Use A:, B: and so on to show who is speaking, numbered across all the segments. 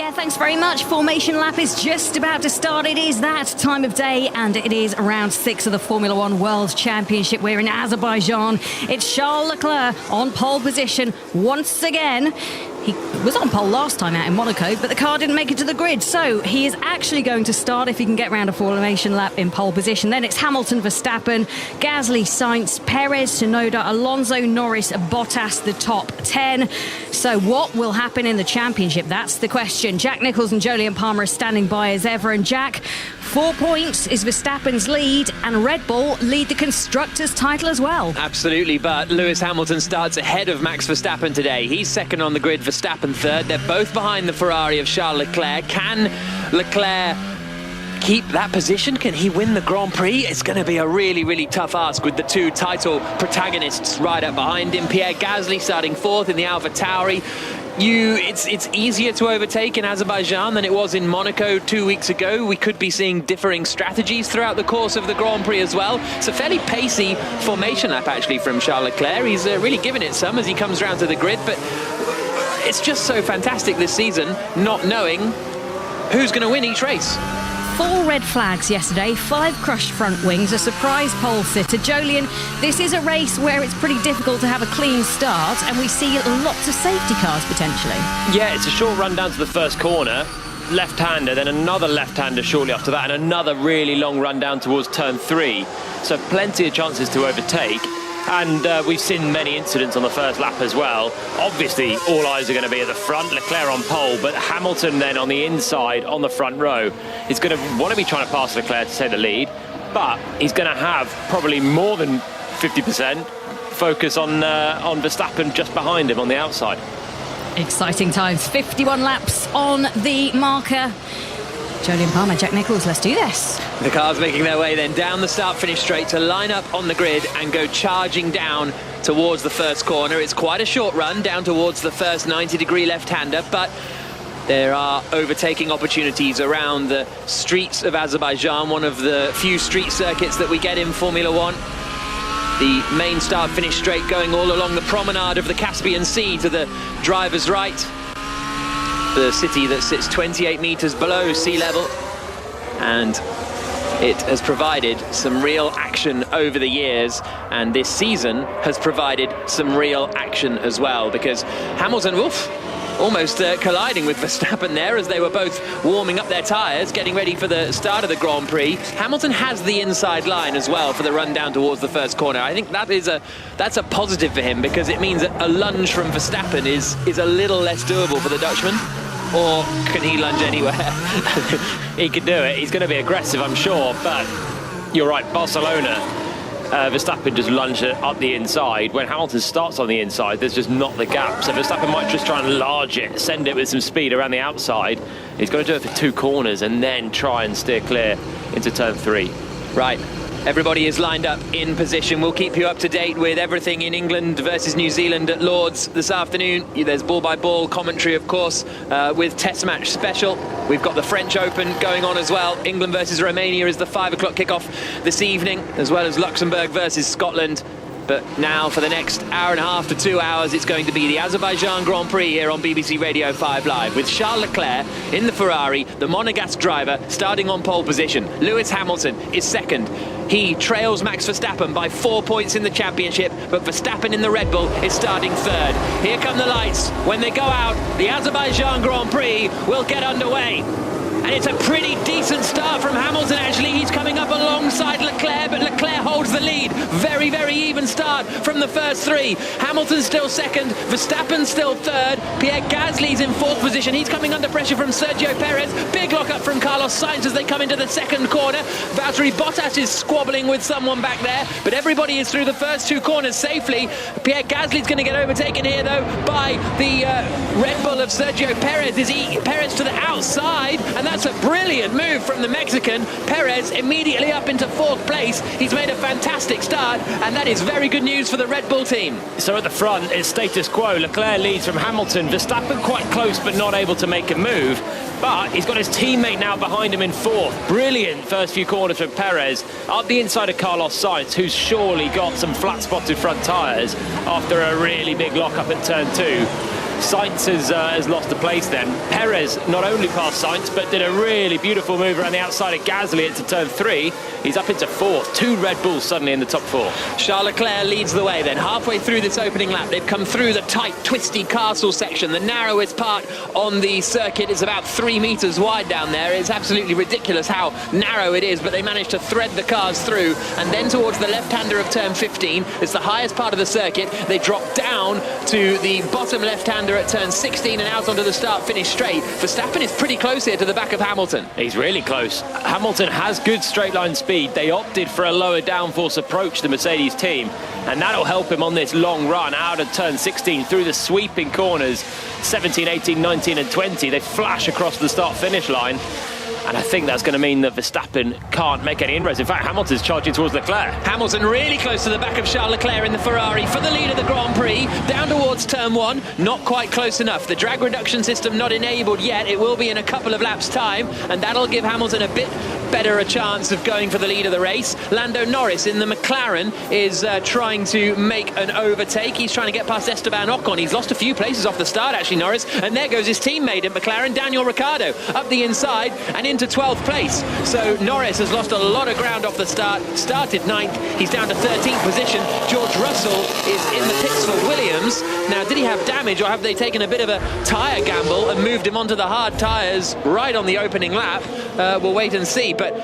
A: Yeah, thanks very much. Formation lap is just about to start. It is that time of day, and it is round 6 of the Formula One World Championship. We're in Azerbaijan. It's Charles Leclerc on pole position once again. He was on pole last time out in Monaco, but the car didn't make it to the grid. So he is actually going to start if he can get round a formation lap in pole position. Then it's Hamilton, Verstappen, Gasly, Sainz, Perez, Tsunoda, Alonso, Norris, Bottas, the top 10. So what will happen in the championship? That's the question. Jack Nicholls and Jolyon Palmer are standing by as ever. And Jack, 4 points is Verstappen's lead, and Red Bull lead the Constructors' title as well.
B: Absolutely, but Lewis Hamilton starts ahead of Max Verstappen today. He's second on the grid, Verstappen third. They're both behind the Ferrari of Charles Leclerc. Can Leclerc keep that position? Can he win the Grand Prix? It's going to be a really, really tough ask with the two title protagonists right up behind him. Pierre Gasly starting fourth in the AlphaTauri. It's easier to overtake in Azerbaijan than it was in Monaco 2 weeks ago. We could be seeing differing strategies throughout the course of the Grand Prix as well. It's a fairly pacey formation lap actually from Charles Leclerc. He's really given it some as he comes round to the grid, but it's just so fantastic this season not knowing who's going to win each race.
A: 4 red flags yesterday, 5 crushed front wings, a surprise pole sitter. Jolyon, this is a race where it's pretty difficult to have a clean start, and we see lots of safety cars potentially.
C: Yeah, it's a short run down to the first corner, left-hander, then another left-hander shortly after that, and another really long run down towards turn 3. So plenty of chances to overtake. And we've seen many incidents on the first lap as well. Obviously, all eyes are going to be at the front, Leclerc on pole, but Hamilton then on the inside, on the front row, is going to want to be trying to pass Leclerc to take the lead, but he's going to have probably more than 50% focus on Verstappen just behind him on the outside.
A: Exciting times, 51 laps on the marker. Jolyon Palmer, Jack Nicholls, let's do this.
B: The cars making their way then down the start-finish straight to line up on the grid and go charging down towards the first corner. It's quite a short run down towards the first 90-degree left-hander, but there are overtaking opportunities around the streets of Azerbaijan, one of the few street circuits that we get in Formula One. The main start-finish straight going all along the promenade of the Caspian Sea to the driver's right. The city that sits 28 meters below sea level, and it has provided some real action over the years, and this season has provided some real action as well, because Hamilton, almost colliding with Verstappen there as they were both warming up their tyres, getting ready for the start of the Grand Prix. Hamilton has the inside line as well for the run down towards the first corner. I think that's a positive for him, because it means that a lunge from Verstappen is a little less doable for the Dutchman. Or can he lunge anywhere?
C: He can do it. He's going to be aggressive, I'm sure, but you're right, Barcelona, Verstappen just lunged it up the inside. When Hamilton starts on the inside, there's just not the gap. So Verstappen might just try and enlarge it, send it with some speed around the outside. He's got to do it for 2 corners and then try and steer clear into turn 3.
B: Right. Everybody is lined up in position. We'll keep you up to date with everything in England versus New Zealand at Lord's this afternoon. There's ball-by-ball commentary, of course, with Test Match Special. We've got the French Open going on as well. England versus Romania is the 5 o'clock kickoff this evening, as well as Luxembourg versus Scotland. But now, for the next hour and a half to 2 hours, it's going to be the Azerbaijan Grand Prix here on BBC Radio 5 Live, with Charles Leclerc in the Ferrari, the Monegasque driver, starting on pole position. Lewis Hamilton is second. He trails Max Verstappen by 4 points in the championship, but Verstappen in the Red Bull is starting third. Here come the lights. When they go out, the Azerbaijan Grand Prix will get underway. And it's a pretty decent start from Hamilton, actually. He's coming up alongside Leclerc, but Leclerc holds the lead. Very, very even start from the first 3. Hamilton's still second, Verstappen's still third. Pierre Gasly's in 4th position. He's coming under pressure from Sergio Perez. Big lock-up from Carlos Sainz as they come into the second corner. Valtteri Bottas is squabbling with someone back there, but everybody is through the first 2 corners safely. Pierre Gasly's going to get overtaken here, though, by the Red Bull of Sergio Perez. Perez to the outside, and that's a brilliant move from the Mexican. Perez immediately up into 4th place. He's made a fantastic start, and that is very good news for the Red Bull team.
C: So at the front, it's status quo. Leclerc leads from Hamilton. Verstappen quite close, but not able to make a move. But he's got his teammate now behind him in 4th. Brilliant first few corners from Perez. Up the inside of Carlos Sainz, who's surely got some flat-spotted front tyres after a really big lock-up at turn 2. Sainz has lost a place then. Perez not only passed Sainz, but did a really beautiful move around the outside of Gasly into turn 3. He's up into 4th. 2 Red Bulls suddenly in the top 4.
B: Charles Leclerc leads the way then. Halfway through this opening lap, they've come through the tight, twisty castle section. The narrowest part on the circuit is about 3 meters wide down there. It's absolutely ridiculous how narrow it is, but they managed to thread the cars through. And then towards the left-hander of turn 15, it's the highest part of the circuit. They drop down to the bottom left-hander at turn 16 and out onto the start-finish straight. Verstappen is pretty close here to the back of Hamilton.
C: He's really close. Hamilton has good straight-line speed. They opted for a lower downforce approach, the Mercedes team, and that'll help him on this long run out of turn 16 through the sweeping corners 17, 18, 19 and 20. They flash across the start-finish line. And I think that's going to mean that Verstappen can't make any inroads. In fact, Hamilton's charging towards Leclerc.
B: Hamilton really close to the back of Charles Leclerc in the Ferrari for the lead of the Grand Prix. Down towards turn 1, not quite close enough. The drag reduction system not enabled yet. It will be in a couple of laps' time, and that'll give Hamilton a bit better a chance of going for the lead of the race. Lando Norris in the McLaren is trying to make an overtake. He's trying to get past Esteban Ocon. He's lost a few places off the start, actually, Norris. And there goes his teammate at McLaren, Daniel Ricciardo, up the inside and into 12th place. So Norris has lost a lot of ground off the start. Started 9th. He's down to 13th position. George Russell is in the pits for Williams. Now, did he have damage, or have they taken a bit of a tyre gamble and moved him onto the hard tyres right on the opening lap? We'll wait and see. But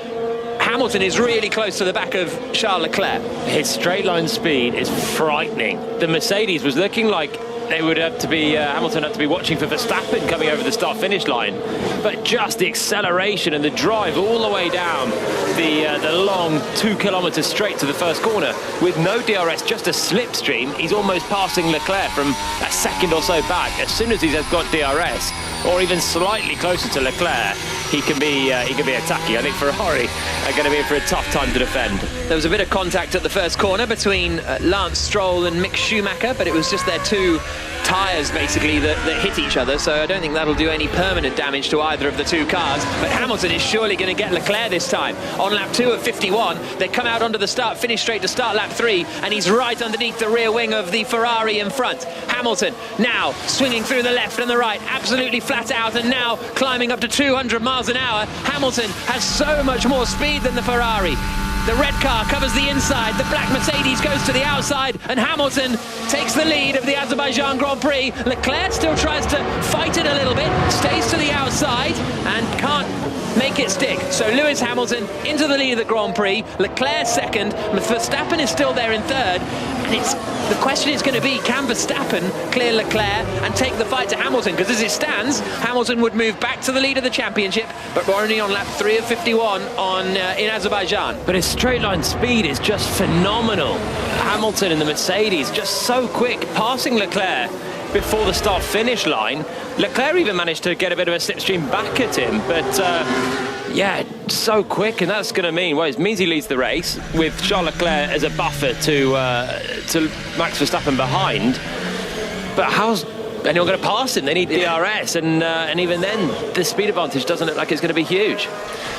B: Hamilton is really close to the back of Charles Leclerc.
C: His straight line speed is frightening. The Mercedes was looking like they would have to be, Hamilton had to be watching for Verstappen coming over the start-finish line. But just the acceleration and the drive all the way down the long 2 kilometres straight to the first corner with no DRS, just a slipstream. He's almost passing Leclerc from a second or so back. As soon as he's got DRS, or even slightly closer to Leclerc, he can be attacking. I think Ferrari are going to be in for a tough time to defend.
B: There was a bit of contact at the first corner between Lance Stroll and Mick Schumacher, but it was just their 2 tyres basically that hit each other, so I don't think that'll do any permanent damage to either of the 2 cars. But Hamilton is surely going to get Leclerc this time. On lap 2 of 51, they come out onto the finish straight to start lap 3, and he's right underneath the rear wing of the Ferrari in front. Hamilton now swinging through the left and the right, absolutely flat out, and now climbing up to 200 miles an hour. Hamilton has so much more speed than the Ferrari. The red car covers the inside, the black Mercedes goes to the outside, and Hamilton takes the lead of the Azerbaijan Grand Prix. Leclerc still tries to fight it a little bit, stays to the outside, and can't make it stick. So Lewis Hamilton into the lead of the Grand Prix, Leclerc second, Verstappen is still there in third, and the question is going to be, can Verstappen clear Leclerc and take the fight to Hamilton? Because as it stands, Hamilton would move back to the lead of the championship, but we're only on lap 3 of 51 in Azerbaijan.
C: But his straight line speed is just phenomenal. Hamilton and the Mercedes just so quick, passing Leclerc before the start-finish line. Leclerc even managed to get a bit of a slipstream back at him, but yeah, so quick, and that's going to mean, well, it means he leads the race with Charles Leclerc as a buffer to Max Verstappen behind. But how's anyone going to pass him? They need DRS, and even then, the speed advantage doesn't look like it's going to be huge.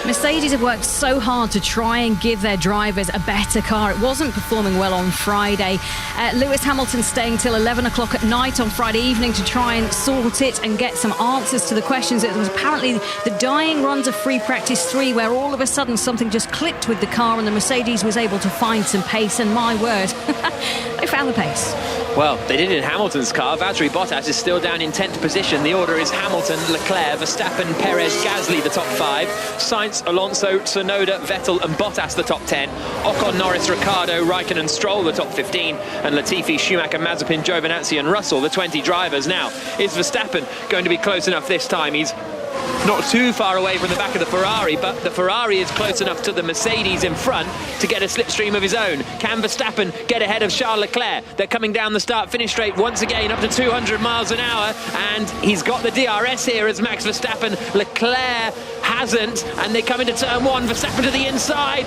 A: Mercedes have worked so hard to try and give their drivers a better car. It wasn't performing well on Friday. Lewis Hamilton staying till 11 o'clock at night on Friday evening to try and sort it and get some answers to the questions. It was apparently the dying runs of free practice 3 where all of a sudden something just clicked with the car and the Mercedes was able to find some pace, and my word, they found the pace.
B: Well, they did in Hamilton's car. Valtteri Bottas is still down in 10th position. The order is Hamilton, Leclerc, Verstappen, Perez, Gasly, the top 5. Sainz, Alonso, Tsunoda, Vettel and Bottas, the top 10. Ocon, Norris, Ricciardo, Raikkonen, Stroll, the top 15. And Latifi, Schumacher, Mazepin, Giovinazzi and Russell, the 20 drivers. Now, is Verstappen going to be close enough this time? He's not too far away from the back of the Ferrari, but the Ferrari is close enough to the Mercedes in front to get a slipstream of his own. Can Verstappen get ahead of Charles Leclerc? They're coming down the start-finish straight once again up to 200 miles an hour, and he's got the DRS here as Max Verstappen. Leclerc hasn't, and they come into turn 1. Verstappen to the inside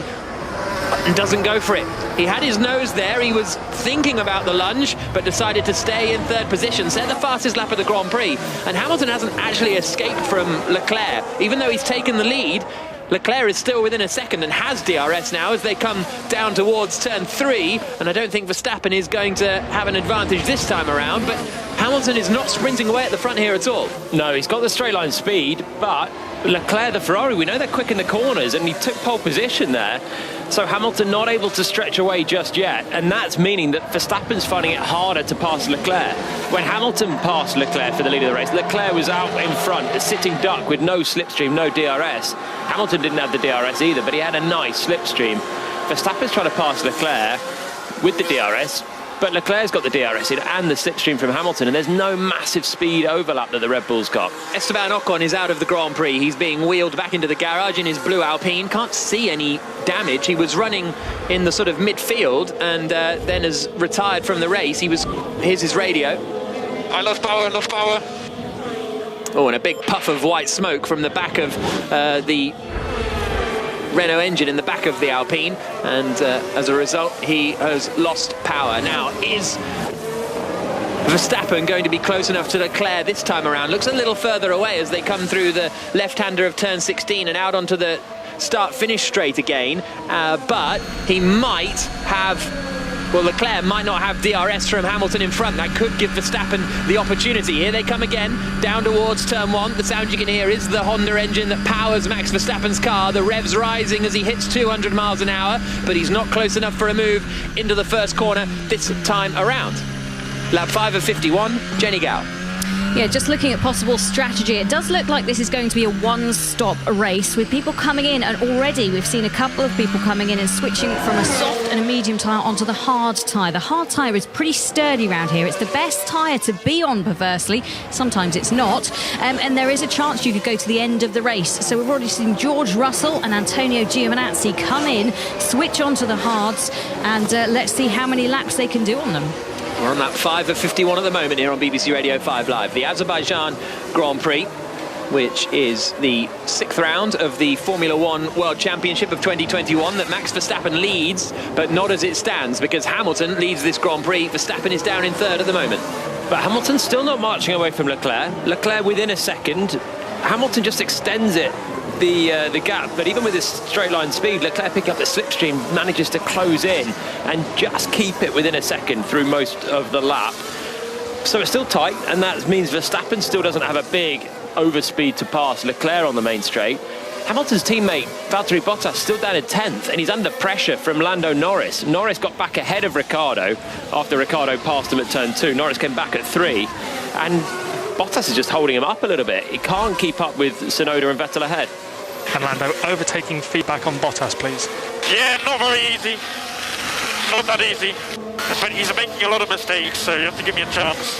B: and doesn't go for it. He had his nose there, he was thinking about the lunge, but decided to stay in 3rd position. Set the fastest lap of the Grand Prix, and Hamilton hasn't actually escaped from Leclerc. Even though he's taken the lead, Leclerc is still within a second and has DRS now as they come down towards turn 3, and I don't think Verstappen is going to have an advantage this time around, but Hamilton is not sprinting away at the front here at all.
C: No, he's got the straight line speed, but Leclerc, the Ferrari, we know they're quick in the corners, and he took pole position there. So Hamilton not able to stretch away just yet, and that's meaning that Verstappen's finding it harder to pass Leclerc. When Hamilton passed Leclerc for the lead of the race, Leclerc was out in front, a sitting duck with no slipstream, no DRS. Hamilton didn't have the DRS either, but he had a nice slipstream. Verstappen's trying to pass Leclerc with the DRS, but Leclerc's got the DRS in and the slipstream from Hamilton, and there's no massive speed overlap that the Red Bull's got.
B: Esteban Ocon is out of the Grand Prix. He's being wheeled back into the garage in his blue Alpine. Can't see any damage. He was running in the sort of midfield and then has retired from the race. Here's his radio.
D: I lost power,
B: Oh, and a big puff of white smoke from the back of the Renault engine in the back of the Alpine, and as a result he has lost power. Now, is Verstappen going to be close enough to Leclerc this time around? Looks a little further away as they come through the left-hander of turn 16 and out onto the start-finish straight again, but he might have... Well, Leclerc might not have DRS from Hamilton in front. That could give Verstappen the opportunity. Here they come again, down towards turn 1. The sound you can hear is the Honda engine that powers Max Verstappen's car. The revs rising as he hits 200 miles an hour, but he's not close enough for a move into the first corner this time around. Lap 5 of 51, Jenny Gao.
A: Yeah, just looking at possible strategy, it does look like this is going to be a one-stop race with people coming in, and already we've seen a couple of people coming in and switching from a soft and a medium tyre onto the hard tyre. The hard tyre is pretty sturdy around here. It's the best tyre to be on, perversely. Sometimes it's not. And there is a chance you could go to the end of the race. So we've already seen George Russell and Antonio Giovinazzi come in, switch onto the hards, and let's see how many laps they can do on them.
B: We're on that 5 of 51 at the moment here on BBC Radio 5 Live. The Azerbaijan Grand Prix, which is the 6th round of the Formula 1 World Championship of 2021 that Max Verstappen leads, but not as it stands, because Hamilton leads this Grand Prix. Verstappen is down in 3rd at the moment.
C: But Hamilton's still not marching away from Leclerc. Leclerc within a second. Hamilton just extends it, the gap, but even with his straight line speed, Leclerc picking up the slipstream, manages to close in and just keep it within a second through most of the lap. So it's still tight, and that means Verstappen still doesn't have a big overspeed to pass Leclerc on the main straight. Hamilton's teammate Valtteri Bottas still down in 10th, and he's under pressure from Lando Norris. Norris got back ahead of Ricciardo after Ricciardo passed him at turn 2. Norris came back at 3, and Bottas is just holding him up a little bit. He can't keep up with Tsunoda and Vettel ahead.
D: And Lando, overtaking feedback on Bottas, please.
E: Yeah, not very easy. Not that easy. But he's making a lot of mistakes, so you have to give me a chance.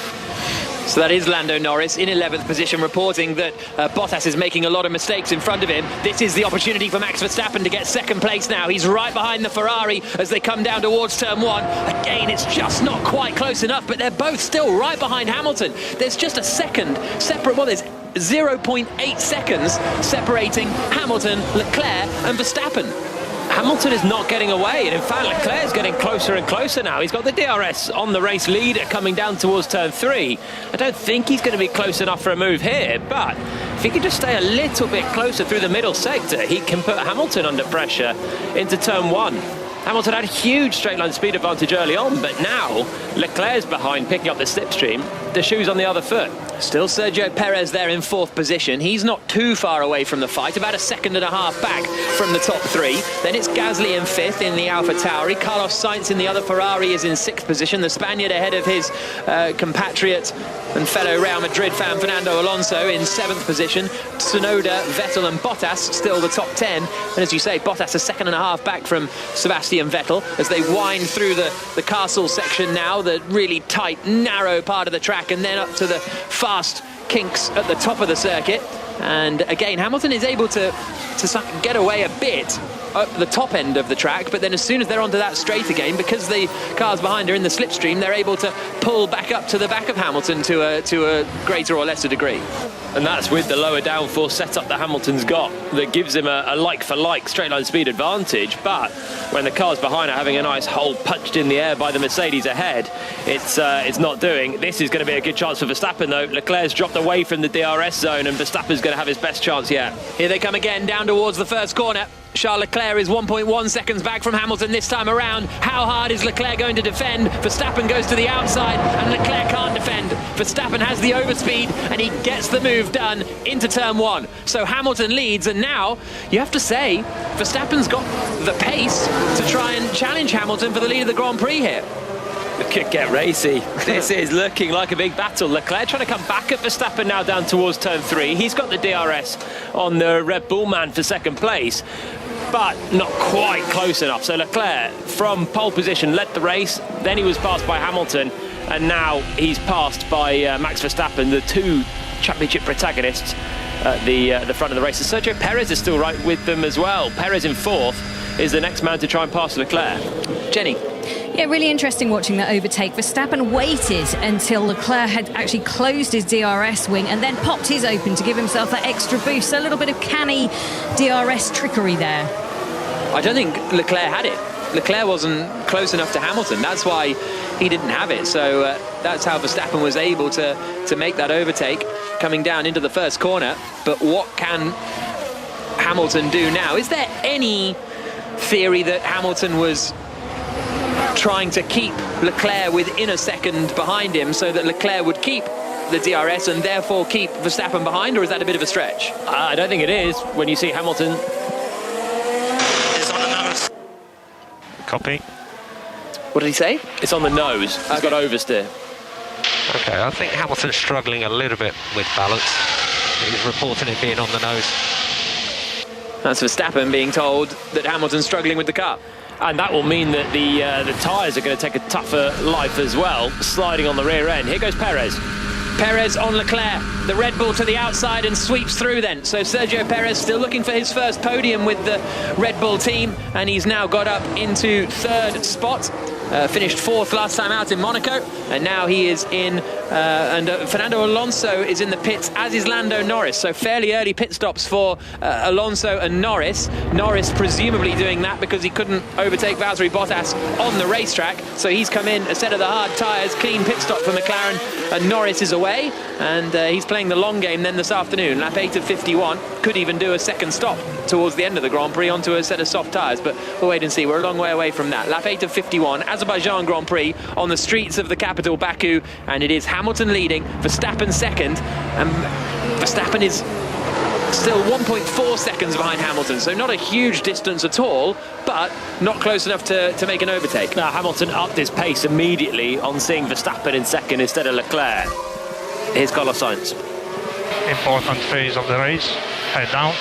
B: So that is Lando Norris in 11th position, reporting that Bottas is making a lot of mistakes in front of him. This is the opportunity for Max Verstappen to get 2nd place now. He's right behind the Ferrari as they come down towards turn 1. Again, it's just not quite close enough, but they're both still right behind Hamilton. There's just a second separate, well, there's 0.8 seconds separating Hamilton, Leclerc and Verstappen.
C: Hamilton is not getting away, and in fact Leclerc is getting closer and closer now. He's got the DRS on the race leader coming down towards turn 3. I don't think he's going to be close enough for a move here, but if he can just stay a little bit closer through the middle sector, he can put Hamilton under pressure into turn 1. Hamilton had a huge straight line speed advantage early on, but now Leclerc's behind picking up the slipstream. The shoe's on the other foot.
B: Still Sergio Perez there in 4th position. He's not too far away from the fight, about a second and a half back from the top 3. Then it's Gasly in 5th in the Alpha Tauri. Carlos Sainz in the other Ferrari is in 6th position. The Spaniard ahead of his compatriot and fellow Real Madrid fan Fernando Alonso in 7th position. Tsunoda, Vettel and Bottas still the top 10. And as you say, Bottas a second and a half back from Sebastian Vettel as they wind through the castle section now, the really tight, narrow part of the track, and then up to the fast kinks at the top of the circuit. And again, Hamilton is able to get away a bit up the top end of the track, but then as soon as they're onto that straight again, because the cars behind are in the slipstream, they're able to pull back up to the back of Hamilton to a greater or lesser degree.
C: And that's with the lower downforce setup that Hamilton's got that gives him a like-for-like straight-line speed advantage. But when the cars behind are having a nice hole punched in the air by the Mercedes ahead, it's not doing. This is going to be a good chance for Verstappen, though. Leclerc's dropped away from the DRS zone, and Verstappen's going to have his best chance yet.
B: Here they come again, down towards the first corner. Charles Leclerc is 1.1 seconds back from Hamilton this time around. How hard is Leclerc going to defend? Verstappen goes to the outside and Leclerc can't defend. Verstappen has the overspeed and he gets the move done into turn 1. So Hamilton leads, and now you have to say Verstappen's got the pace to try and challenge Hamilton for the lead of the Grand Prix here.
C: It could get racy. This is looking like a big battle. Leclerc trying to come back at Verstappen now down towards turn 3. He's got the DRS on the Red Bull man for second place, but not quite close enough. So Leclerc, from pole position, led the race. Then he was passed by Hamilton, and now he's passed by Max Verstappen, the two championship protagonists at the front of the race. And Sergio Perez is still right with them as well. Perez in 4th is the next man to try and pass Leclerc.
B: Jenny.
A: Yeah, really interesting watching that overtake. Verstappen waited until Leclerc had actually closed his DRS wing and then popped his open to give himself that extra boost. So a little bit of canny DRS trickery there.
B: I don't think Leclerc had it. Leclerc wasn't close enough to Hamilton. That's why he didn't have it. So that's how Verstappen was able to make that overtake coming down into the first corner. But what can Hamilton do now? Is there any theory that Hamilton was trying to keep Leclerc within a second behind him so that Leclerc would keep the DRS and therefore keep Verstappen behind, or is that a bit of a stretch?
C: I don't think it is when you see Hamilton.
E: It's on the nose.
D: Copy.
B: What did he say?
C: It's on the nose. He's got oversteer.
F: Okay, I think Hamilton's struggling a little bit with balance. He's reporting it being on the nose.
B: That's Verstappen being told that Hamilton's struggling with the car.
C: And that will mean that the tyres are going to take a tougher life as well, sliding on the rear end. Here goes Perez.
B: Perez on Leclerc, the Red Bull to the outside and sweeps through then. So Sergio Perez still looking for his first podium with the Red Bull team, and he's now got up into 3rd spot. Finished 4th last time out in Monaco, and now he is in, and Fernando Alonso is in the pits, as is Lando Norris. So fairly early pit stops for Alonso and Norris. Norris presumably doing that because he couldn't overtake Valtteri Bottas on the racetrack. So he's come in a set of the hard tyres, clean pit stop for McLaren, and Norris is away, and he's playing the long game then this afternoon. Lap 8 of 51, could even do a second stop towards the end of the Grand Prix onto a set of soft tyres, but we'll wait and see. We're a long way away from that. Lap 8 of 51, Azerbaijan Grand Prix on the streets of the capital Baku, and it is Hamilton leading, Verstappen second, and Verstappen is still 1.4 seconds behind Hamilton, so not a huge distance at all, but not close enough to make an overtake.
C: Now Hamilton upped his pace immediately on seeing Verstappen in second instead of Leclerc. Here's Carlos Sainz.
D: Important phase of the race. Head down.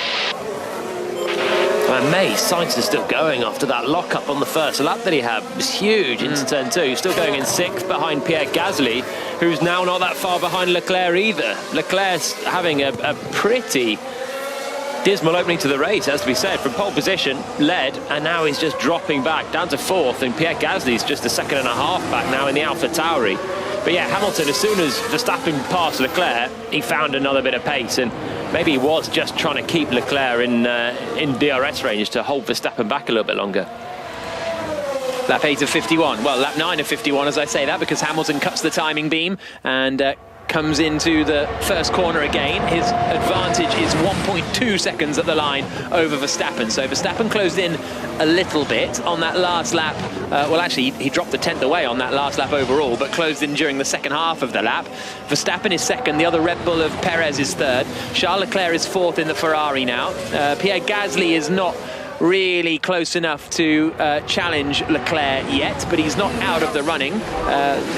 C: And Sainz is still going after that lock-up on the first lap that he had. It was huge into turn 2. Still going in 6th behind Pierre Gasly, who's now not that far behind Leclerc either. Leclerc's having a pretty dismal opening to the race, as we said, from pole position, led, and now he's just dropping back down to 4th, and Pierre Gasly's just a second and a half back now in the AlphaTauri. But yeah, Hamilton, as soon as Verstappen passed Leclerc, he found another bit of pace, and maybe he was just trying to keep Leclerc in DRS range to hold Verstappen back a little bit longer.
B: Lap 8 of 51, well, lap 9 of 51 as I say that, because Hamilton cuts the timing beam and comes into the first corner again. His advantage is 1.2 seconds at the line over Verstappen. So Verstappen closed in a little bit on that last lap. Well, actually, he dropped the 10th away on that last lap overall, but closed in during the second half of the lap. Verstappen is second. The other Red Bull of Perez is third. Charles Leclerc is 4th in the Ferrari now. Pierre Gasly is not really close enough to challenge Leclerc yet, but he's not out of the running.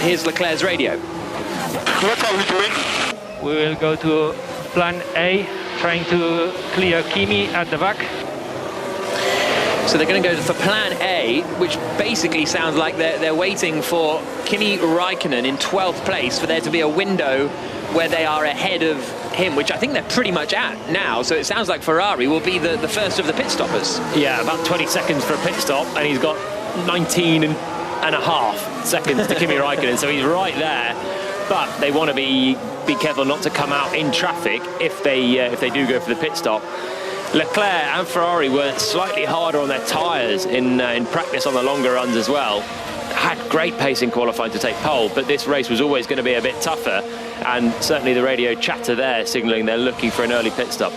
B: Here's Leclerc's radio.
E: What are we doing?
G: We will go to plan A, trying to clear Kimi at the back.
B: So they're going to go for plan A, which basically sounds like they're waiting for Kimi Räikkönen in 12th place for there to be a window where they are ahead of him, which I think they're pretty much at now. So it sounds like Ferrari will be the first of the pit stoppers.
C: Yeah, about 20 seconds for a pit stop, and he's got 19 and a half seconds to Kimi Räikkönen, so he's right there. But they want to be careful not to come out in traffic if they do go for the pit stop. Leclerc and Ferrari were slightly harder on their tyres in practice on the longer runs as well. Had great pace in qualifying to take pole, but this race was always going to be a bit tougher. and certainly the radio chatter there signalling they're looking for an early pit stop.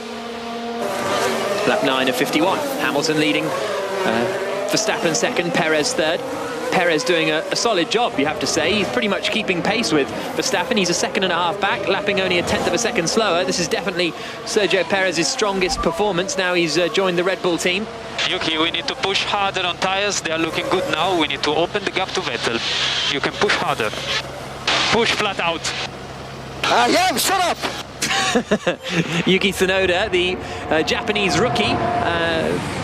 B: Lap 9 of 51. Hamilton leading, Verstappen second, Perez third. Perez doing a solid job, you have to say. He's pretty much keeping pace with Verstappen. He's a second and a half back, lapping only a tenth of a second slower. This is definitely Sergio Perez's strongest performance. Now he's joined the Red Bull team.
H: Yuki, we need to push harder on tires. They are looking good now. We need to open the gap to Vettel. You can push harder. Push flat out.
I: Yeah, shut up!
B: Yuki Tsunoda, the Japanese rookie,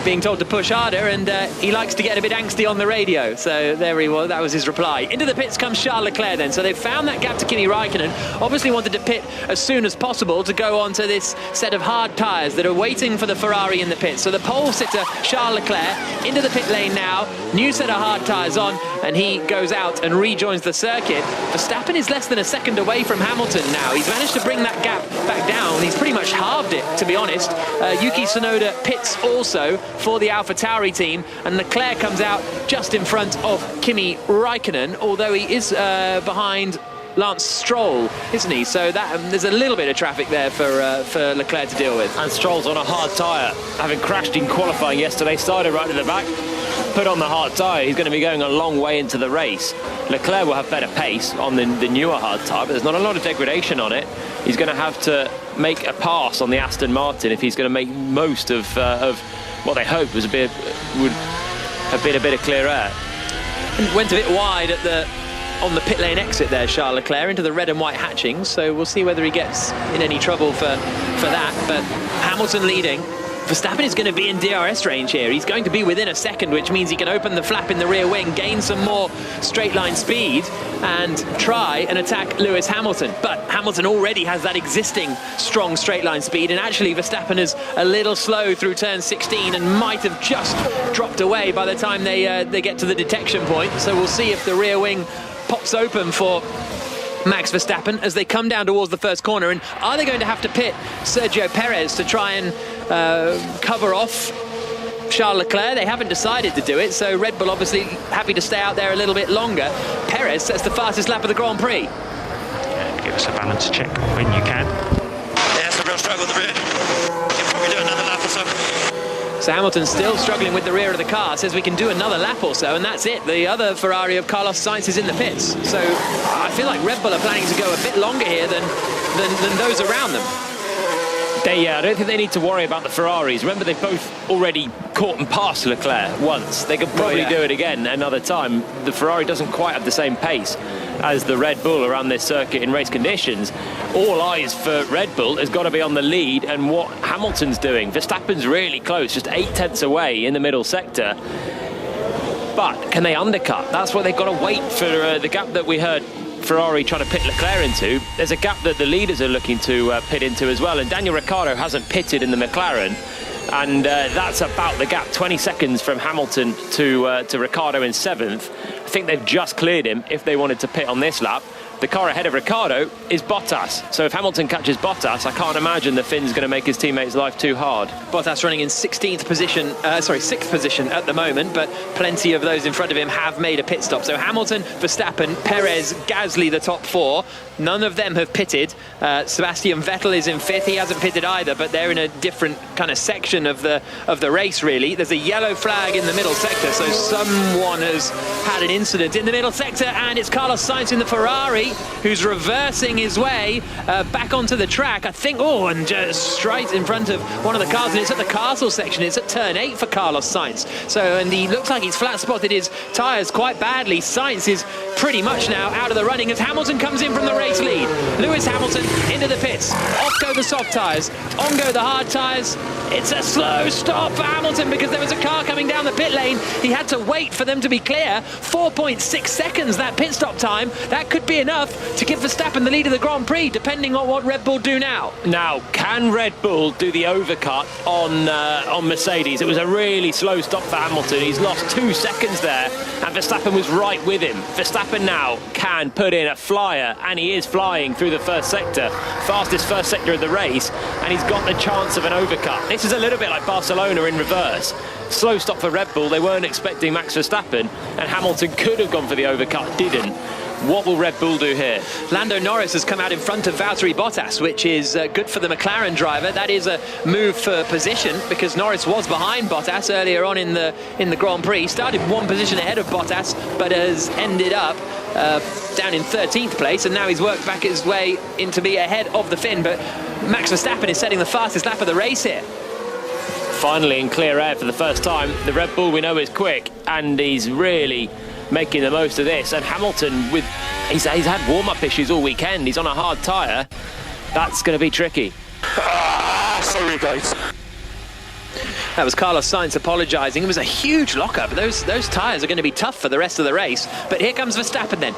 B: being told to push harder, and he likes to get a bit angsty on the radio. So there he was, that was his reply. Into the pits comes Charles Leclerc then. So they've found that gap to Kimi Raikkonen. Obviously wanted to pit as soon as possible to go on to this set of hard tyres that are waiting for the Ferrari in the pits. So the pole sitter, Charles Leclerc, into the pit lane now. New set of hard tyres on, and he goes out and rejoins the circuit. Verstappen is less than a second away from Hamilton now. He's managed to bring that gap back down. He's pretty much halved it, to be honest. Yuki Tsunoda pits also for the AlphaTauri team, and Leclerc comes out just in front of Kimi Raikkonen, although he is behind Lance Stroll, isn't he? So that there's a little bit of traffic there for Leclerc to deal with.
C: And Stroll's on a hard tyre, having crashed in qualifying yesterday, started right at the back, put on the hard tyre. He's going to be going a long way into the race. Leclerc will have better pace on the newer hard tyre, but there's not a lot of degradation on it. He's going to have to make a pass on the Aston Martin if he's going to make most of what they hoped would have been a bit of clear air.
B: And went a bit wide on the pit lane exit there, Charles Leclerc, into the red and white hatching. So we'll see whether he gets in any trouble for that. But Hamilton leading. Verstappen is going to be in DRS range here. He's going to be within a second, which means he can open the flap in the rear wing, gain some more straight line speed, and try and attack Lewis Hamilton. But Hamilton already has that existing strong straight line speed, and actually Verstappen is a little slow through turn 16 and might have just dropped away by the time they get to the detection point. So we'll see if the rear wing pops open for Max Verstappen as they come down towards the first corner. And are they going to have to pit Sergio Perez to try and cover off Charles Leclerc? They haven't decided to do it, so Red Bull obviously happy to stay out there a little bit longer. Perez sets the fastest lap of the Grand Prix.
H: And give us a balance check when you can.
E: Yeah, it's a real struggle at the rear. You can probably do another lap or so.
B: So Hamilton's still struggling with the rear of the car, says we can do another lap or so, and that's it. The other Ferrari of Carlos Sainz is in the pits. So I feel like Red Bull are planning to go a bit longer here than those around them.
C: I don't think they need to worry about the Ferraris. Remember, they've both already caught and passed Leclerc once. They could probably do it again another time. The Ferrari doesn't quite have the same pace as the Red Bull around this circuit in race conditions. All eyes for Red Bull has got to be on the lead and what Hamilton's doing. Verstappen's really close, just 8 tenths away in the middle sector. But can they undercut? That's what they've got to wait for. The gap that we heard Ferrari trying to pit Leclerc into, there's a gap that the leaders are looking to pit into as well, and Daniel Ricciardo hasn't pitted in the McLaren, and that's about the gap, 20 seconds from Hamilton to Ricciardo in 7th. I think they've just cleared him if they wanted to pit on this lap. The car ahead of Ricciardo is Bottas, so if Hamilton catches Bottas, I can't imagine the Finn's going to make his teammates' life too hard.
B: Bottas running in 6th position at the moment, but plenty of those in front of him have made a pit stop. So Hamilton, Verstappen, Perez, Gasly, the top 4. None of them have pitted. Sebastian Vettel is in 5th. He hasn't pitted either, but they're in a different kind of section of the race, really. There's a yellow flag in the middle sector, so someone has had an incident in the middle sector, and it's Carlos Sainz in the Ferrari who's reversing his way back onto the track. I think, and just straight in front of one of the cars, and it's at the castle section. It's at turn 8 for Carlos Sainz. So, and he looks like he's flat spotted his tyres quite badly. Sainz is pretty much now out of the running as Hamilton comes in from the race lead. Lewis Hamilton into the pits. Off go the soft tyres, on go the hard tyres. It's a slow stop for Hamilton because there was a car coming down the pit lane. He had to wait for them to be clear. 4.6 seconds, that pit stop time. That could be enough to give Verstappen the lead of the Grand Prix, depending on what Red Bull do now.
C: Now, can Red Bull do the overcut on Mercedes? It was a really slow stop for Hamilton. He's lost 2 seconds there, and Verstappen was right with him. Verstappen now can put in a flyer, and he is flying through the first sector. Fastest first sector of the race, and he's got the chance of an overcut. This is a little bit like Barcelona in reverse. Slow stop for Red Bull. They weren't expecting Max Verstappen, and Hamilton could have gone for the overcut, didn't. What will Red Bull do here?
B: Lando Norris has come out in front of Valtteri Bottas, which is good for the McLaren driver. That is a move for position, because Norris was behind Bottas earlier on in the Grand Prix. Started one position ahead of Bottas, but has ended up down in 13th place, and now he's worked back his way into be ahead of the Finn. But Max Verstappen is setting the fastest lap of the race here.
C: Finally in clear air for the first time. The Red Bull we know is quick, and he's really making the most of this. And Hamilton, he's had warm-up issues all weekend. He's on a hard tyre. That's going to be tricky.
E: Sorry, guys.
B: That was Carlos Sainz apologising. It was a huge lock-up. Those tyres are going to be tough for the rest of the race. But here comes Verstappen then,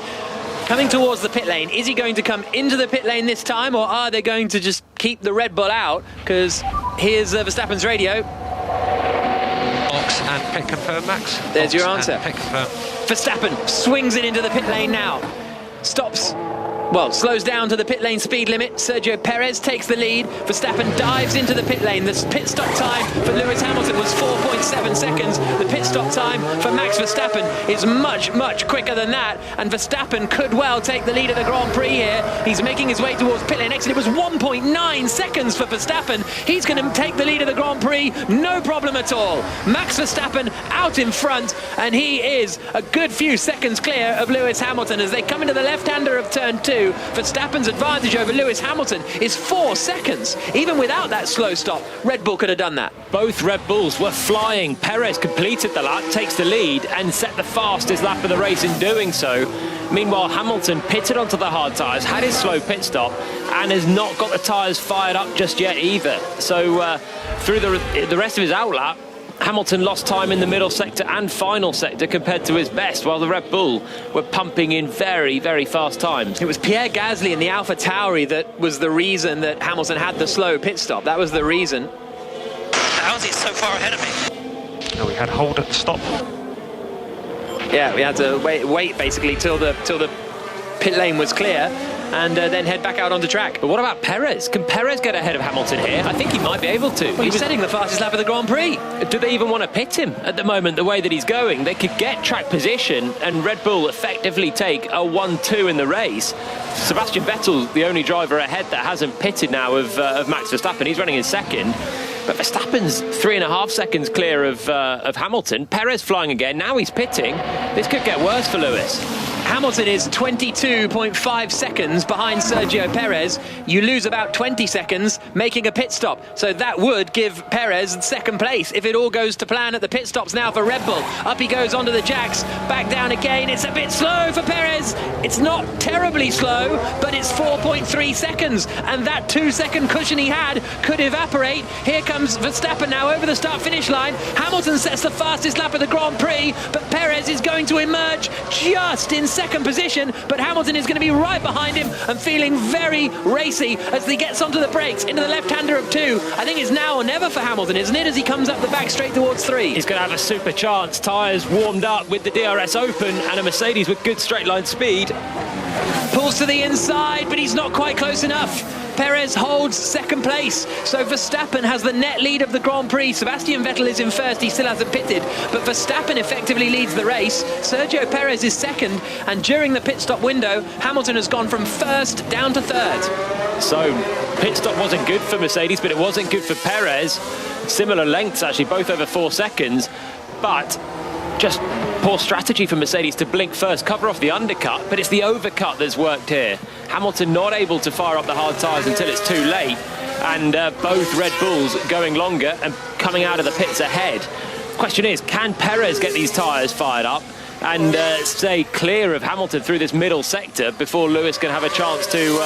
B: coming towards the pit lane. Is he going to come into the pit lane this time, or are they going to just keep the Red Bull out? Because here's Verstappen's radio.
F: Box and pit confirm, Max.
B: There's
F: Box
B: your answer.
F: And pit confirm.
B: Verstappen swings it into the pit lane now. Stops. Well, slows down to the pit lane speed limit. Sergio Perez takes the lead. Verstappen dives into the pit lane. The pit stop time for Lewis Hamilton was 4.7 seconds. The pit stop time for Max Verstappen is much, much quicker than that. And Verstappen could well take the lead of the Grand Prix here. He's making his way towards pit lane exit. It was 1.9 seconds for Verstappen. He's going to take the lead of the Grand Prix, no problem at all. Max Verstappen out in front, and he is a good few seconds clear of Lewis Hamilton as they come into the left-hander of turn 2. Verstappen's advantage over Lewis Hamilton is 4 seconds. Even without that slow stop, Red Bull could have done that.
C: Both Red Bulls were flying. Perez completed the lap, takes the lead, and set the fastest lap of the race in doing so. Meanwhile, Hamilton pitted onto the hard tyres, had his slow pit stop, and has not got the tyres fired up just yet either. So through the rest of his outlap, Hamilton lost time in the middle sector and final sector compared to his best, while the Red Bull were pumping in very, very fast times.
B: It was Pierre Gasly in the AlphaTauri that was the reason that Hamilton had the slow pit stop. That was the reason.
H: How is he so far ahead of me?
D: No, we had hold at stop.
B: Yeah, we had to wait basically till the pit lane was clear, and then head back out onto track.
C: But what about Perez? Can Perez get ahead of Hamilton here? I think he might be able to.
B: Well, he's setting the fastest lap of the Grand Prix.
C: Do they even want to pit him at the moment, the way that he's going? They could get track position and Red Bull effectively take a 1-2 in the race. Sebastian Vettel's the only driver ahead that hasn't pitted now of Max Verstappen. He's running in second. But Verstappen's 3.5 seconds clear of Hamilton. Perez flying again. Now he's pitting. This could get worse for Lewis.
B: Hamilton is 22.5 seconds behind Sergio Perez. You lose about 20 seconds making a pit stop. So that would give Perez second place if it all goes to plan at the pit stops now for Red Bull. Up he goes onto the jacks, back down again. It's a bit slow for Perez. It's not terribly slow, but it's 4.3 seconds. And that 2-second cushion he had could evaporate. Here comes Verstappen now over the start-finish line. Hamilton sets the fastest lap of the Grand Prix, but Perez is going to emerge just in second position, but Hamilton is going to be right behind him and feeling very racy as he gets onto the brakes into the left-hander of 2. I think it's now or never for Hamilton, isn't it, as he comes up the back straight towards 3.
C: He's going to have a super chance. Tyres warmed up with the DRS open and a Mercedes with good straight line speed.
B: Pulls to the inside, but he's not quite close enough. Perez holds second place, so Verstappen has the net lead of the Grand Prix. Sebastian Vettel is in first, he still hasn't pitted, but Verstappen effectively leads the race. Sergio Perez is second, and during the pit stop window, Hamilton has gone from first down to third.
C: So, pit stop wasn't good for Mercedes, but it wasn't good for Perez. Similar lengths, actually, both over 4 seconds, but just poor strategy for Mercedes to blink first, cover off the undercut, but it's the overcut that's worked here. Hamilton not able to fire up the hard tyres until it's too late, and both Red Bulls going longer and coming out of the pits ahead. Question is, can Perez get these tyres fired up and stay clear of Hamilton through this middle sector before Lewis can have a chance to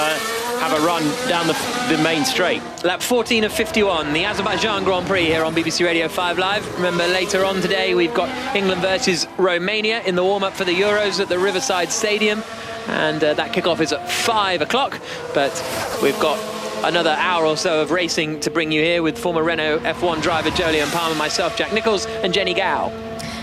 C: have a run down the main straight?
B: Lap 14 of 51, the Azerbaijan Grand Prix here on BBC Radio 5 Live. Remember, later on today we've got England versus Romania in the warm-up for the Euros at the Riverside Stadium, and that kickoff is at 5 o'clock, but we've got another hour or so of racing to bring you here with former Renault F1 driver Jolyon Palmer, myself, Jack Nicholls, and Jenny Gow.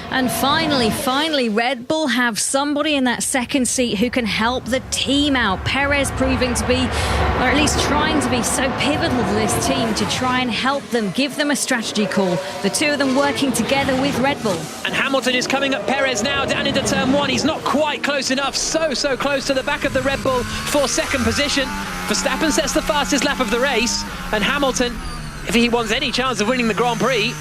A: And finally, Red Bull have somebody in that second seat who can help the team out. Perez proving to be, or at least trying to be, so pivotal to this team to try and help them, give them a strategy call. The two of them working together with Red Bull.
B: And Hamilton is coming up Perez now down into turn 1. He's not quite close enough. So close to the back of the Red Bull for second position. Verstappen sets the fastest lap of the race. And Hamilton, if he wants any chance of winning the Grand Prix,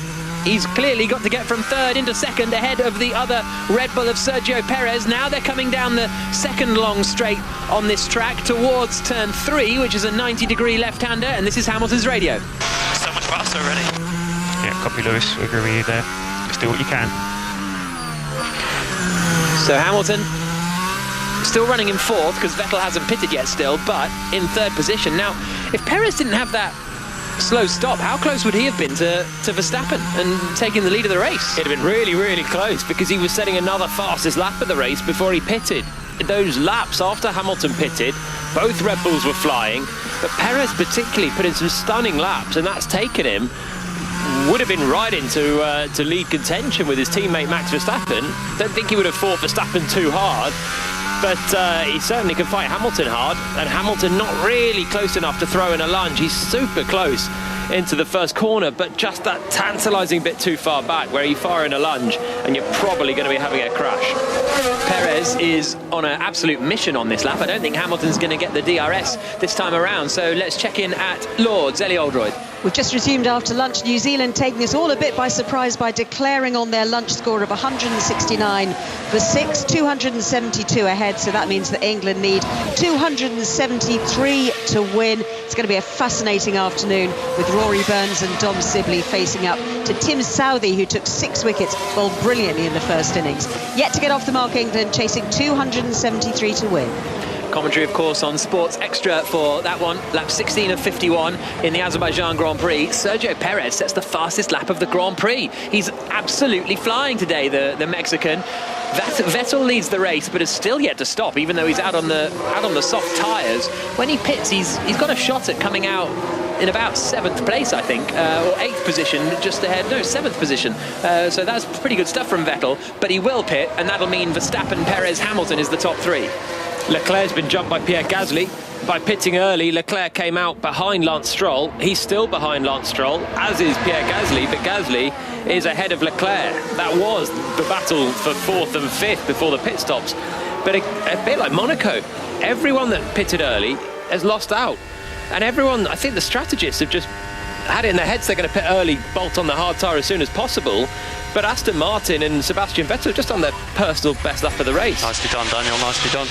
B: he's clearly got to get from third into second ahead of the other Red Bull of Sergio Perez. Now they're coming down the second long straight on this track towards turn 3, which is a 90-degree left-hander, and this is Hamilton's radio.
E: So much faster already.
D: Yeah, copy, Lewis. We agree with you there. Just do what you can.
B: So Hamilton still running in fourth because Vettel hasn't pitted yet still, but in third position. Now, if Perez didn't have that slow stop, how close would he have been to Verstappen and taking the lead of the race?
C: It'd have been really, really close because he was setting another fastest lap of the race before he pitted. Those laps after Hamilton pitted, both Red Bulls were flying, but Perez particularly put in some stunning laps, and that's taken him. Would have been right into to lead contention with his teammate Max Verstappen. Don't think he would have fought Verstappen too hard, but he certainly can fight Hamilton hard, and Hamilton not really close enough to throw in a lunge. He's super close into the first corner, but just that tantalising bit too far back where you fire in a lunge and you're probably going to be having a crash.
B: Perez is on an absolute mission on this lap. I don't think Hamilton's going to get the DRS this time around, so let's check in at Lords. Ellie Oldroyd.
J: We've just resumed after lunch. New Zealand taking us all a bit by surprise by declaring on their lunch score of 169 for 6, 272 ahead. So that means that England need 273 to win. It's going to be a fascinating afternoon with Rory Burns and Dom Sibley facing up to Tim Southey, who took 6 wickets, bowled brilliantly in the first innings. Yet to get off the mark, England chasing 273 to win.
B: Commentary, of course, on Sports Extra for that one. Lap 16 of 51 in the Azerbaijan Grand Prix. Sergio Perez sets the fastest lap of the Grand Prix. He's absolutely flying today, the Mexican. Vettel leads the race, but is still yet to stop, even though he's out on the soft tyres. When he pits, he's got a shot at coming out in about 7th place, I think, or 8th position, just ahead. No, 7th position. So that's pretty good stuff from Vettel, but he will pit, and that'll mean Verstappen, Perez, Hamilton is the top 3.
C: Leclerc's been jumped by Pierre Gasly. By pitting early, Leclerc came out behind Lance Stroll. He's still behind Lance Stroll, as is Pierre Gasly, but Gasly is ahead of Leclerc. That was the battle for 4th and 5th before the pit stops. But a bit like Monaco, everyone that pitted early has lost out. And everyone, I think the strategists have just had it in their heads they're going to pit early, bolt on the hard tyre as soon as possible. But Aston Martin and Sebastian Vettel have just done their personal best lap of the race.
H: Nicely done, Daniel, nicely done.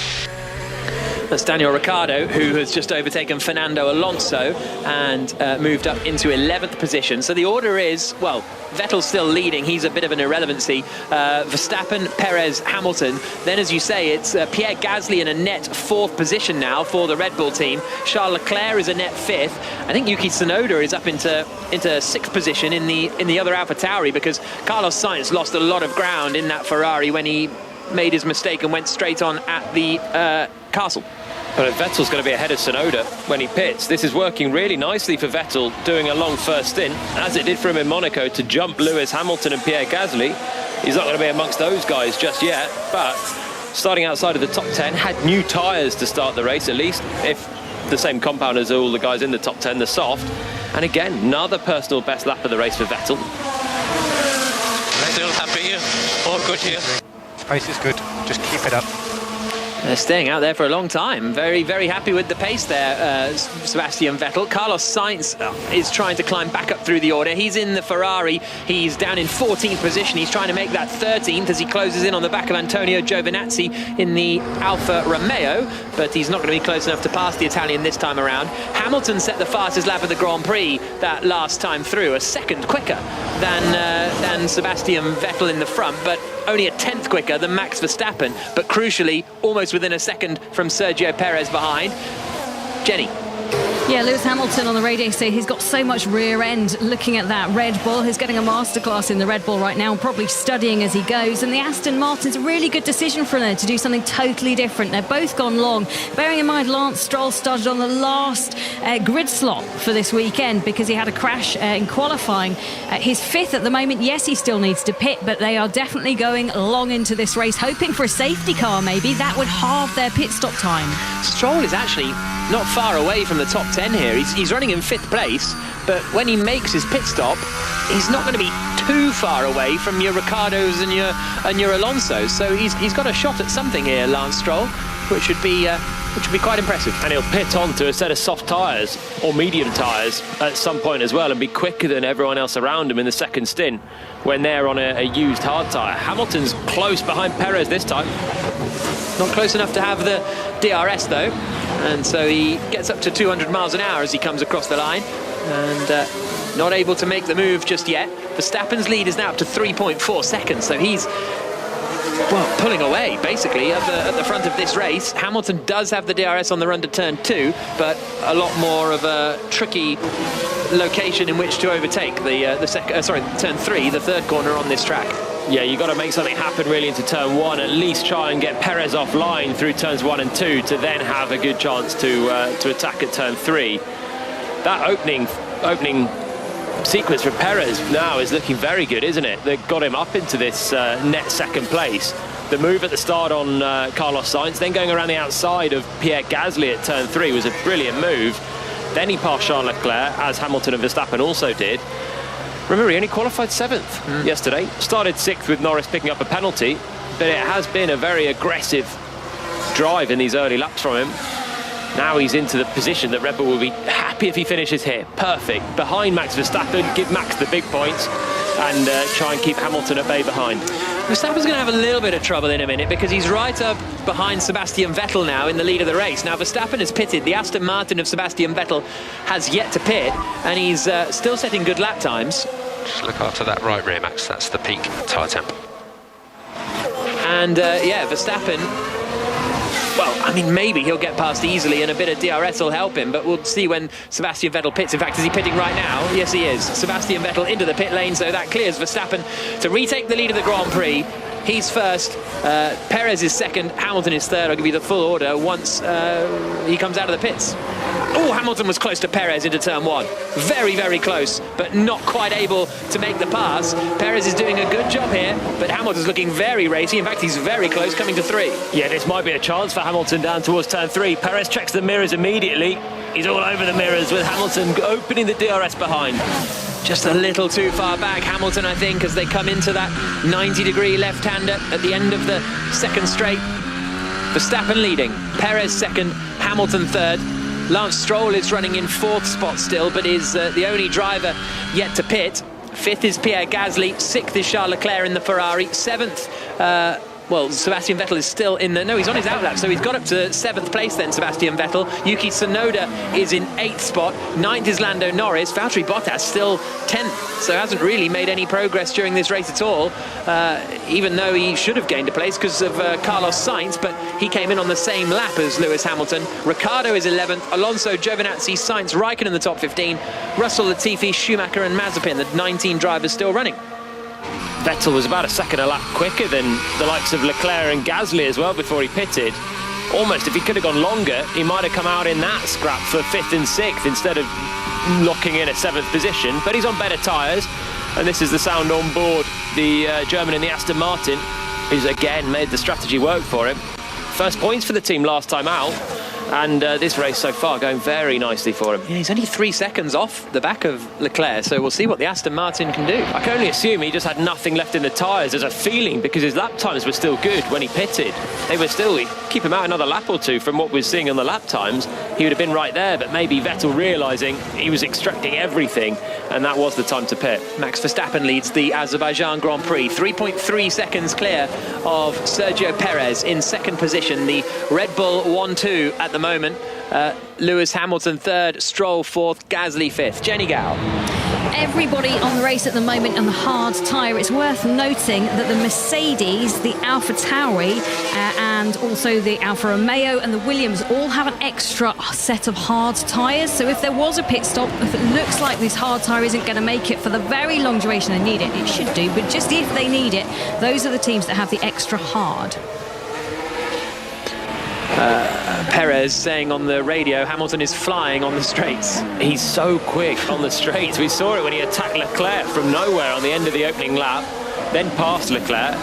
B: That's Daniel Ricciardo, who has just overtaken Fernando Alonso and moved up into 11th position. So the order is, well, Vettel's still leading. He's a bit of an irrelevancy. Verstappen, Perez, Hamilton. Then, as you say, it's Pierre Gasly in a net 4th position now for the Red Bull team. Charles Leclerc is a net 5th. I think Yuki Tsunoda is up into 6th position in the other AlphaTauri, because Carlos Sainz lost a lot of ground in that Ferrari when he made his mistake and went straight on at the castle.
C: But Vettel's going to be ahead of Tsunoda when he pits. This is working really nicely for Vettel, doing a long first stint, as it did for him in Monaco, to jump Lewis Hamilton and Pierre Gasly. He's not going to be amongst those guys just yet, but starting outside of the top 10, had new tyres to start the race at least, if the same compound as all the guys in the top 10, the soft. And again, another personal best lap of the race for Vettel.
H: Still happy here, all good here.
D: Pace is good, just keep it up.
B: They're staying out there for a long time. Very, very happy with the pace there, Sebastian Vettel. Carlos Sainz is trying to climb back up through the order. He's in the Ferrari. He's down in 14th position. He's trying to make that 13th as he closes in on the back of Antonio Giovinazzi in the Alfa Romeo, but he's not going to be close enough to pass the Italian this time around. Hamilton set the fastest lap of the Grand Prix that last time through, a second quicker than Sebastian Vettel in the front, but only a 10th quicker than Max Verstappen, but crucially almost within a second from Sergio Perez behind. Jenny.
A: Yeah, Lewis Hamilton on the radio say he's got so much rear end looking at that Red Bull. He's getting a masterclass in the Red Bull right now and probably studying as he goes. And the Aston Martin's a really good decision for them to do something totally different. They've both gone long. Bearing in mind, Lance Stroll started on the last grid slot for this weekend because he had a crash in qualifying. He's 5th at the moment. Yes, he still needs to pit, but they are definitely going long into this race, hoping for a safety car maybe. That would halve their pit stop time.
B: Stroll is actually not far away from the top 10 here. He's running in 5th place, but when he makes his pit stop, he's not going to be too far away from your Ricardos and your Alonsos. So he's got a shot at something here, Lance Stroll, which should be quite impressive.
C: And he'll pit onto a set of soft tyres or medium tyres at some point as well and be quicker than everyone else around him in the second stint when they're on a used hard tyre. Hamilton's close behind Perez this time.
B: Not close enough to have the DRS though, and so he gets up to 200 miles an hour as he comes across the line, and not able to make the move just yet. Verstappen's lead is now up to 3.4 seconds, so he's pulling away basically at the front of this race. Hamilton does have the DRS on the run to turn 2, but a lot more of a tricky location in which to overtake turn 3, the third corner on this track.
C: Yeah, you've got to make something happen really into turn 1, at least try and get Perez offline through turns 1 and 2 to then have a good chance to attack at turn 3. That opening sequence for Perez now is looking very good, isn't it? They've got him up into this net second place. The move at the start on Carlos Sainz, then going around the outside of Pierre Gasly at turn 3 was a brilliant move. Then he passed Charles Leclerc, as Hamilton and Verstappen also did. Remember, he only qualified 7th yesterday. Started 6th with Norris picking up a penalty, but it has been a very aggressive drive in these early laps from him. Now he's into the position that Red Bull will be happy if he finishes here. Perfect. Behind Max Verstappen, give Max the big points and try and keep Hamilton at bay behind.
B: Verstappen's going to have a little bit of trouble in a minute because he's right up behind Sebastian Vettel now in the lead of the race. Now Verstappen has pitted. The Aston Martin of Sebastian Vettel has yet to pit, and he's still setting good lap times.
F: Just look after that right rear, Max. That's the peak tyre temp.
B: And Verstappen, well, I mean, maybe he'll get past easily and a bit of DRS will help him, but we'll see when Sebastian Vettel pits. In fact, is he pitting right now? Yes, he is. Sebastian Vettel into the pit lane, so that clears Verstappen to retake the lead of the Grand Prix. He's first, Perez is second, Hamilton is third. I'll give you the full order once he comes out of the pits. Oh, Hamilton was close to Perez into turn 1. Very, very close, but not quite able to make the pass. Perez is doing a good job here, but Hamilton's looking very racy. In fact, he's very close, coming to 3.
C: Yeah, this might be a chance for Hamilton down towards turn 3. Perez checks the mirrors immediately. He's all over the mirrors with Hamilton opening the DRS behind.
B: Just a little too far back, Hamilton, I think, as they come into that 90-degree left-hander at the end of the second straight. Verstappen leading, Perez second, Hamilton third. Lance Stroll is running in 4th spot still, but is the only driver yet to pit. 5th is Pierre Gasly, 6th is Charles Leclerc in the Ferrari, 7th, Sebastian Vettel is still in the... No, he's on his outlap, so he's got up to 7th place then, Sebastian Vettel. Yuki Tsunoda is in 8th spot. 9th is Lando Norris. Valtteri Bottas still 10th, so hasn't really made any progress during this race at all, even though he should have gained a place because of Carlos Sainz, but he came in on the same lap as Lewis Hamilton. Ricciardo is 11th. Alonso, Giovinazzi, Sainz, Raikkonen in the top 15. Russell, Latifi, Schumacher and Mazepin, the 19 drivers still running.
C: Vettel was about a second a lap quicker than the likes of Leclerc and Gasly as well before he pitted. Almost, if he could have gone longer, he might have come out in that scrap for 5th and 6th instead of locking in a 7th position. But he's on better tyres, and this is the sound on board the German in the Aston Martin, who's again made the strategy work for him. First points for the team last time out, and this race so far going very nicely for him.
B: Yeah, he's only 3 seconds off the back of Leclerc, so we'll see what the Aston Martin can do.
C: I can only assume he just had nothing left in the tyres as a feeling, because his lap times were still good when he pitted. They were still, keep him out another lap or two from what we're seeing on the lap times, he would have been right there, but maybe Vettel realising he was extracting everything, and that was the time to pit.
B: Max Verstappen leads the Azerbaijan Grand Prix, 3.3 seconds clear of Sergio Perez in second position. The Red Bull 1-2 at the moment. Lewis Hamilton third, Stroll fourth, Gasly fifth. Jenny Gow.
A: everybody on the race at the moment on the hard tyre. It's worth noting that the Mercedes, the Alfa Tauri, and also the Alfa Romeo and the Williams all have an extra set of hard tyres. So if there was a pit stop, if it looks like this hard tyre isn't going to make it for the very long duration they need it should do, but just if they need it, those are the teams that have the extra hard.
B: Perez saying on the radio, Hamilton is flying on the straights.
C: He's so quick on the straights. We saw it when he attacked Leclerc from nowhere on the end of the opening lap, then passed Leclerc.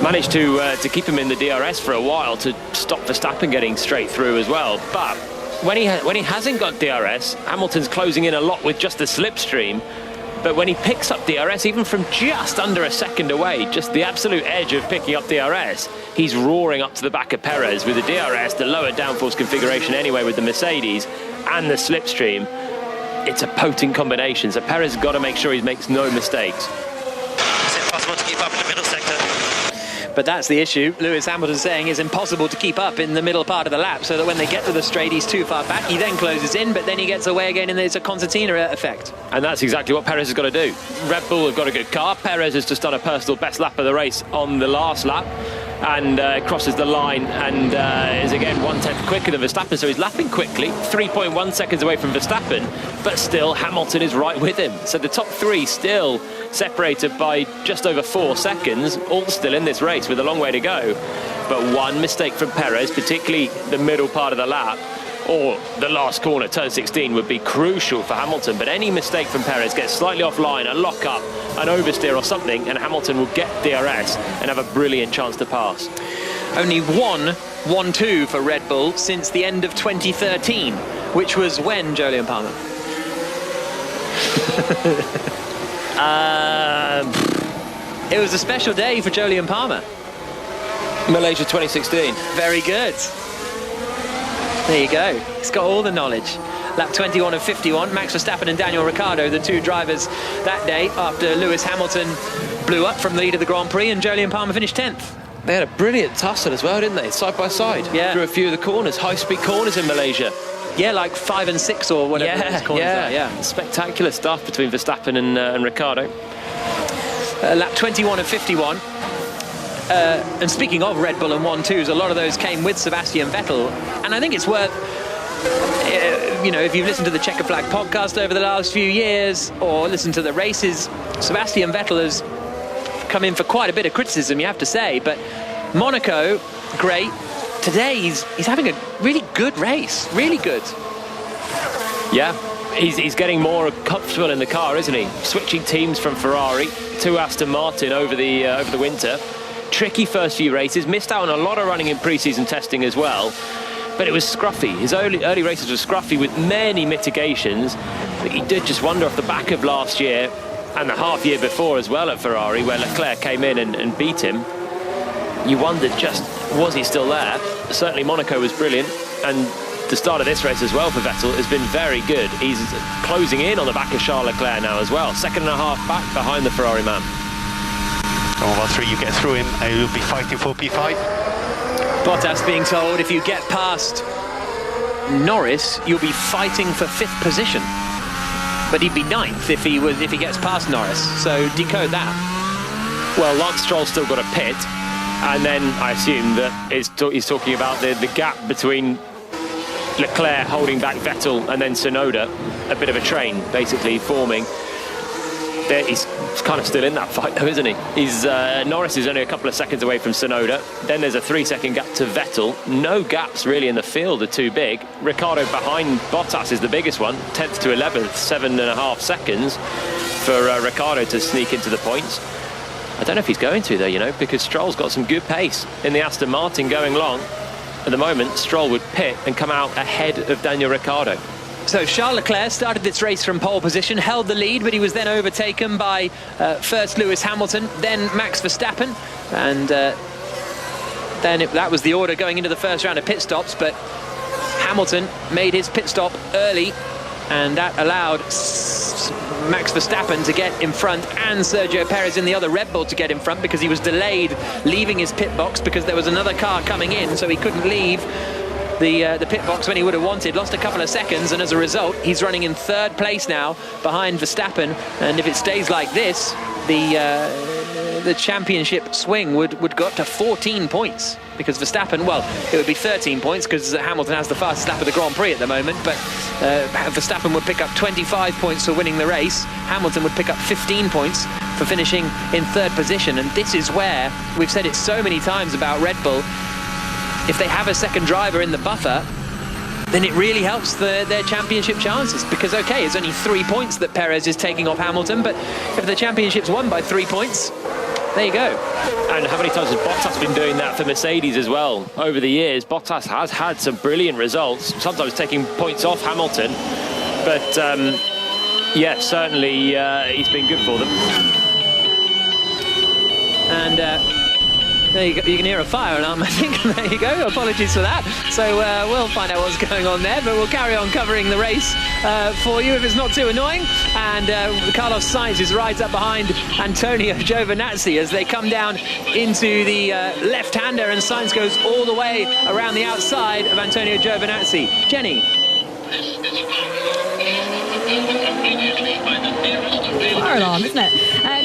C: Managed to keep him in the DRS for a while to stop Verstappen getting straight through as well. But when he hasn't got DRS, Hamilton's closing in a lot with just the slipstream. But when he picks up DRS, even from just under a second away, just the absolute edge of picking up DRS, he's roaring up to the back of Perez with the DRS, the lower downforce configuration anyway with the Mercedes and the slipstream. It's a potent combination, so Perez has got to make sure he makes no mistakes.
H: It's impossible to keep up in the middle sector.
B: But that's the issue. Lewis Hamilton saying it's impossible to keep up in the middle part of the lap, so that when they get to the straight, he's too far back. He then closes in, but then he gets away again, and there's a concertina effect.
C: And that's exactly what Perez has got to do. Red Bull have got a good car. Perez has just done a personal best lap of the race on the last lap, and crosses the line and is again 1/10 quicker than Verstappen, so he's lapping quickly, 3.1 seconds away from Verstappen, but still Hamilton is right with him. So the top three still separated by just over 4 seconds, all still in this race with a long way to go. But one mistake from Perez, particularly the middle part of the lap, or the last corner, turn 16, would be crucial for Hamilton. But any mistake from Perez gets slightly offline, a lock-up, an oversteer or something, and Hamilton will get DRS and have a brilliant chance to pass.
B: Only one 1-2 for Red Bull since the end of 2013, which was when, Jolyon Palmer? It was a special day for Jolyon Palmer.
C: Malaysia 2016.
B: Very good. There you go. He's got all the knowledge. Lap 21 of 51, Max Verstappen and Daniel Ricciardo, the two drivers that day, after Lewis Hamilton blew up from the lead of the Grand Prix and Jolyon Palmer finished 10th.
C: They had a brilliant tussle as well, didn't they? Side by side.
B: Yeah.
C: Through a few of the corners, high-speed corners in Malaysia.
B: Yeah, like 5 and 6 or whatever those corners are. Yeah.
C: Spectacular stuff between Verstappen and Ricciardo.
B: Lap 21 of 51. And speaking of Red Bull and 1-2s, a lot of those came with Sebastian Vettel. And I think it's worth, if you've listened to the Checker Flag podcast over the last few years or listened to the races, Sebastian Vettel has come in for quite a bit of criticism, you have to say. But Monaco, great. Today, he's having a really good race. Really good.
C: Yeah, he's getting more comfortable in the car, isn't he? Switching teams from Ferrari to Aston Martin over the winter. Tricky first few races, missed out on a lot of running in pre-season testing as well, but it was scruffy. His early races were scruffy with many mitigations, but you did just wonder off the back of last year and the half year before as well at Ferrari, where Leclerc came in and beat him. You wondered just, was he still there? Certainly Monaco was brilliant, and the start of this race as well for Vettel has been very good. He's closing in on the back of Charles Leclerc now as well, 2.5 back behind the Ferrari man.
K: Over 3, you get through him and you'll be fighting for P5.
B: Bottas being told if you get past Norris, you'll be fighting for 5th position. But he'd be 9th if he gets past Norris. So decode that.
C: Well, Lance Stroll's still got a pit, and then I assume that he's talking about the gap between Leclerc holding back Vettel and then Tsunoda, a bit of a train basically forming. He's kind of still in that fight though, isn't he? Norris is only a couple of seconds away from Tsunoda. Then there's a 3-second gap to Vettel. No gaps really in the field are too big. Ricciardo behind Bottas is the biggest one, 10th to 11th, 7.5 seconds for Ricciardo to sneak into the points. I don't know if he's going to though, because Stroll's got some good pace in the Aston Martin going long. At the moment, Stroll would pit and come out ahead of Daniel Ricciardo.
B: So Charles Leclerc started this race from pole position, held the lead, but he was then overtaken by first Lewis Hamilton, then Max Verstappen, and that was the order going into the first round of pit stops. But Hamilton made his pit stop early, and that allowed Max Verstappen to get in front and Sergio Perez in the other Red Bull to get in front, because he was delayed leaving his pit box because there was another car coming in, so he couldn't leave the pit box when he would have wanted, lost a couple of seconds, and as a result, he's running in 3rd place now behind Verstappen. And if it stays like this, the championship swing would go up to 14 points, because Verstappen, well, it would be 13 points because Hamilton has the fastest lap of the Grand Prix at the moment, but Verstappen would pick up 25 points for winning the race. Hamilton would pick up 15 points for finishing in 3rd position. And this is where, we've said it so many times about Red Bull, if they have a second driver in the buffer, then it really helps their championship chances, because, okay, it's only 3 points that Perez is taking off Hamilton, but if the championship's won by 3 points, there you go.
C: And how many times has Bottas been doing that for Mercedes as well over the years? Bottas has had some brilliant results, sometimes taking points off Hamilton, but yeah, certainly he's been good for them.
B: And there you go. You can hear a fire alarm, I think. There you go. Apologies for that. So we'll find out what's going on there, but we'll carry on covering the race for you if it's not too annoying. And Carlos Sainz is right up behind Antonio Giovinazzi as they come down into the left-hander, and Sainz goes all the way around the outside of Antonio Giovinazzi. Jenny.
A: Fire alarm, isn't it?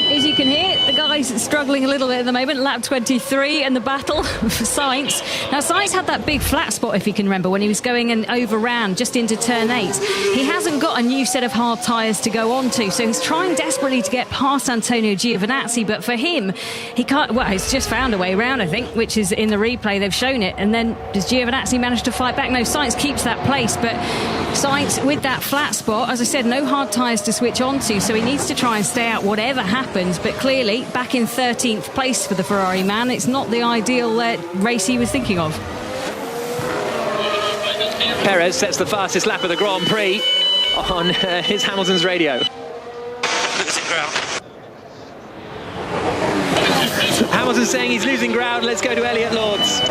A: As you can hear, the guy's struggling a little bit at the moment. Lap 23 and the battle for Sainz. Now, Sainz had that big flat spot, if you can remember, when he was going and overran just into turn 8. He hasn't got a new set of hard tyres to go on to, so he's trying desperately to get past Antonio Giovinazzi, but for him, he can't. Well, he's just found a way around, I think, which is in the replay. They've shown it. And then does Giovinazzi manage to fight back? No, Sainz keeps that place, but Sainz with that flat spot, as I said, no hard tyres to switch onto, so he needs to try and stay out whatever happens. But clearly, back in 13th place for the Ferrari man, it's not the ideal race he was thinking of.
B: Perez sets the fastest lap of the Grand Prix on his Hamilton's radio. Hamilton's saying he's losing ground. Let's go to Elliott Lords.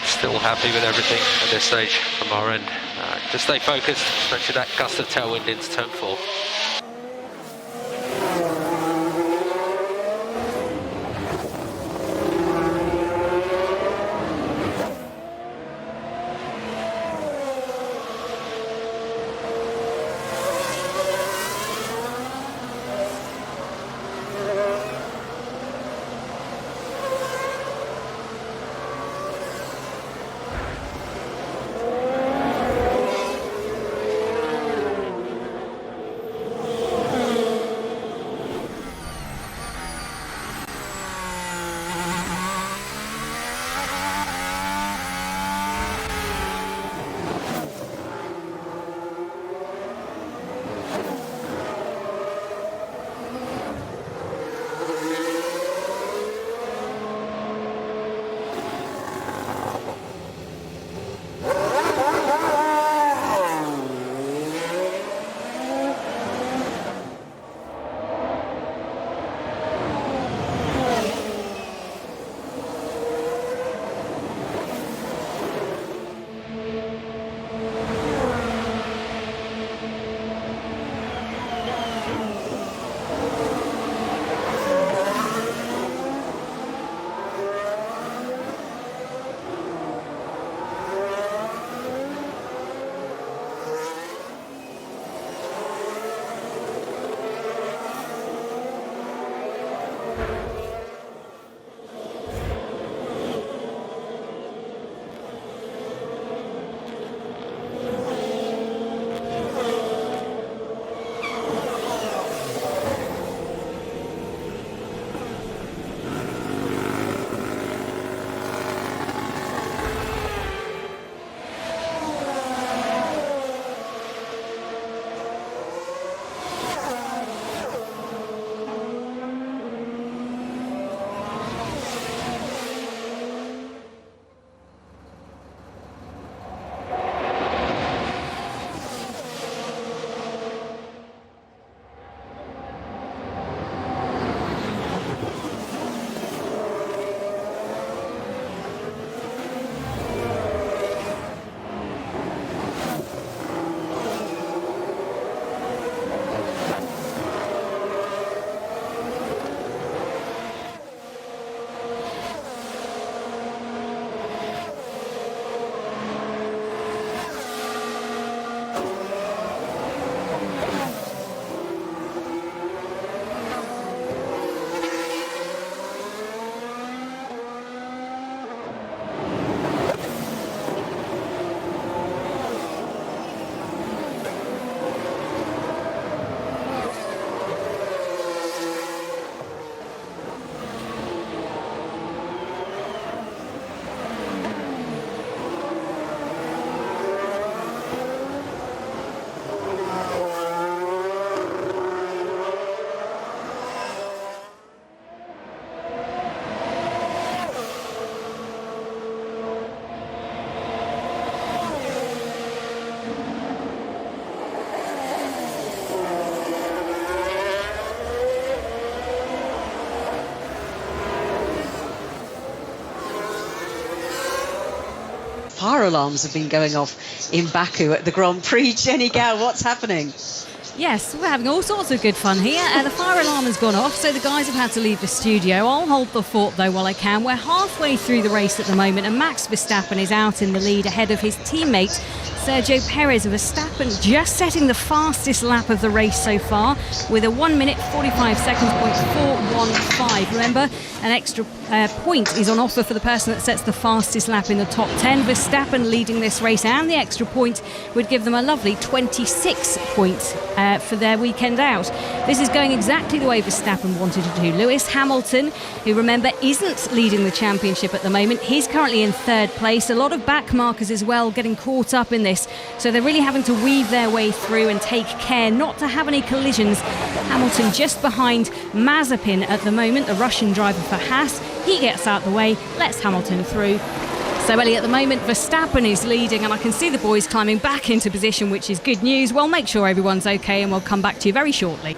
F: Still happy with everything at this stage from our end. Just stay focused, especially that gust of tailwind into turn 4.
J: fire alarms have been going off in Baku at the Grand Prix. Jenny Gow, what's happening?
A: Yes, we're having all sorts of good fun here. The fire alarm has gone off, so the guys have had to leave the studio. I'll hold the fort, though, while I can. We're halfway through the race at the moment, and Max Verstappen is out in the lead ahead of his teammate, Sergio Perez. Verstappen just setting the fastest lap of the race so far with a 1 minute 45 seconds, 0.415. Remember, an extra point is on offer for the person that sets the fastest lap in the top 10. Verstappen leading this race, and the extra point would give them a lovely 26 points for their weekend out. This is going exactly the way Verstappen wanted to do. Lewis Hamilton, who remember isn't leading the championship at the moment, he's currently in third place. A lot of back markers as well getting caught up in this, so they're really having to weave their way through and take care not to have any collisions. Hamilton just behind Mazepin at the moment, the Russian driver for Haas. He gets out the way, lets Hamilton through. So Ellie, at the moment Verstappen is leading, and I can see the boys climbing back into position, which is good news. We'll make sure everyone's okay, and we'll come back to you very shortly.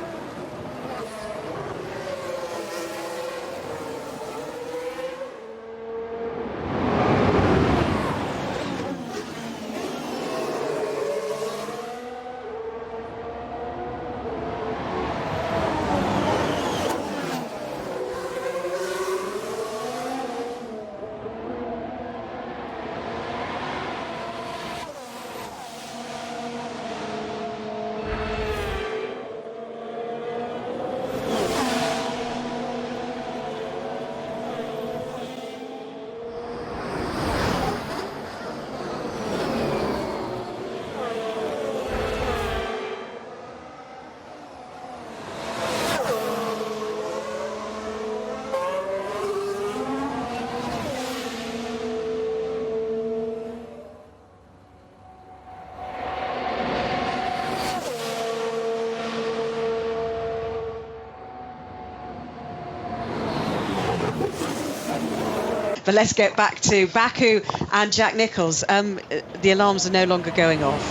J: But let's get back to Baku and Jack Nicholls. The alarms are no longer going off.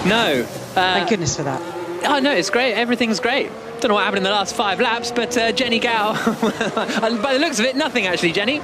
B: No.
J: Thank goodness for that.
B: Oh, no, it's great. Everything's great. Don't know what happened in the last 5 laps, but Jenny Gow, by the looks of it, nothing actually, Jenny.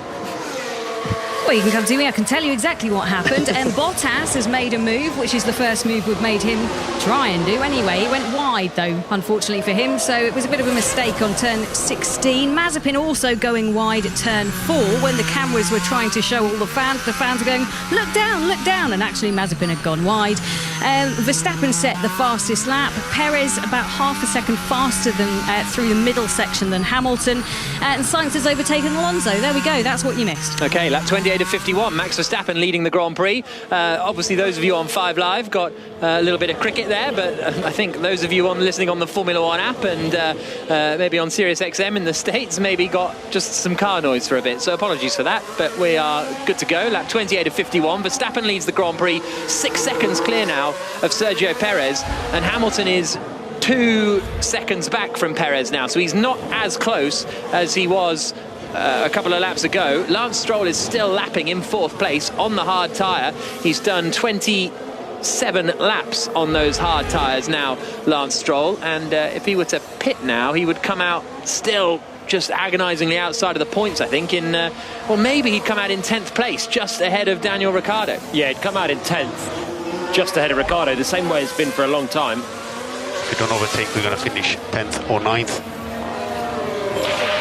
A: Well, you can come to me, I can tell you exactly what happened. And Bottas has made a move, which is the first move we've made him try and do anyway. He went wide, though, unfortunately for him, so it was a bit of a mistake on turn 16. Mazepin also going wide at turn 4 when the cameras were trying to show all the fans. The fans were going, look down, and actually Mazepin had gone wide. Verstappen set the fastest lap. Perez about half a second faster than through the middle section than Hamilton. And Sainz has overtaken Alonso. There we go, that's what you missed.
B: OK, lap 28 of 51, Max Verstappen leading the Grand Prix. Obviously, those of you on 5 Live got a little bit of cricket there, but I think those of you listening on the Formula 1 app and maybe on Sirius XM in the States maybe got just some car noise for a bit. So apologies for that, but we are good to go. Lap 28 of 51, Verstappen leads the Grand Prix, 6 seconds clear now of Sergio Perez, and Hamilton is 2 seconds back from Perez now, so he's not as close as he was a couple of laps ago. Lance Stroll is still lapping in 4th place on the hard tyre. He's done 27 laps on those hard tyres now, Lance Stroll, and if he were to pit now, he would come out still just agonisingly outside of the points, I think, in well, maybe he'd come out in 10th place, just ahead of Daniel Ricciardo.
C: Yeah, he'd come out in 10th, just ahead of Ricciardo, the same way it's been for a long time.
K: If we don't overtake, we're going to finish 10th or 9th.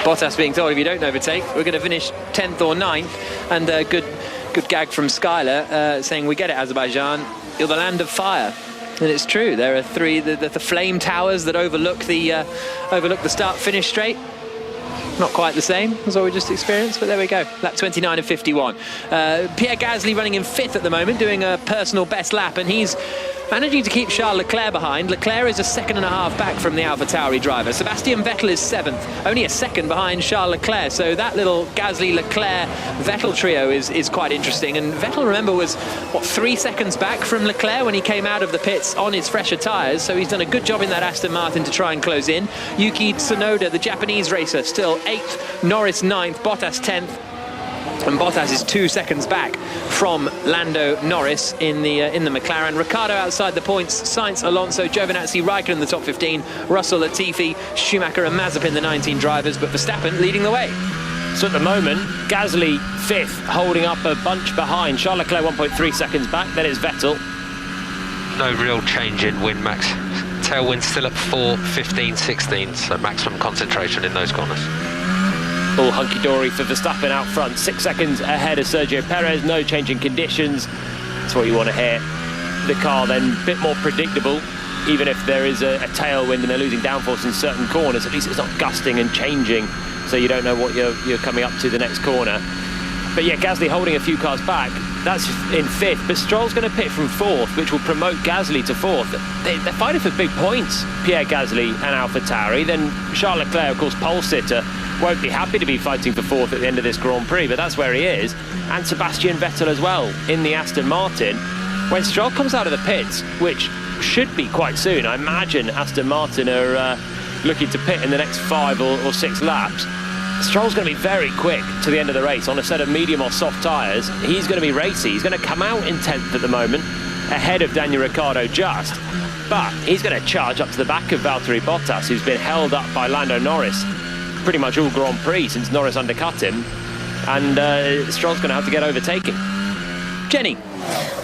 B: Bottas being told, if you don't overtake, we're going to finish 10th or 9th. And good gag from Skyler saying, we get it, Azerbaijan, you're the land of fire. And it's true, there are 3 the flame towers that overlook the start-finish straight. Not quite the same as what we just experienced, but there we go. Lap 29 of 51. Pierre Gasly running in 5th at the moment, doing a personal best lap, and he's managing to keep Charles Leclerc behind. Leclerc is a second and a half back from the AlphaTauri driver. Sebastian Vettel is 7th, only a second behind Charles Leclerc. So that little Gasly, Leclerc, Vettel trio is quite interesting. And Vettel, remember, was, 3 seconds back from Leclerc when he came out of the pits on his fresher tyres. So he's done a good job in that Aston Martin to try and close in. Yuki Tsunoda, the Japanese racer, still 8th, Norris 9th, Bottas 10th. And Bottas is 2 seconds back from Lando Norris in the McLaren. Ricciardo outside the points. Sainz, Alonso, Giovinazzi, Raikkonen in the top 15. Russell, Latifi, Schumacher and Mazepin, the 19 drivers. But Verstappen leading the way.
C: So at the moment, Gasly 5th, holding up a bunch behind. Charles Leclerc 1.3 seconds back, then it's Vettel.
F: No real change in wind, Max. Tailwind still at 4, 15, 16, so maximum concentration in those corners.
C: All hunky-dory for Verstappen out front, 6 seconds ahead of Sergio Perez, no change in conditions. That's what you want to hear. The car then a bit more predictable, even if there is a tailwind and they're losing downforce in certain corners, at least it's not gusting and changing, so you don't know what you're coming up to the next corner. But yeah, Gasly holding a few cars back, that's in 5th, but Stroll's going to pit from 4th, which will promote Gasly to 4th. They're fighting for big points, Pierre Gasly and AlphaTauri. Then Charles Leclerc, of course, pole sitter, won't be happy to be fighting for 4th at the end of this Grand Prix, but that's where he is. And Sebastian Vettel as well in the Aston Martin. When Stroll comes out of the pits, which should be quite soon, I imagine Aston Martin are looking to pit in the next 5 or 6 laps. Stroll's going to be very quick to the end of the race on a set of medium or soft tyres. He's going to be racy. He's going to come out in 10th at the moment, ahead of Daniel Ricciardo just. But he's going to charge up to the back of Valtteri Bottas, who's been held up by Lando Norris pretty much all Grand Prix since Norris undercut him. And Stroll's going to have to get overtaking. Jenny.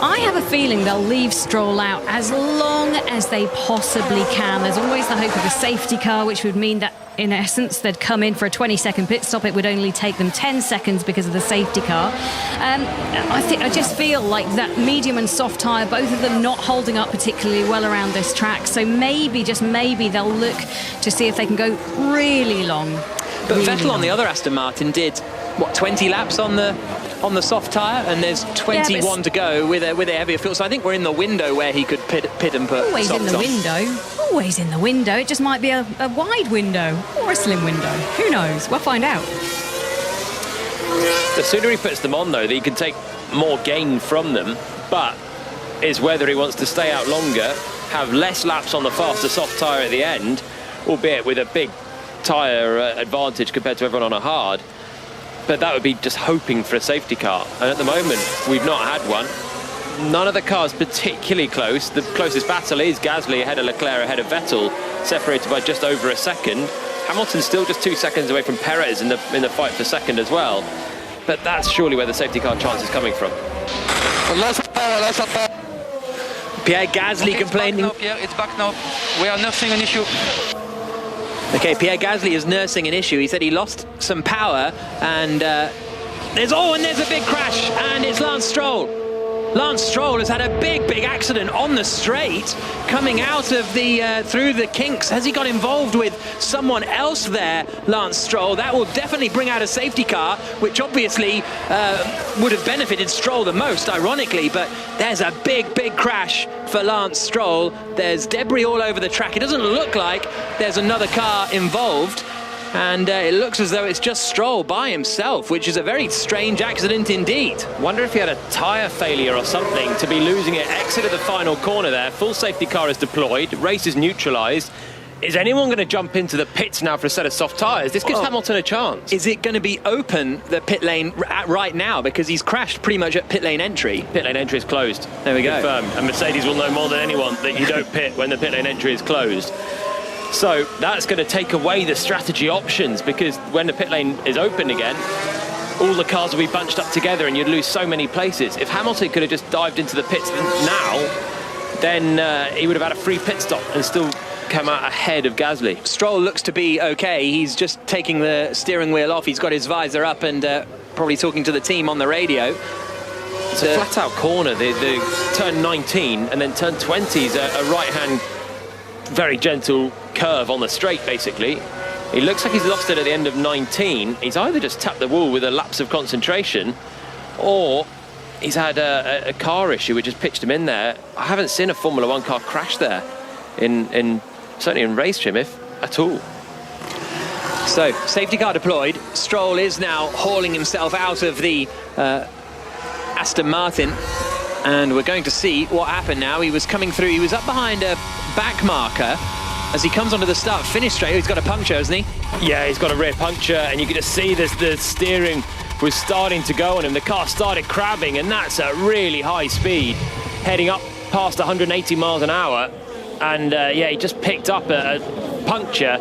A: I have a feeling they'll leave Stroll out as long as they possibly can. There's always the hope of a safety car, which would mean that in essence they'd come in for a 20-second pit stop. It would only take them 10 seconds because of the safety car. I just feel like that medium and soft tyre, both of them not holding up particularly well around this track. So maybe, just maybe, they'll look to see if they can go really long.
B: But Vettel on the other Aston Martin did, what, 20 laps on the soft tyre, and there's 21 to go with a heavier fuel. So I think we're in the window where he could pit and put
A: always
B: softs
A: in the
B: on.
A: window. Always in the window. It just might be a wide window or a slim window. Who knows? We'll find out.
C: The sooner he puts them on, though, he can take more gain from them, but is whether he wants to stay out longer, have less laps on the faster soft tyre at the end, albeit with a big tyre advantage compared to everyone on a hard. But that would be just hoping for a safety car. And at the moment, we've not had one. None of the cars particularly close. The closest battle is Gasly ahead of Leclerc, ahead of Vettel, separated by just over a second. Hamilton's still just 2 seconds away from Perez in the fight for second as well. But that's surely where the safety car chance is coming from.
B: Pierre Gasly complaining.
H: It's back now. We are nursing an issue.
B: Okay, Pierre Gasly is nursing an issue. He said he lost some power, and there's a big crash, and it's Lance Stroll. Lance Stroll has had a big accident on the straight, coming out of the through the kinks. Has he got involved with someone else there, Lance Stroll? That will definitely bring out a safety car, which obviously would have benefited Stroll the most, ironically. But there's a big crash for Lance Stroll. There's debris all over the track. It doesn't look like there's another car involved. And it looks as though it's just Stroll by himself, which is a very strange accident indeed.
C: Wonder if he had a tyre failure or something to be losing it. Exit of the final corner there. Full safety car is deployed. Race is neutralised. Is anyone going to jump into the pits now for a set of soft tyres? This gives Hamilton a chance.
B: Is it going to be open, the pit lane, right now? Because he's crashed pretty much at pit lane entry.
C: Pit lane entry is closed.
B: There we go.
C: Confirmed. And Mercedes will know more than anyone that you don't pit when the pit lane entry is closed. So that's going to take away the strategy options, because when the pit lane is open again, all the cars will be bunched up together and you'd lose so many places. If Hamilton could have just dived into the pits now, then he would have had a free pit stop and still come out ahead of Gasly.
B: Stroll looks to be okay. He's just taking the steering wheel off. He's got his visor up and probably talking to the team on the radio.
C: It's a flat-out corner. The turn 19 and then turn 20 is a right-hand, very gentle curve on the straight, basically. He looks like he's lost it at the end of 19. He's either just tapped the wall with a lapse of concentration, or he's had a car issue which has pitched him in there. I haven't seen a Formula One car crash there, certainly in race trim, if at all.
B: So, safety car deployed. Stroll is now hauling himself out of the Aston Martin, and we're going to see what happened now. He was coming through, he was up behind a back marker. As he comes onto the start-finish straight, he's got a puncture, hasn't he?
C: Yeah, he's got a rear puncture, and you can just see the steering was starting to go on him. The car started crabbing, and that's at really high speed, heading up past 180 miles an hour. And yeah, he just picked up a puncture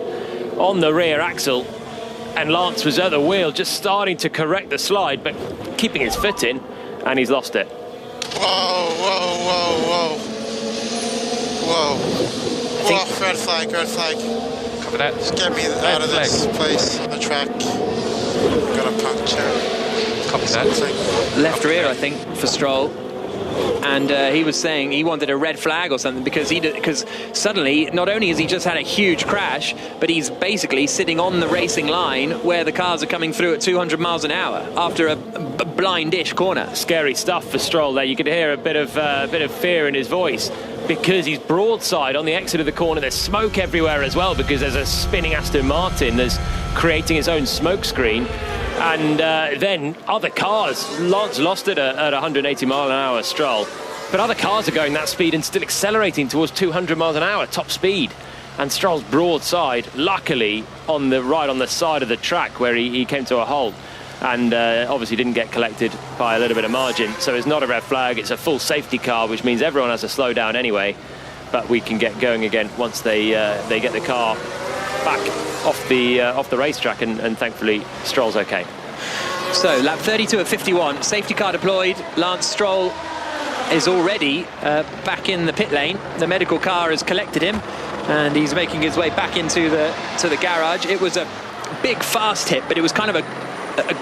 C: on the rear axle. and Lance was at the wheel just starting to correct the slide, but keeping his foot in, and he's lost it.
E: Whoa, whoa, whoa, whoa. Whoa, red flag, red flag.
F: Copy that.
E: Just get me out of this place on the track. Got a puncture.
F: Copy that.
B: Left rear, I think, for Stroll. And he was saying he wanted a red flag or something because suddenly, not only has he just had a huge crash, but he's basically sitting on the racing line where the cars are coming through at 200 miles an hour after a blindish corner.
C: Scary stuff for Stroll there. You could hear a bit of fear in his voice because he's broadside on the exit of the corner. There's smoke everywhere as well because there's a spinning Aston Martin that's creating its own smoke screen. And then other cars, Lance lost it at 180 mile an hour, Stroll, but other cars are going that speed and still accelerating towards 200 miles an hour top speed, and Stroll's broadside, luckily on the side of the track where he came to a halt, and obviously didn't get collected by a little bit of margin. So it's not a red flag, it's a full safety car, which means everyone has to slow down anyway, but we can get going again once they get the car back off the racetrack, and thankfully Stroll's okay.
B: So lap 32 of 51, safety car deployed. Lance Stroll is already back in the pit lane. The medical car has collected him and he's making his way back into the garage. It was a big fast hit, but it was kind of a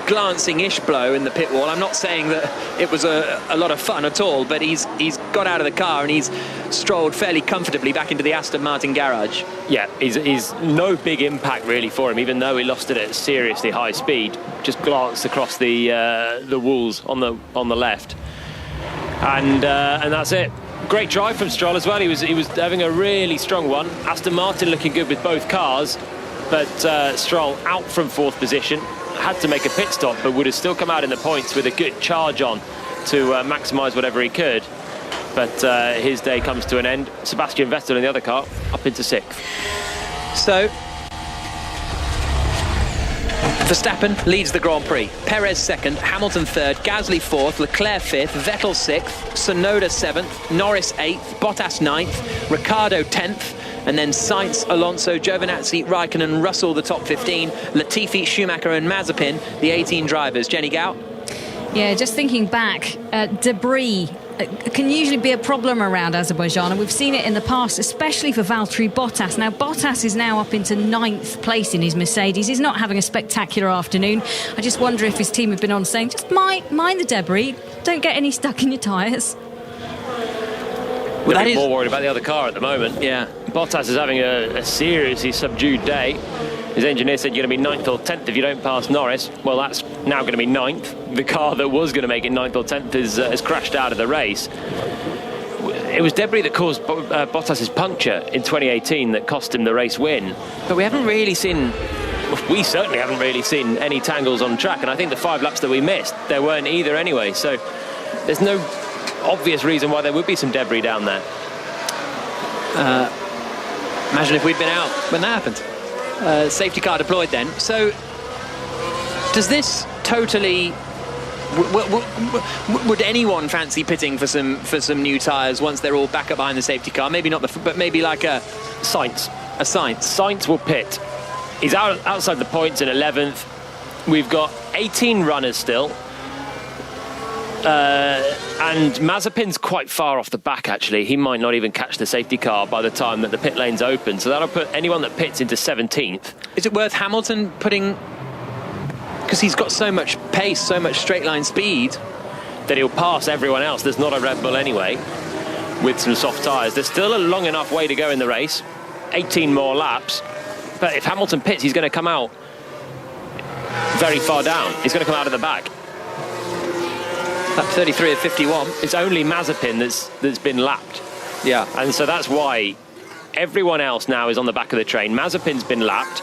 B: glancing-ish blow in the pit wall. I'm not saying that it was a lot of fun at all, but he's got out of the car and he's strolled fairly comfortably back into the Aston Martin garage.
C: Yeah, he's no big impact really for him, even though he lost it at seriously high speed. Just glanced across the walls on the left, and that's it. Great drive from Stroll as well. He was having a really strong one. Aston Martin looking good with both cars, but Stroll out from 4th position. Had to make a pit stop, but would have still come out in the points with a good charge on to maximise whatever he could. But his day comes to an end. Sebastian Vettel in the other car up into 6th.
B: So Verstappen leads the Grand Prix. Perez 2nd, Hamilton 3rd, Gasly 4th, Leclerc 5th, Vettel 6th, Tsunoda 7th, Norris 8th, Bottas 9th, Ricciardo 10th, and then Sainz, Alonso, Giovinazzi, Raikkonen, Russell, the top 15, Latifi, Schumacher and Mazepin, the 18 drivers. Jenny Gow?
A: Yeah, just thinking back, debris can usually be a problem around Azerbaijan, and we've seen it in the past, especially for Valtteri Bottas. Now, Bottas is now up into 9th place in his Mercedes. He's not having a spectacular afternoon. I just wonder if his team have been on saying, just mind the debris, don't get any stuck in your tyres.
C: Well, that is more worried about the other car at the moment.
B: Yeah.
C: Bottas is having a seriously subdued day. His engineer said you're going to be 9th or 10th if you don't pass Norris. Well, that's now going to be 9th. The car that was going to make it 9th or 10th has crashed out of the race. It was debris that caused Bottas's puncture in 2018 that cost him the race win. But we certainly haven't really seen any tangles on track. And I think the 5 laps that we missed, there weren't either anyway. So there's no obvious reason why there would be some debris down there.
B: Imagine if we'd been out when that happened. Safety car deployed then. So does this totally... Would anyone fancy pitting for some new tyres once they're all back up behind the safety car? Maybe not, but maybe like a
C: Sainz.
B: A Sainz.
C: Sainz will pit. He's outside the points in 11th. We've got 18 runners still. And Mazepin's quite far off the back, actually. He might not even catch the safety car by the time that the pit lane's open. So that'll put anyone that pits into 17th.
B: Is it worth Hamilton putting... Because he's got so much pace, so much straight line speed,
C: that he'll pass everyone else. There's not a Red Bull anyway, with some soft tyres. There's still a long enough way to go in the race. 18 more laps. But if Hamilton pits, he's going to come out very far down. He's going to come out of the back.
B: Lap 33 of 51.
C: It's only Mazepin that's been lapped.
B: Yeah.
C: And so that's why everyone else now is on the back of the train. Mazepin's been lapped.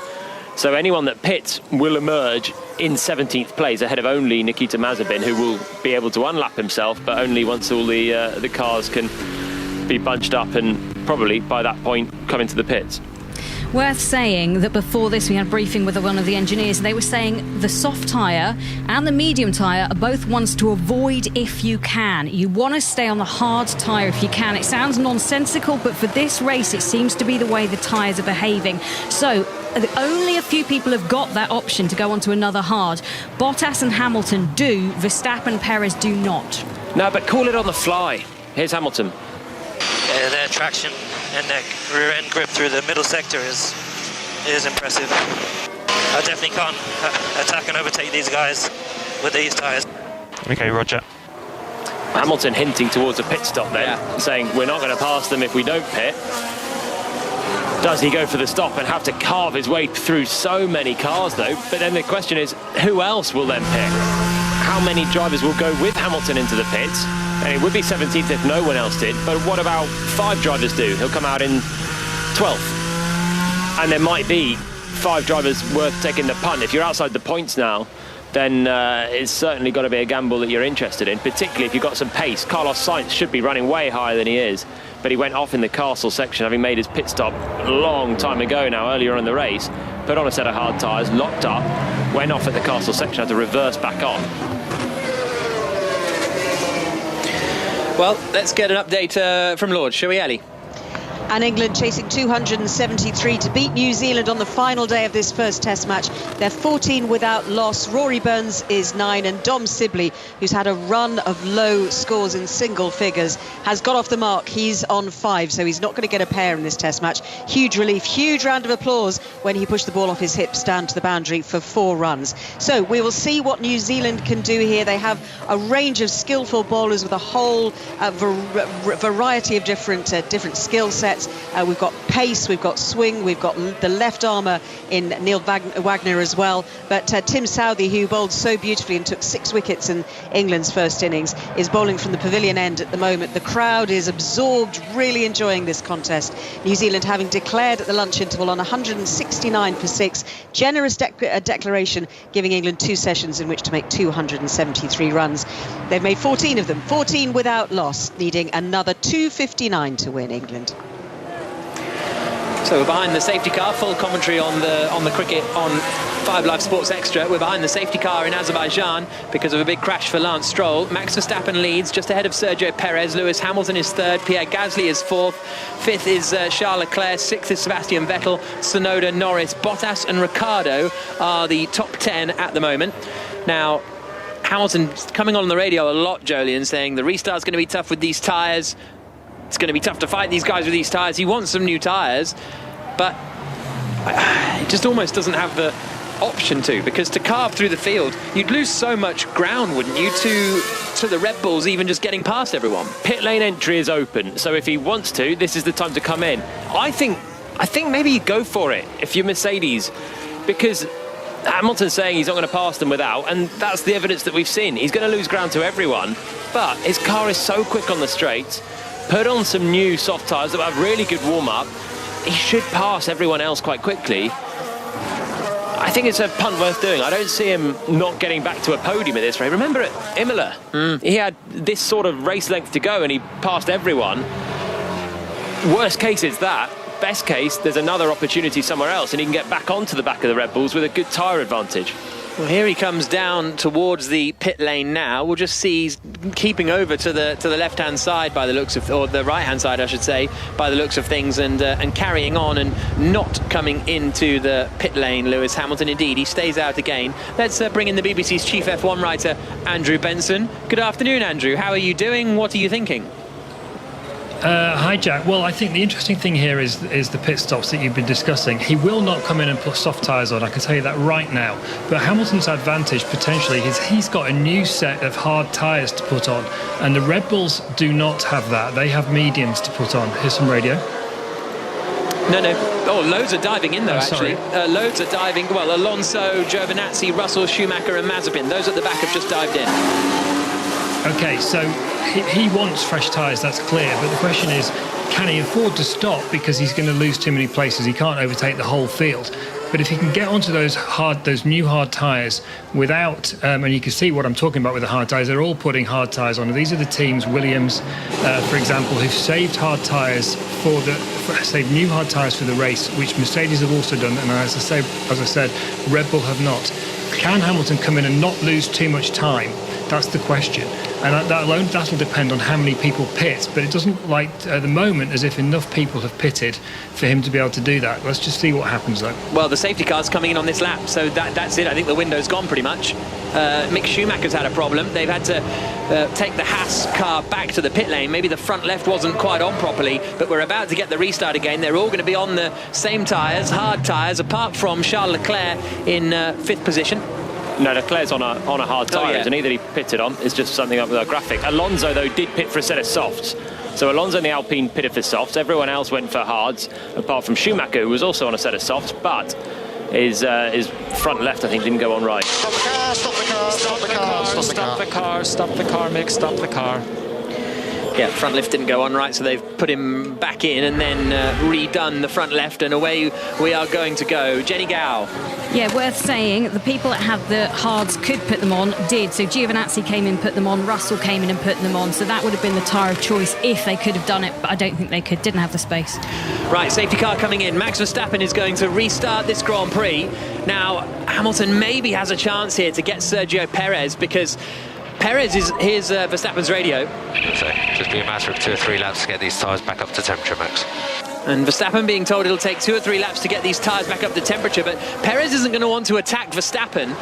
C: So anyone that pits will emerge in 17th place ahead of only Nikita Mazepin, who will be able to unlap himself, but only once all the cars can be bunched up and probably by that point come into the pits.
A: Worth saying that before this we had a briefing with one of the engineers. They were saying the soft tyre and the medium tyre are both ones to avoid if you can. You want to stay on the hard tyre if you can. It sounds nonsensical, but for this race it seems to be the way the tyres are behaving. So only a few people have got that option to go onto another hard. Bottas and Hamilton do, Verstappen, Perez do not.
C: No, but call it on the fly. Here's Hamilton.
L: Their traction and their rear end grip through the middle sector is impressive. I definitely can't attack and overtake these guys with these tyres.
K: Okay, Roger.
C: Hamilton hinting towards a pit stop then, saying we're not going to pass them if we don't pit. Does he go for the stop and have to carve his way through so many cars though? But then the question is, who else will then pit? How many drivers will go with Hamilton into the pits? And it would be 17th if no one else did, but what about 5 drivers do? He'll come out in 12th. And there might be 5 drivers worth taking the punt. If you're outside the points now, then it's certainly got to be a gamble that you're interested in, particularly if you've got some pace. Carlos Sainz should be running way higher than he is, but he went off in the Castle section, having made his pit stop a long time ago now, earlier in the race, put on a set of hard tyres, locked up, went off at the Castle section, had to reverse back on.
B: Well, let's get an update from Lord, shall we, Ellie?
J: And England chasing 273 to beat New Zealand on the final day of this first Test match. They're 14 without loss. Rory Burns is 9, and Dom Sibley, who's had a run of low scores in single figures, has got off the mark. He's on 5, so he's not going to get a pair in this Test match. Huge relief, huge round of applause when he pushed the ball off his hips down to the boundary for 4 runs. So we will see what New Zealand can do here. They have a range of skillful bowlers with a whole variety of different skill sets. We've got pace, we've got swing, we've got the left armour in Neil Wagner as well. But Tim Southey, who bowled so beautifully and took 6 wickets in England's first innings, is bowling from the pavilion end at the moment. The crowd is absorbed, really enjoying this contest. New Zealand having declared at the lunch interval on 169 for 6. Generous declaration, giving England 2 sessions in which to make 273 runs. They've made 14 of them, 14 without loss, needing another 259 to win England.
B: So we're behind the safety car, full commentary on the cricket on 5 Live Sports Extra. We're behind the safety car in Azerbaijan because of a big crash for Lance Stroll. Max Verstappen leads just ahead of Sergio Perez. Lewis Hamilton is 3rd. Pierre Gasly is 4th. 5th is Charles Leclerc. 6th is Sebastian Vettel. Tsunoda, Norris, Bottas and Ricciardo are the top 10 at the moment. Now, Hamilton's coming on the radio a lot, Jolien, saying the restart's going to be tough with these tyres. It's going to be tough to fight these guys with these tyres. He wants some new tyres, but it just almost doesn't have the option to, because to carve through the field, you'd lose so much ground, wouldn't you, to the Red Bulls even just getting past everyone.
C: Pit lane entry is open, so if he wants to, this is the time to come in. I think maybe you go for it if you're Mercedes, because Hamilton's saying he's not going to pass them without, and that's the evidence that we've seen. He's going to lose ground to everyone, but his car is so quick on the straights. Put on some new soft tyres that have really good warm-up. He should pass everyone else quite quickly. I think it's a punt worth doing. I don't see him not getting back to a podium at this rate. Remember at Imola, he had this sort of race length to go and he passed everyone. Worst case is that. Best case, there's another opportunity somewhere else and he can get back onto the back of the Red Bulls with a good tyre advantage.
B: Well, here he comes down towards the pit lane now. We'll just see he's keeping over to the left-hand side by the looks of, or the right-hand side, I should say, by the looks of things, and carrying on and not coming into the pit lane. Lewis Hamilton, indeed, he stays out again. Let's bring in the BBC's chief F1 writer, Andrew Benson. Good afternoon, Andrew. How are you doing? What are you thinking?
G: Hi, Jack. Well, I think the interesting thing here is the pit stops that you've been discussing. He will not come in and put soft tyres on, I can tell you that right now. But Hamilton's advantage, potentially, is he's got a new set of hard tyres to put on. And the Red Bulls do not have that. They have mediums to put on. Here's some radio.
B: No. Oh, loads are diving in, though, actually. Loads are diving. Well, Alonso, Giovinazzi, Russell, Schumacher and Mazepin. Those at the back have just dived in.
G: OK, so he wants fresh tyres, that's clear. But the question is, can he afford to stop because he's going to lose too many places? He can't overtake the whole field. But if he can get onto those new hard tyres without, and you can see what I'm talking about with the hard tyres, they're all putting hard tyres on. These are the teams, Williams, for example, who've saved hard tyres saved new hard tyres for the race, which Mercedes have also done. And as I said, Red Bull have not. Can Hamilton come in and not lose too much time? That's the question. And that'll depend on how many people pit, but it doesn't at the moment as if enough people have pitted for him to be able to do that. Let's just see what happens though.
B: Well, the safety car's coming in on this lap, so that's it. I think the window's gone pretty much. Mick Schumacher's had a problem. They've had to take the Haas car back to the pit lane. Maybe the front left wasn't quite on properly, but we're about to get the restart again. They're all going to be on the same tyres, hard tyres, apart from Charles Leclerc in 5th position.
C: No, Leclerc's on a hard tyre,
B: yeah.
C: and either he pitted on. It's just something up with our graphic. Alonso, though, did pit for a set of softs. So Alonso and the Alpine pitted for softs. Everyone else went for hards, apart from Schumacher, who was also on a set of softs, but his front left, I think, didn't go on right.
D: Stop the car, stop the car, stop the car, stop the car, stop the car, Mick, stop the car.
B: Yeah, front left didn't go on right, so they've put him back in and then redone the front left, and away we are going to go. Jenny Gow.
A: Yeah, worth saying, the people that had the hards could put them on did. So Giovinazzi came in, put them on, Russell came in and put them on. So that would have been the tyre of choice if they could have done it, but I don't think they could, didn't have the space. Right,
B: safety car coming in. Max Verstappen is going to restart this Grand Prix. Now, Hamilton maybe has a chance here to get Sergio Perez, because Perez here's Verstappen's radio.
F: So just be a matter of 2 or 3 laps to get these tyres back up to temperature, Max.
B: And Verstappen being told it'll take 2 or 3 laps to get these tyres back up to temperature, but Perez isn't going to want to attack Verstappen.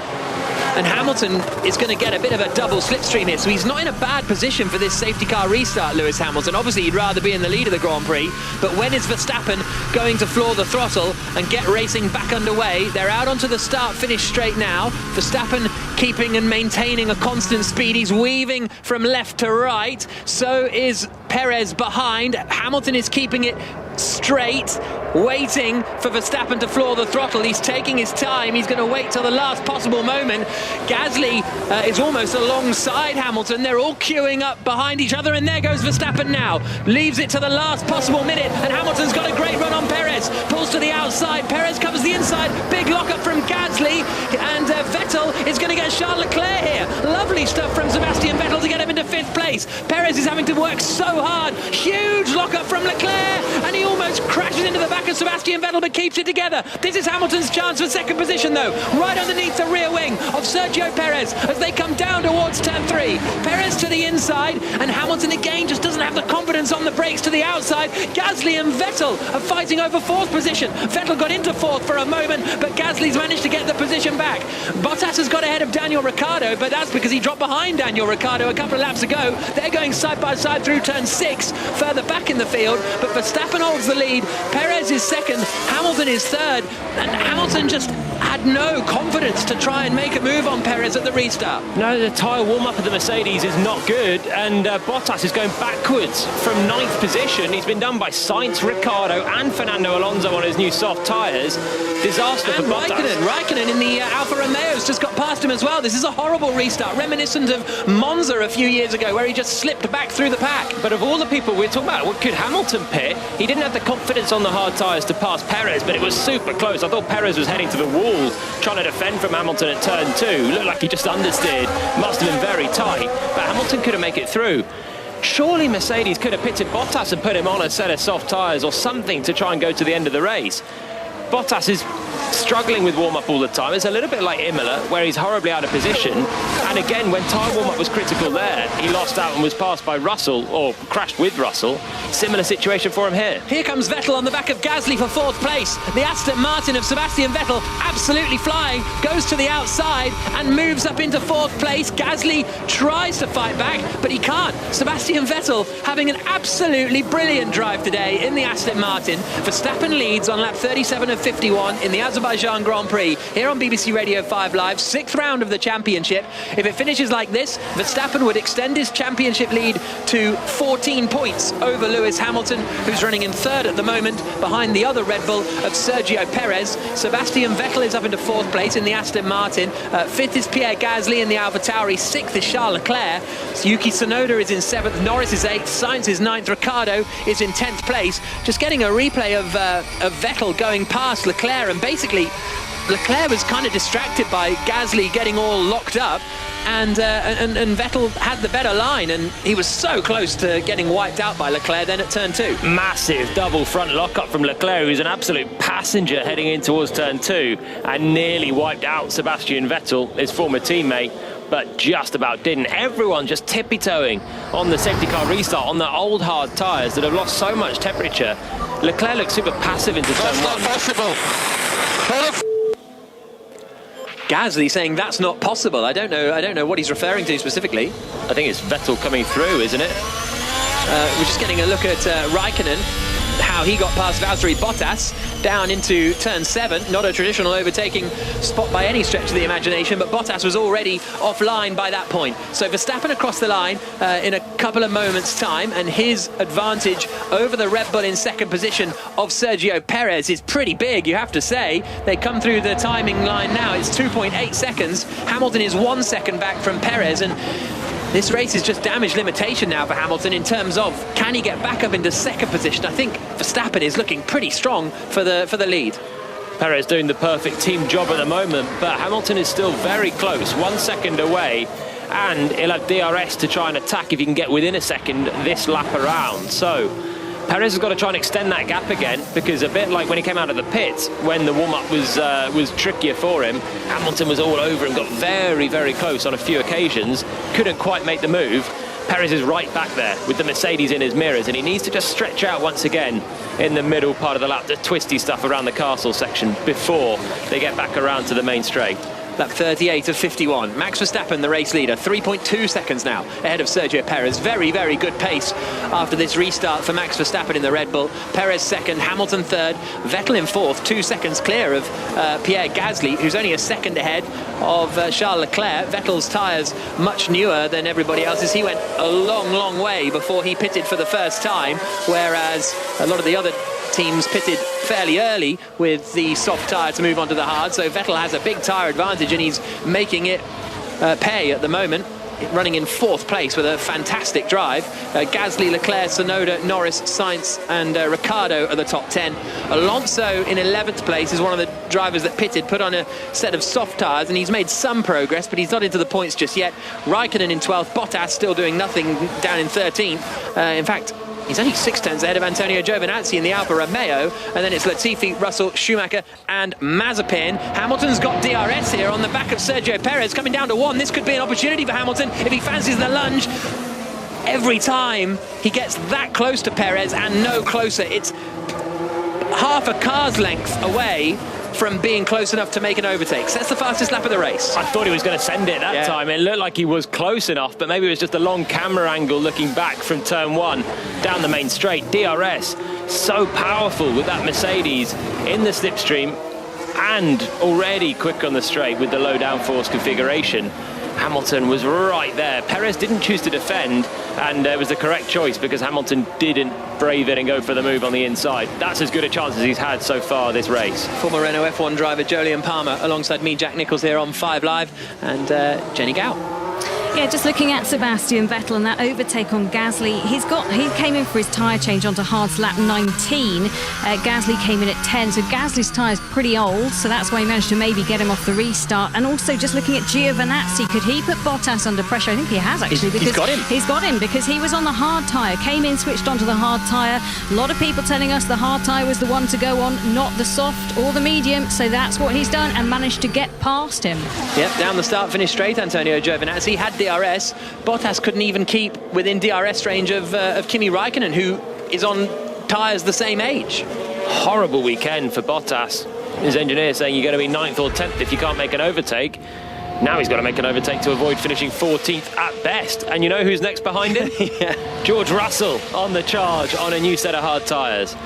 B: And Hamilton is going to get a bit of a double slipstream here, so he's not in a bad position for this safety car restart, Lewis Hamilton. Obviously, he'd rather be in the lead of the Grand Prix, but when is Verstappen going to floor the throttle and get racing back underway? They're out onto the start-finish straight now. Verstappen keeping and maintaining a constant speed. He's weaving from left to right. So is Perez behind. Hamilton is keeping it straight, waiting for Verstappen to floor the throttle. He's taking his time. He's going to wait till the last possible moment. Gasly is almost alongside Hamilton. They're all queuing up behind each other, and there goes Verstappen now. Leaves it to the last possible minute, and Hamilton's got a great run on Perez. Pulls to the outside. Perez covers the inside. Big lock-up from Gasly, and Vettel is going to get Charles Leclerc here. Lovely stuff from Sebastian Vettel to get him into 5th place. Perez is having to work so hard. Huge lock-up from Leclerc, and he almost crashes into the back of Sebastian Vettel, but keeps it together. This is Hamilton's chance for 2nd position, though, right underneath the rear wing of Sergio Perez as they come down towards turn 3. Perez to the inside, and Hamilton again just doesn't have the confidence on the brakes to the outside. Gasly and Vettel are fighting over 4th position. Vettel got into 4th for a moment, but Gasly's managed to get the position back. Bottas has got ahead of Daniel Ricciardo, but that's because he dropped behind Daniel Ricciardo a couple of laps ago. They're going side by side through turn 6, further back in the field, but Verstappen holds the lead. Perez is 2nd, Hamilton is 3rd, and Hamilton just had no confidence to try and make a move on Perez at the restart.
C: No, the tyre warm-up of the Mercedes is not good, and Bottas is going backwards from 9th position. He's been done by Sainz, Ricciardo and Fernando Alonso on his new soft tyres. Disaster for Bottas.
B: Raikkonen in the Alfa Romeo's just got past him as well. This is a horrible restart, reminiscent of Monza a few years ago, where he just slipped back through the pack.
C: But of all the people we're talking about, what could Hamilton pit? He didn't have the confidence on the hard tyres to pass Perez, but it was super close. I thought Perez was heading to the wall, trying to defend from Hamilton at turn 2. Looked like he just understeered. Must have been very tight, but Hamilton couldn't make it through. Surely Mercedes could have pitted Bottas and put him on a set of soft tyres or something to try and go to the end of the race. Bottas is struggling with warm-up all the time. It's a little bit like Imola, where he's horribly out of position. And again, when tyre warm-up was critical there, he lost out and was passed by Russell, or crashed with Russell. Similar situation for him here.
B: Here comes Vettel on the back of Gasly for 4th place. The Aston Martin of Sebastian Vettel absolutely flying, goes to the outside and moves up into 4th place. Gasly tries to fight back, but he can't. Sebastian Vettel having an absolutely brilliant drive today in the Aston Martin. Verstappen leads on lap 37 of 51 in the Azerbaijan Grand Prix here on BBC Radio 5 Live, 6th round of the championship. If it finishes like this, Verstappen would extend his championship lead to 14 points over Lewis Hamilton, who's running in 3rd at the moment, behind the other Red Bull of Sergio Perez. Sebastian Vettel is up into 4th place in the Aston Martin. 5th is Pierre Gasly in the AlphaTauri. 6th is Charles Leclerc. Yuki Tsunoda is in 7th. Norris is 8th. Sainz is 9th. Ricciardo is in 10th place. Just getting a replay of Vettel going past Leclerc, and basically Leclerc was kind of distracted by Gasly getting all locked up, and Vettel had the better line, and he was so close to getting wiped out by Leclerc then at turn 2.
C: Massive double front lock-up from Leclerc, who's an absolute passenger heading in towards turn 2, and nearly wiped out Sebastian Vettel, his former teammate. but just about didn't. Everyone just tippy-toeing on the safety car restart on the old hard tyres that have lost so much temperature. Leclerc looks super passive into turn one.
I: That's not possible.
B: Gasly saying that's not possible. I don't know what he's referring to specifically.
C: I think it's Vettel coming through, isn't it?
B: We're just getting a look at Raikkonen, how he got past Valtteri Bottas down into turn 7. Not a traditional overtaking spot by any stretch of the imagination, but Bottas was already offline by that point. So Verstappen across the line in a couple of moments' time, and his advantage over the Red Bull in second position of Sergio Perez is pretty big, you have to say. They come through the timing line now. It's 2.8 seconds. Hamilton is 1 second back from Perez, and this race is just damage limitation now for Hamilton in terms of can he get back up into second position. I think Verstappen is looking pretty strong for the lead.
C: Perez doing the perfect team job at the moment, but Hamilton is still very close, 1 second away, and he'll have DRS to try and attack if he can get within a second this lap around. So Perez has got to try and extend that gap again, because a bit like when he came out of the pits, when the warm-up was trickier for him, Hamilton was all over him, got very, very close on a few occasions, couldn't quite make the move. Perez is right back there with the Mercedes in his mirrors, and he needs to just stretch out once again in the middle part of the lap, the twisty stuff around the castle section before they get back around to the main straight.
B: Lap 38 of 51. Max Verstappen, the race leader, 3.2 seconds now ahead of Sergio Perez. Very, very good pace after this restart for Max Verstappen in the Red Bull. Perez second, Hamilton third, Vettel in fourth, 2 seconds clear of Pierre Gasly, who's only a second ahead of Charles Leclerc. Vettel's tyres much newer than everybody else's. He went a long, long way before he pitted for the first time, whereas a lot of the other teams pitted fairly early with the soft tyre to move on to the hard. So Vettel has a big tyre advantage, and he's making it pay at the moment, running in fourth place with a fantastic drive. Gasly, Leclerc, Tsunoda, Norris, Sainz and Ricciardo are the top 10. Alonso in 11th place is one of the drivers that pitted, put on a set of soft tyres, and he's made some progress, but he's not into the points just yet. Raikkonen in 12th, Bottas still doing nothing down in 13th. In fact, he's only 6 tenths ahead of Antonio Giovinazzi in the Alfa Romeo, and then it's Latifi, Russell, Schumacher and Mazepin. Hamilton's got DRS here on the back of Sergio Perez, coming down to 1. This could be an opportunity for Hamilton if he fancies the lunge. Every time he gets that close to Perez and no closer, it's half a car's length away from being close enough to make an overtake. So that's the fastest lap of the race.
C: I thought he was going to send it that time. It looked like he was close enough, but maybe it was just a long camera angle looking back from turn 1 down the main straight. DRS so powerful with that Mercedes in the slipstream and already quick on the straight with the low downforce configuration. Hamilton was right there. Perez didn't choose to defend, and it was the correct choice because Hamilton didn't brave it and go for the move on the inside. That's as good a chance as he's had so far this race.
B: Former Renault F1 driver Jolyon Palmer alongside me, Jack Nicholls, here on 5 Live, and Jenny Gow.
A: Yeah, just looking at Sebastian Vettel and that overtake on Gasly, he came in for his tyre change onto hards lap 19. Gasly came in at 10, so Gasly's tyre's pretty old, so that's why he managed to maybe get him off the restart. And also just looking at Giovinazzi, could he put Bottas under pressure? I think he has actually. Because he's got him because he was on the hard tyre, came in, switched onto the hard tyre. A lot of people telling us the hard tyre was the one to go on, not the soft or the medium, so that's what he's done and managed to get past him.
B: Yep, down the start finish straight, Antonio Giovinazzi had DRS. Bottas couldn't even keep within DRS range of Kimi Raikkonen, who is on tyres the same age.
C: Horrible weekend for Bottas. His engineer saying you're going to be 9th or 10th if you can't make an overtake. Now he's got to make an overtake to avoid finishing 14th at best. And you know who's next behind him? George Russell on the charge on a new set of hard tyres.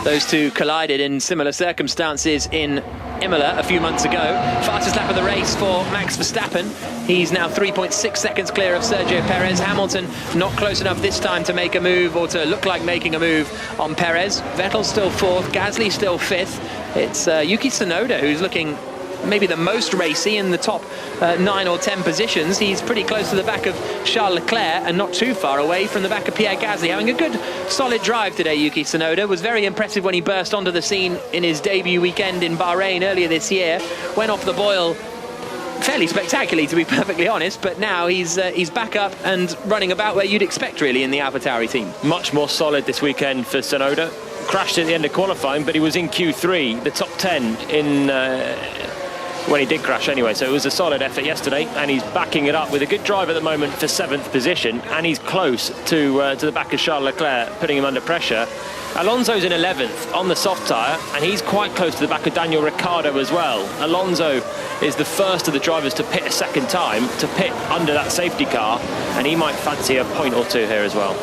B: Those two collided in similar circumstances in Imola a few months ago. Fastest lap of the race for Max Verstappen. He's now 3.6 seconds clear of Sergio Perez. Hamilton not close enough this time to make a move or to look like making a move on Perez. Vettel still 4th, Gasly still 5th. It's Yuki Tsunoda who's looking maybe the most racy in the top 9 or 10 positions. He's pretty close to the back of Charles Leclerc and not too far away from the back of Pierre Gasly. Having a good solid drive today, Yuki Tsunoda. Was very impressive when he burst onto the scene in his debut weekend in Bahrain earlier this year. Went off the boil fairly spectacularly, to be perfectly honest, but now he's back up and running about where you'd expect really in the AlphaTauri team.
C: Much more solid this weekend for Tsunoda. Crashed at the end of qualifying, but he was in Q3, the top 10 when he did crash anyway. So it was a solid effort yesterday, and he's backing it up with a good drive at the moment for 7th position, and he's close to the back of Charles Leclerc, putting him under pressure. Alonso's in 11th on the soft tyre, and he's quite close to the back of Daniel Ricciardo as well. Alonso is the first of the drivers to pit a second time, to pit under that safety car, and he might fancy a point or two here as well.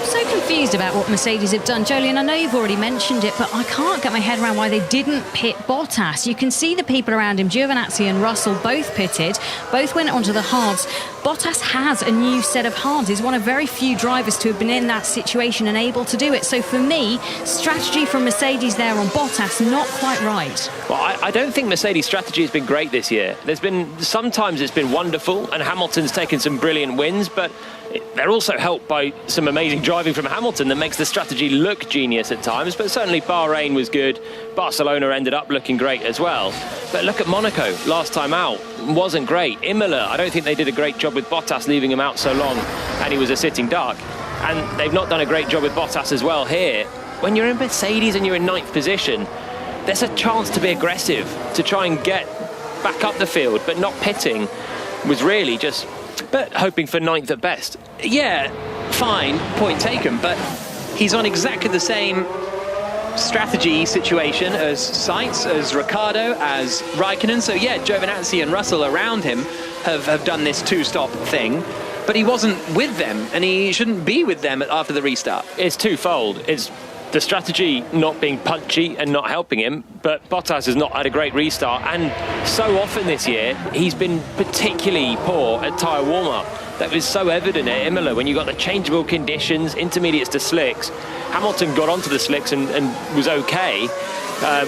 A: So confused about what Mercedes have done. Jolien, I know you've already mentioned it, but I can't get my head around why they didn't pit Bottas. You can see the people around him, Giovinazzi and Russell, both pitted, both went onto the hards. Bottas has a new set of hards. He's one of very few drivers to have been in that situation and able to do it. So for me, strategy from Mercedes there on Bottas, not quite right.
C: Well, I don't think Mercedes' strategy has been great this year. Sometimes it's been wonderful, and Hamilton's taken some brilliant wins, but they're also helped by some amazing driving from Hamilton that makes the strategy look genius at times. But certainly Bahrain was good. Barcelona ended up looking great as well. But look at Monaco last time out. Wasn't great. Imola, I don't think they did a great job with Bottas, leaving him out so long, and he was a sitting duck. And they've not done a great job with Bottas as well here. When you're in Mercedes and you're in 9th position, there's a chance to be aggressive, to try and get back up the field, but not pitting was really just... but hoping for 9th at best.
B: Yeah, fine, point taken, but he's on exactly the same strategy situation as Sainz, as Ricciardo, as Raikkonen. So yeah, Giovinazzi and Russell around him have done this two-stop thing, but he wasn't with them, and he shouldn't be with them after the restart.
C: It's twofold. It's the strategy not being punchy and not helping him, but Bottas has not had a great restart, and so often this year he's been particularly poor at tyre warm-up. That was so evident at Imola when you got the changeable conditions, intermediates to slicks. Hamilton got onto the slicks and was okay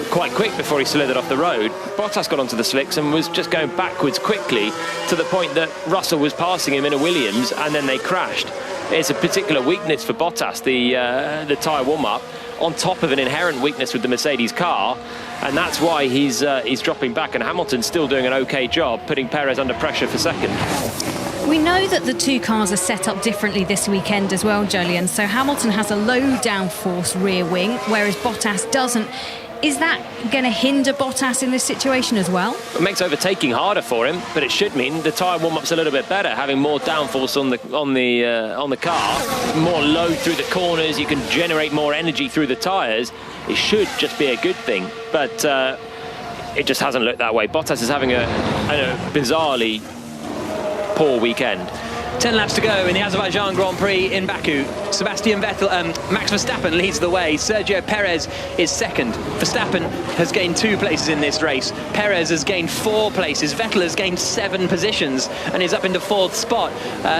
C: quite quick before he slithered off the road. Bottas got onto the slicks and was just going backwards quickly to the point that Russell was passing him in a Williams, and then they crashed. It's a particular weakness for Bottas, the tyre warm-up, on top of an inherent weakness with the Mercedes car, and that's why he's dropping back, and Hamilton's still doing an okay job, putting Perez under pressure for second.
A: We know that the two cars are set up differently this weekend as well, Jolien. So Hamilton has a low downforce rear wing, whereas Bottas doesn't. Is that going to hinder Bottas in this situation as well?
C: It makes overtaking harder for him, but it should mean the tyre warm-up's a little bit better, having more downforce on the car, more load through the corners. You can generate more energy through the tyres. It should just be a good thing, but it just hasn't looked that way. Bottas is having a bizarrely poor weekend.
B: 10 laps to go in the Azerbaijan Grand Prix in Baku. Max Verstappen leads the way. Sergio Perez is second. Verstappen has gained 2 places in this race. Perez has gained 4 places. Vettel has gained 7 positions and is up into 4th spot.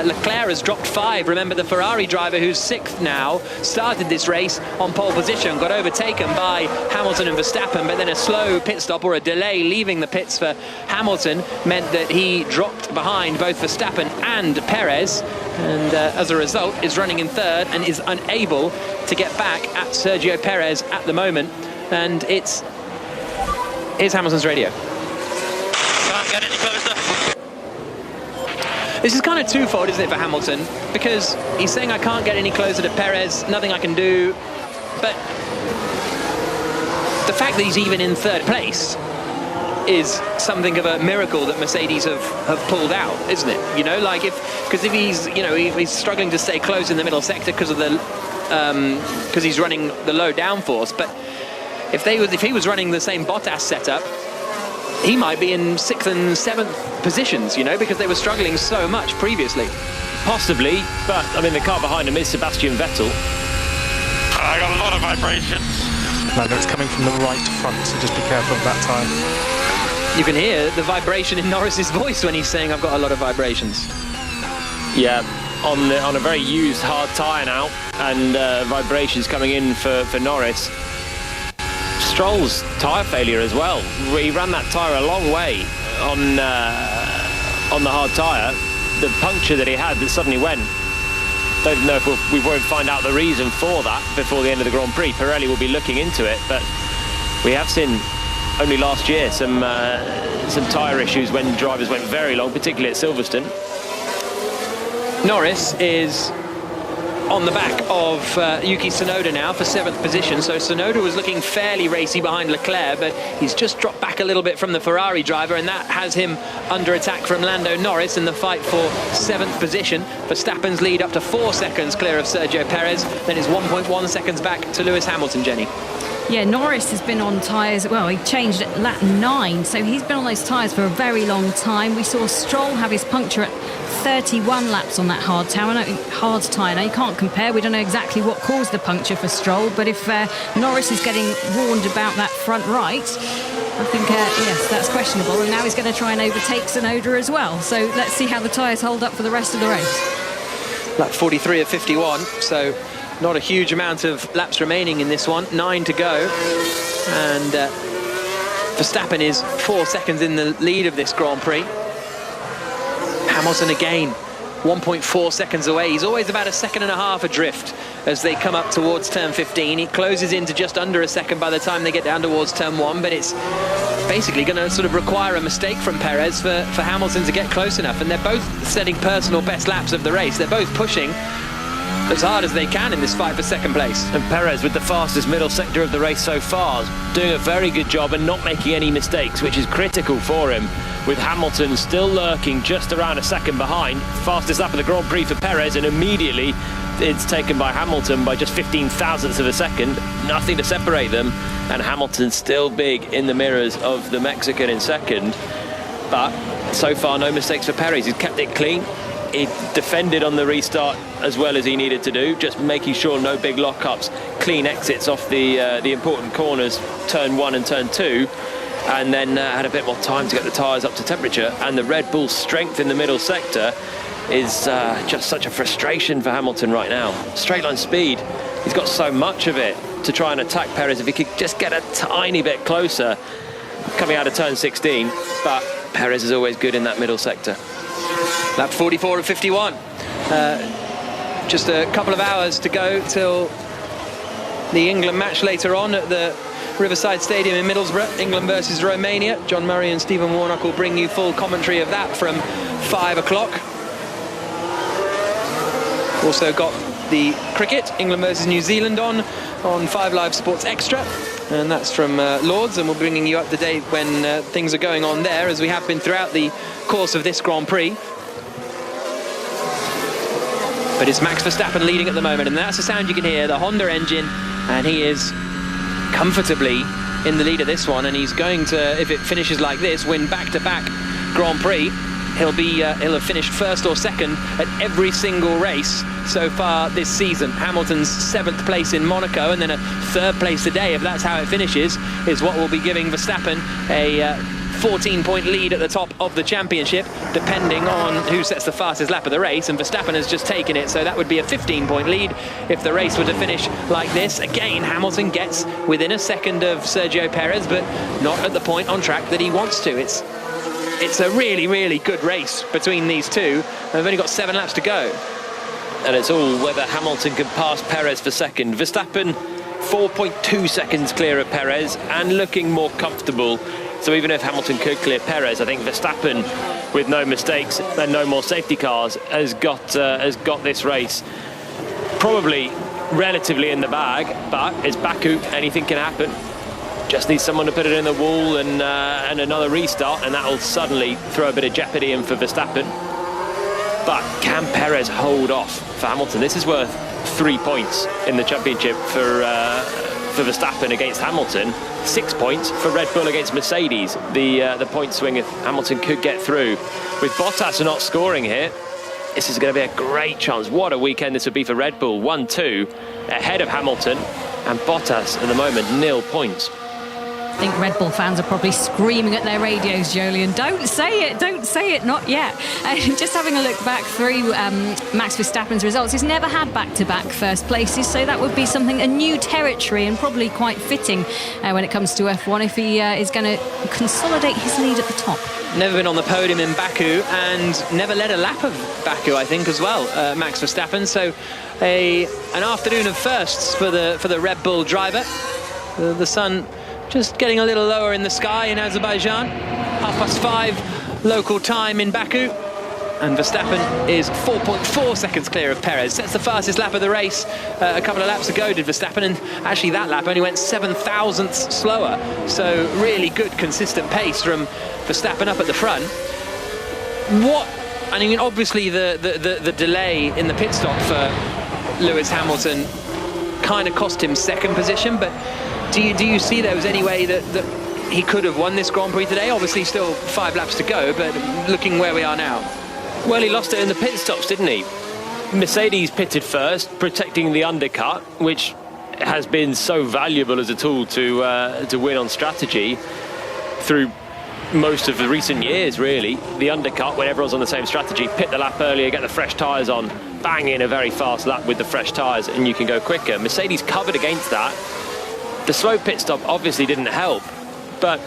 B: Leclerc has dropped 5. Remember, the Ferrari driver, who's 6th now, started this race on pole position, got overtaken by Hamilton and Verstappen, but then a slow pit stop, or a delay leaving the pits for Hamilton, meant that he dropped behind both Verstappen and Perez, and as a result is running in 3rd and is unable to get back at Sergio Perez at the moment. And here's Hamilton's radio.
L: Can't get any closer.
B: This is kind of twofold, isn't it, for Hamilton? Because he's saying, I can't get any closer to Perez, nothing I can do. But the fact that he's even in 3rd place is something of a miracle that Mercedes have pulled out, isn't it? You know, like because if he's, you know, he's struggling to stay close in the middle sector because of the because he's running the low downforce. But if he was running the same Bottas setup, he might be in 6th and 7th positions, you know, because they were struggling so much previously.
C: Possibly, but I mean the car behind him is Sebastian Vettel.
E: I got a lot of vibrations.
D: Lando, it's coming from the right front, so just be careful of that time.
B: You can hear the vibration in Norris's voice when he's saying, I've got a lot of vibrations.
C: Yeah, on a very used hard tyre now, and vibrations coming in for Norris. Stroll's tyre failure as well. He ran that tyre a long way on the hard tyre. The puncture that he had that suddenly went. Don't know if we won't find out the reason for that before the end of the Grand Prix. Pirelli will be looking into it, but we have seen only last year some tyre issues when drivers went very long, particularly at Silverstone.
B: Norris is on the back of Yuki Tsunoda now for 7th position. So Tsunoda was looking fairly racy behind Leclerc, but he's just dropped back a little bit from the Ferrari driver, and that has him under attack from Lando Norris in the fight for 7th position. Verstappen's lead up to 4 seconds clear of Sergio Perez, then is 1.1 seconds back to Lewis Hamilton, Jenny.
A: Yeah, Norris has been on tyres, well, he changed at lap 9, so he's been on those tyres for a very long time. We saw Stroll have his puncture at 31 laps on that hard tyre. Now, you can't compare. We don't know exactly what caused the puncture for Stroll, but if Norris is getting warned about that front right, I think, yes, that's questionable. And now he's going to try and overtake Tsunoda as well. So let's see how the tyres hold up for the rest of the race.
B: Lap 43 of 51, so not a huge amount of laps remaining in this one. 9 to go. And Verstappen is 4 seconds in the lead of this Grand Prix. Hamilton again, 1.4 seconds away. He's always about 1.5 seconds adrift as they come up towards turn 15. He closes into just under a second by the time they get down towards turn 1, but it's basically going to sort of require a mistake from Perez for Hamilton to get close enough. And they're both setting personal best laps of the race. They're both pushing as hard as they can in this fight for second place.
C: And Perez, with the fastest middle sector of the race so far, doing a very good job and not making any mistakes, which is critical for him, with Hamilton still lurking just around a second behind. Fastest lap of the Grand Prix for Perez, and immediately it's taken by Hamilton by just 15 thousandths of a second. Nothing to separate them, and Hamilton's still big in the mirrors of the Mexican in second. But so far, no mistakes for Perez. He's kept it clean. He defended on the restart as well as he needed to do, just making sure no big lockups, clean exits off the important corners, turn 1 and turn 2, and then had a bit more time to get the tyres up to temperature. And the Red Bull strength in the middle sector is just such a frustration for Hamilton right now. Straight line speed, he's got so much of it to try and attack Perez. If he could just get a tiny bit closer coming out of turn 16, but Perez is always good in that middle sector.
B: Lap 44 of 51. Just a couple of hours to go till the England match later on at the Riverside Stadium in Middlesbrough. England versus Romania. John Murray and Stephen Warnock will bring you full commentary of that from 5 o'clock. Also got the cricket, England versus New Zealand on 5 Live Sports Extra. And that's from Lords, and we're bringing you up to date when things are going on there, as we have been throughout the course of this Grand Prix. But it's Max Verstappen leading at the moment, and that's the sound you can hear, the Honda engine, and he is comfortably in the lead of this one, and he's going to, if it finishes like this, win back-to-back Grand Prix. He'll have finished first or second at every single race so far this season. Hamilton's 7th place in Monaco, and then a 3rd place today, if that's how it finishes, is what will be giving Verstappen a 14-point lead at the top of the championship, depending on who sets the fastest lap of the race, and Verstappen has just taken it, so that would be a 15-point lead if the race were to finish like this. Again, Hamilton gets within a second of Sergio Perez, but not at the point on track that he wants to. It's a really, really good race between these two. They've only got 7 laps to go.
C: And it's all whether Hamilton can pass Perez for second. Verstappen 4.2 seconds clear of Perez and looking more comfortable. So even if Hamilton could clear Perez, I think Verstappen, with no mistakes and no more safety cars, has got this race probably relatively in the bag. But it's Baku, anything can happen. Just needs someone to put it in the wall and another restart, and that will suddenly throw a bit of jeopardy in for Verstappen. But can Perez hold off for Hamilton? This is worth 3 points in the championship for Verstappen against Hamilton. 6 points for Red Bull against Mercedes. The point swing if Hamilton could get through. With Bottas not scoring here, this is going to be a great chance. What a weekend this would be for Red Bull. 1-2 ahead of Hamilton, and Bottas at the moment 0 points.
A: I think Red Bull fans are probably screaming at their radios, Jolien. Don't say it, not yet. Just having a look back through Max Verstappen's results, he's never had back-to-back first places, so that would be a new territory, and probably quite fitting when it comes to F1 if he is going to consolidate his lead at the top.
B: Never been on the podium in Baku, and never led a lap of Baku, I think, as well, Max Verstappen. So an afternoon of firsts for the Red Bull driver. The sun just getting a little lower in the sky in Azerbaijan. 5:30 local time in Baku. And Verstappen is 4.4 seconds clear of Perez. That's the fastest lap of the race. A couple of laps ago did Verstappen, and actually that lap only went 7 thousandths slower. So really good, consistent pace from Verstappen up at the front. I mean, obviously the delay in the pit stop for Lewis Hamilton kind of cost him second position, but do you see there was any way that he could have won this Grand Prix today? Obviously still 5 laps to go, but looking where we are now.
C: Well, he lost it in the pit stops, didn't he? Mercedes pitted first, protecting the undercut, which has been so valuable as a tool to win on strategy through most of the recent years, really. The undercut, when everyone's on the same strategy, pit the lap earlier, get the fresh tyres on, bang in a very fast lap with the fresh tyres, and you can go quicker. Mercedes covered against that. The slow pit stop obviously didn't help, but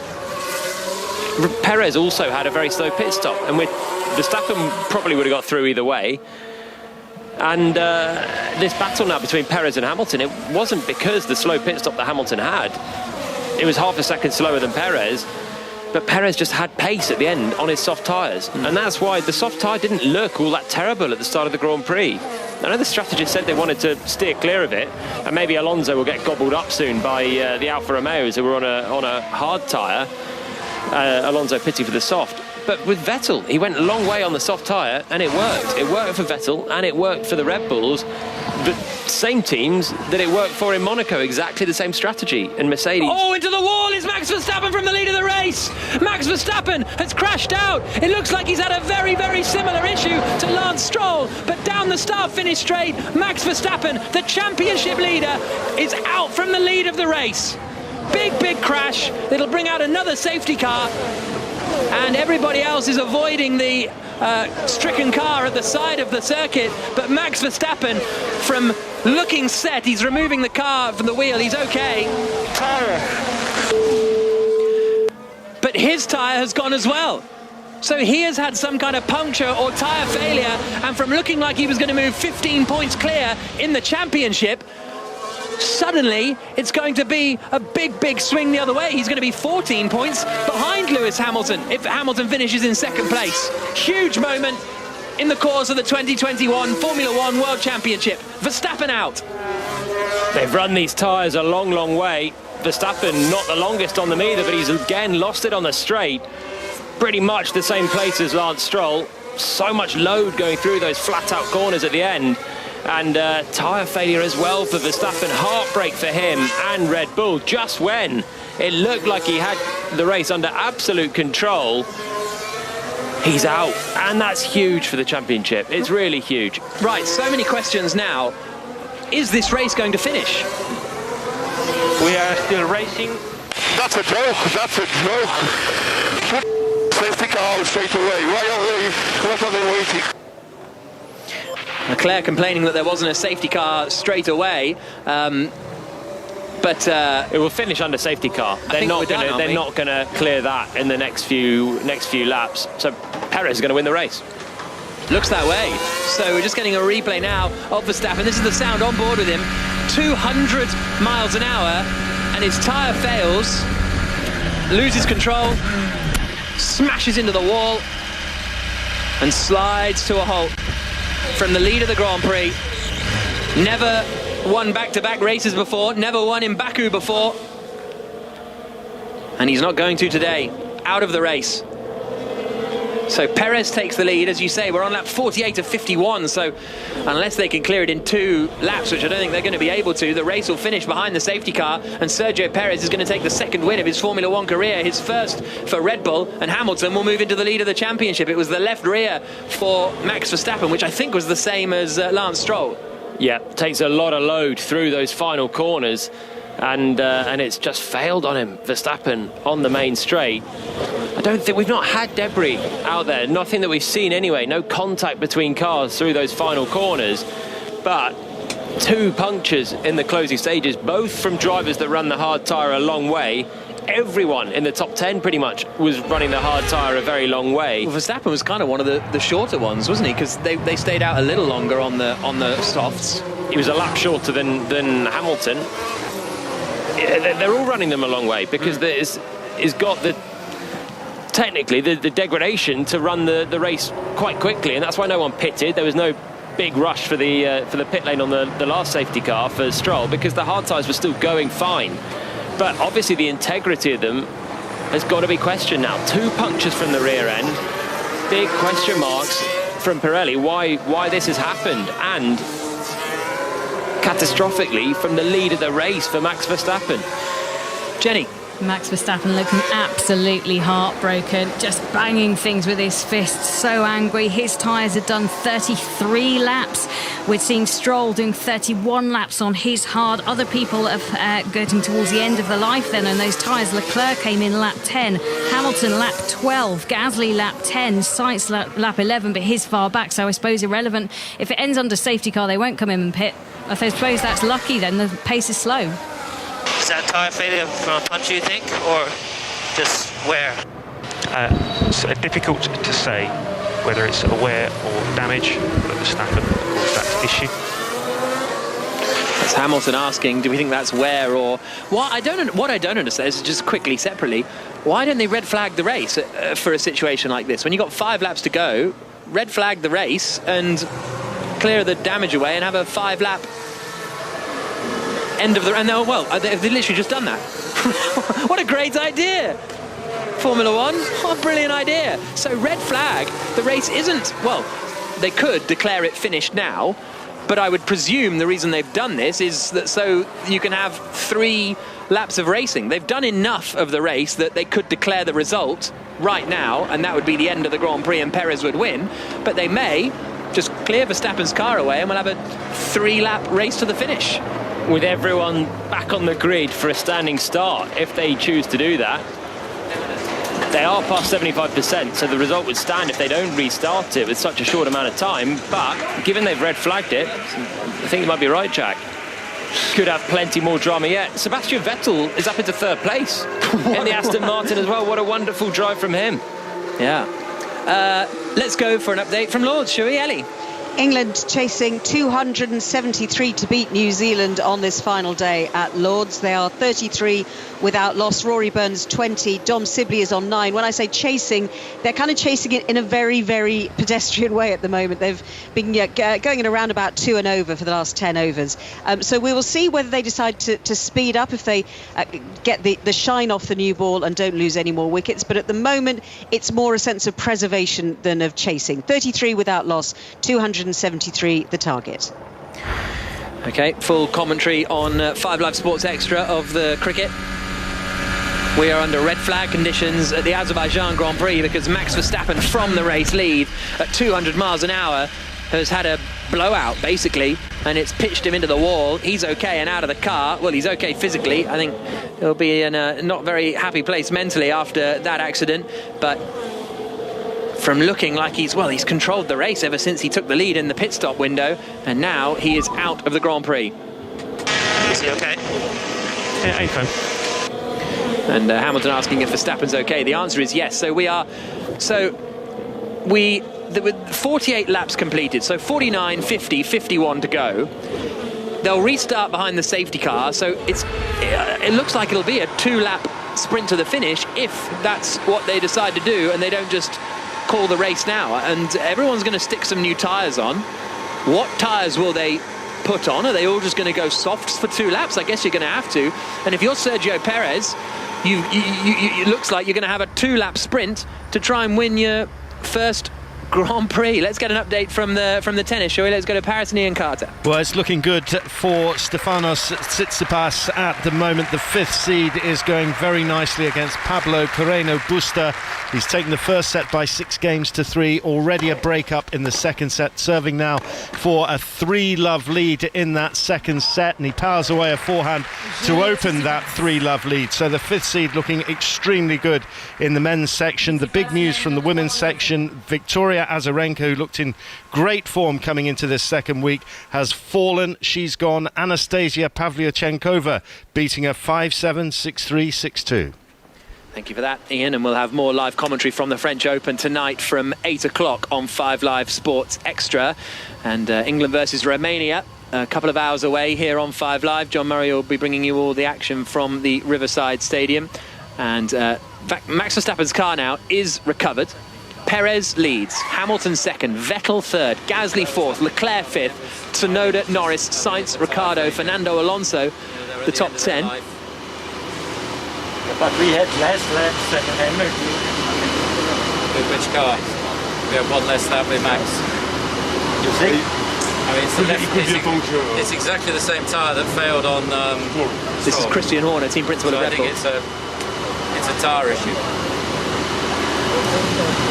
C: Perez also had a very slow pit stop, and with Verstappen probably would have got through either way. And this battle now between Perez and Hamilton, it wasn't because the slow pit stop that Hamilton had. It was half a second slower than Perez, but Perez just had pace at the end on his soft tyres. And that's why the soft tyre didn't look all that terrible at the start of the Grand Prix. I know the strategists said they wanted to steer clear of it, and maybe Alonso will get gobbled up soon by the Alfa Romeos who were on a hard tyre. Alonso pitting for the soft. But with Vettel, he went a long way on the soft tyre, and it worked. It worked for Vettel, and it worked for the Red Bulls. The same teams that it worked for in Monaco, exactly the same strategy. And Mercedes...
B: Oh, into the wall is Max Verstappen from the lead of the race. Max Verstappen has crashed out. It looks like he's had a very, very similar issue to Lance Stroll. But down the start-finish straight, Max Verstappen, the championship leader, is out from the lead of the race. Big, big crash. It'll bring out another safety car. And everybody else is avoiding the stricken car at the side of the circuit. But Max Verstappen, from looking set, he's removing the car from the wheel. He's okay. But his tyre has gone as well. So he has had some kind of puncture or tyre failure. And from looking like he was going to move 15 points clear in the championship, suddenly it's going to be a big, big swing the other way. He's going to be 14 points behind Lewis Hamilton if Hamilton finishes in second place. Huge moment in the course of the 2021 Formula One World Championship. Verstappen out.
C: They've run these tyres a long, long way. Verstappen not the longest on them either, but he's again lost it on the straight. Pretty much the same place as Lance Stroll. So much load going through those flat-out corners at the end. And tyre failure as well for Verstappen. Heartbreak for him and Red Bull, just when it looked like he had the race under absolute control. He's out, and that's huge for the championship. It's really huge.
B: Right, so many questions now. Is this race going to finish?
K: We are still racing.
I: That's a joke, that's a joke. Safety car straight away. What are they waiting?
B: Leclerc complaining that there wasn't a safety car straight away, but
C: it will finish under safety car. They're not going to clear that in the next few laps. So Perez is going to win the race.
B: Looks that way. So we're just getting a replay now of Verstappen. This is the sound on board with him. 200 miles an hour, and his tyre fails, loses control, smashes into the wall, and slides to a halt. From the lead of the Grand Prix. Never won back-to-back races before, never won in Baku before. And he's not going to today, out of the race. So Perez takes the lead. As you say, we're on lap 48 of 51, so unless they can clear it in 2 laps, which I don't think they're going to be able to, the race will finish behind the safety car, and Sergio Perez is going to take the second win of his Formula One career, his first for Red Bull, and Hamilton will move into the lead of the championship. It was the left rear for Max Verstappen, which I think was the same as Lance Stroll.
C: Yeah, takes a lot of load through those final corners, and it's just failed on him. Verstappen on the main straight. I don't think we've not had debris out there, nothing that we've seen anyway, no contact between cars through those final corners, but 2 punctures in the closing stages, both from drivers that run the hard tyre a long way. Everyone in the top 10 pretty much was running the hard tyre a very long way.
B: Well, Verstappen was kind of one of the shorter ones, wasn't he? Because they stayed out a little longer on the softs.
C: He was a lap shorter than Hamilton. They're all running them a long way because he's got technically the degradation to run the race quite quickly, and that's why no one pitted. There was no big rush for the pit lane on the last safety car for Stroll, because the hard tyres were still going fine. But obviously the integrity of them has got to be questioned now. 2 punctures from the rear end, big question marks from Pirelli why this has happened, and catastrophically from the lead of the race for Max Verstappen. Jenny.
A: Max Verstappen looking absolutely heartbroken, just banging things with his fists, so angry. His tyres had done 33 laps. We're seeing Stroll doing 31 laps on his hard. Other people have getting towards the end of the life then on those tyres. Leclerc came in lap 10, Hamilton lap 12, Gasly lap 10, Sainz lap 11, but he's far back, so I suppose irrelevant. If it ends under safety car, they won't come in and pit. I suppose that's lucky then, the pace is slow.
L: Is that tyre failure from a punch, you think, or just wear?
K: It's difficult to say whether it's a wear or damage, but Verstappen caused that issue.
B: That's Hamilton asking, do we think that's wear or what? I don't understand is just quickly, separately, why don't they red flag the race for a situation like this? When you've got 5 laps to go, red flag the race and clear the damage away and have a 5-lap end of the... And they've literally just done that. What a great idea! Formula One, what a brilliant idea. So red flag, the race isn't... Well, they could declare it finished now, but I would presume the reason they've done this is that so you can have 3 laps of racing. They've done enough of the race that they could declare the result right now, and that would be the end of the Grand Prix and Perez would win. But they may just clear Verstappen's car away and we'll have a 3-lap race to the finish.
C: With everyone back on the grid for a standing start, if they choose to do that. They are past 75%, so the result would stand if they don't restart it with such a short amount of time. But given they've red flagged it, I think you might be right, Jack. Could have plenty more drama yet. Sebastian Vettel is up into 3rd place in the Aston Martin as well. What a wonderful drive from him.
B: Yeah. Let's go for an update from Lords, shall we, Ellie?
J: England chasing 273 to beat New Zealand on this final day at Lords. They are 33 without loss. Rory Burns 20. Dom Sibley is on 9. When I say chasing, they're kind of chasing it in a very, very pedestrian way at the moment. They've been going in around about 2 and over for the last 10 overs. So we will see whether they decide to speed up, if they get the shine off the new ball and don't lose any more wickets. But at the moment, it's more a sense of preservation than of chasing. 33 without loss, 273 the target.
B: Okay, full commentary on 5 Live Sports Extra of the cricket. We are under red flag conditions at the Azerbaijan Grand Prix because Max Verstappen from the race lead at 200 miles an hour has had a blowout basically, and it's pitched him into the wall. He's okay and out of the car. Well, he's okay physically. I think he'll be in a not very happy place mentally after that accident, but from looking like he's controlled the race ever since he took the lead in the pit stop window, and now he is out of the Grand Prix.
L: Is he okay?
K: Yeah, he's fine.
B: And Hamilton asking if Verstappen's okay. The answer is yes. There were 48 laps completed, so 49, 50, 51 to go. They'll restart behind the safety car, so it looks like it'll be a 2-lap sprint to the finish if that's what they decide to do and they don't just call the race now. And everyone's going to stick some new tyres on. What tyres will they put on? Are they all just going to go softs for 2 laps? I guess you're going to have to. And if you're Sergio Perez, it looks like you're going to have a 2-lap sprint to try and win your first Grand Prix. Let's get an update from the tennis, shall we? Let's go to Paris and Ian Carter.
M: Well, it's looking good for Stefanos Tsitsipas at the moment. The 5th seed is going very nicely against Pablo Carreño Busta. He's taken the first set by 6 games to 3. Already a break-up in the second set, serving now for a 3-love lead in that second set, and he powers away a forehand to open that 3-love lead. So the 5th seed looking extremely good in the men's section. The big news from the women's section, Victoria Azarenka, who looked in great form coming into this second week, has fallen. She's gone. Anastasia Pavlyuchenkova beating her 5-7, 6-3, 6-2.
B: Thank you for that, Ian, and we'll have more live commentary from the French Open tonight from 8 o'clock on 5 Live Sports Extra. And England versus Romania, a couple of hours away here on 5 Live. John Murray will be bringing you all the action from the Riverside Stadium. And in fact, Max Verstappen's car now is recovered. Perez leads, Hamilton second, Vettel third, Gasly fourth, Leclerc fifth, Tsunoda, Norris, Sainz, Ricciardo, Fernando Alonso, the top 10.
N: But we had less laps than Hamilton.
O: With which car? We have one less lap with Max.
N: You think?
O: I mean, it's exactly the same tyre that failed on.
B: This is Christian Horner, team principal
O: so
B: of Red Bull.
O: I think it's a tyre issue.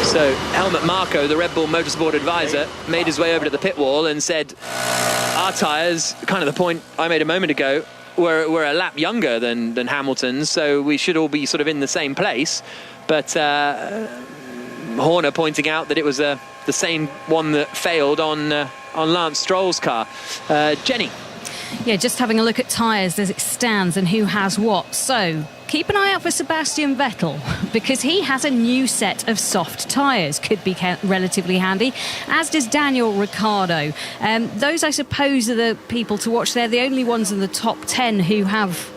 B: So Helmut Marko, the Red Bull Motorsport advisor, made his way over to the pit wall and said, our tyres, kind of the point I made a moment ago, were a lap younger than Hamilton's, so we should all be sort of in the same place. But Horner pointing out that it was the same one that failed on Lance Stroll's car. Jenny.
A: Yeah, just having a look at tyres as it stands and who has what. So keep an eye out for Sebastian Vettel, because he has a new set of soft tyres. Could be relatively handy, as does Daniel Ricciardo. Those, I suppose, are the people to watch. They're the only ones in the top 10 who have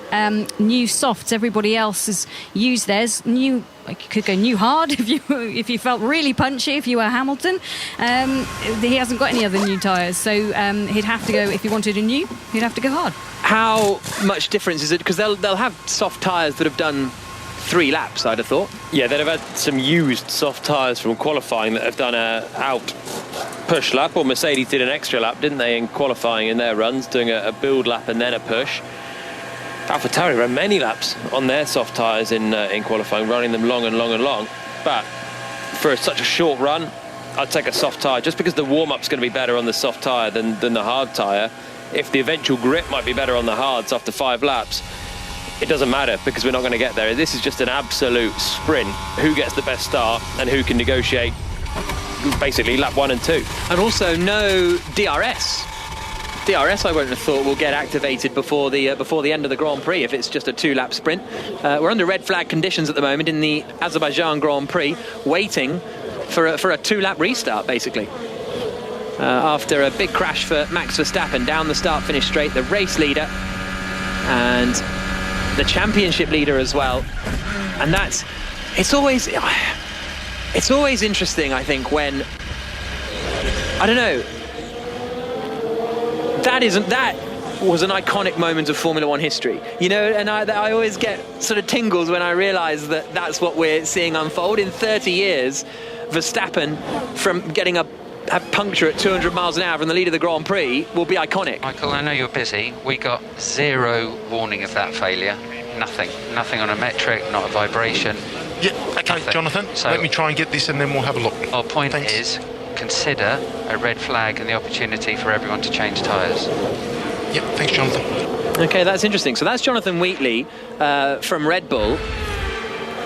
A: new softs. Everybody else has used theirs. New, you could go new hard if you felt really punchy, if you were Hamilton. He hasn't got any other new tyres, so he'd have to go, if he wanted a new, he'd have to go hard.
B: How much difference is it? Because they'll have soft tyres that have done 3 laps, I'd have thought.
C: Yeah, they'd have had some used soft tyres from qualifying that have done a out push lap, or Mercedes did an extra lap, didn't they, in qualifying in their runs, doing a build lap and then a push. AlphaTauri ran many laps on their soft tyres in qualifying, running them long and long and long. But for such a short run, I'd take a soft tyre, just because the warm-up's going to be better on the soft tyre than the hard tyre. If the eventual grip might be better on the hards after 5 laps, it doesn't matter, because we're not going to get there. This is just an absolute sprint. Who gets the best start and who can negotiate basically lap 1 and 2.
B: And also no DRS. DRS, I wouldn't have thought, will get activated before the end of the Grand Prix if it's just a 2-lap sprint. We're under red flag conditions at the moment in the Azerbaijan Grand Prix, waiting for a 2-lap restart, basically. After a big crash for Max Verstappen down the start-finish straight, the race leader and the championship leader as well. And it's always interesting, I think, when, I don't know, that was an iconic moment of Formula One history, you know, and I always get sort of tingles when I realise that that's what we're seeing unfold. In 30 years, Verstappen, from getting a puncture at 200 miles an hour from the lead of the Grand Prix, will be iconic.
F: Michael, I know you're busy. We got 0 warning of that failure. Nothing on a metric, not a vibration.
K: Yeah, okay, nothing. Jonathan, so let me try and get this and then we'll have a look.
F: Our point is, consider a red flag and the opportunity for everyone to change tyres.
K: Yep, thanks, Jonathan.
B: Okay, that's interesting. So that's Jonathan Wheatley from Red Bull,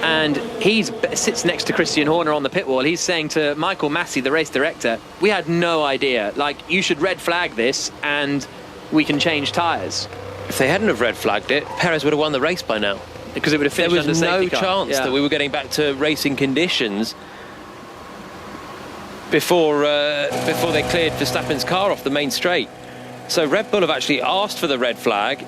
B: and he sits next to Christian Horner on the pit wall. He's saying to Michael Massey, the race director, we had no idea. Like, you should red flag this and we can change tyres.
C: If they hadn't have red flagged it, Perez would have won the race by now.
B: Because it would have finished under safety car.
C: There was no chance that we were getting back to racing conditions before they cleared Verstappen's car off the main straight. So Red Bull have actually asked for the red flag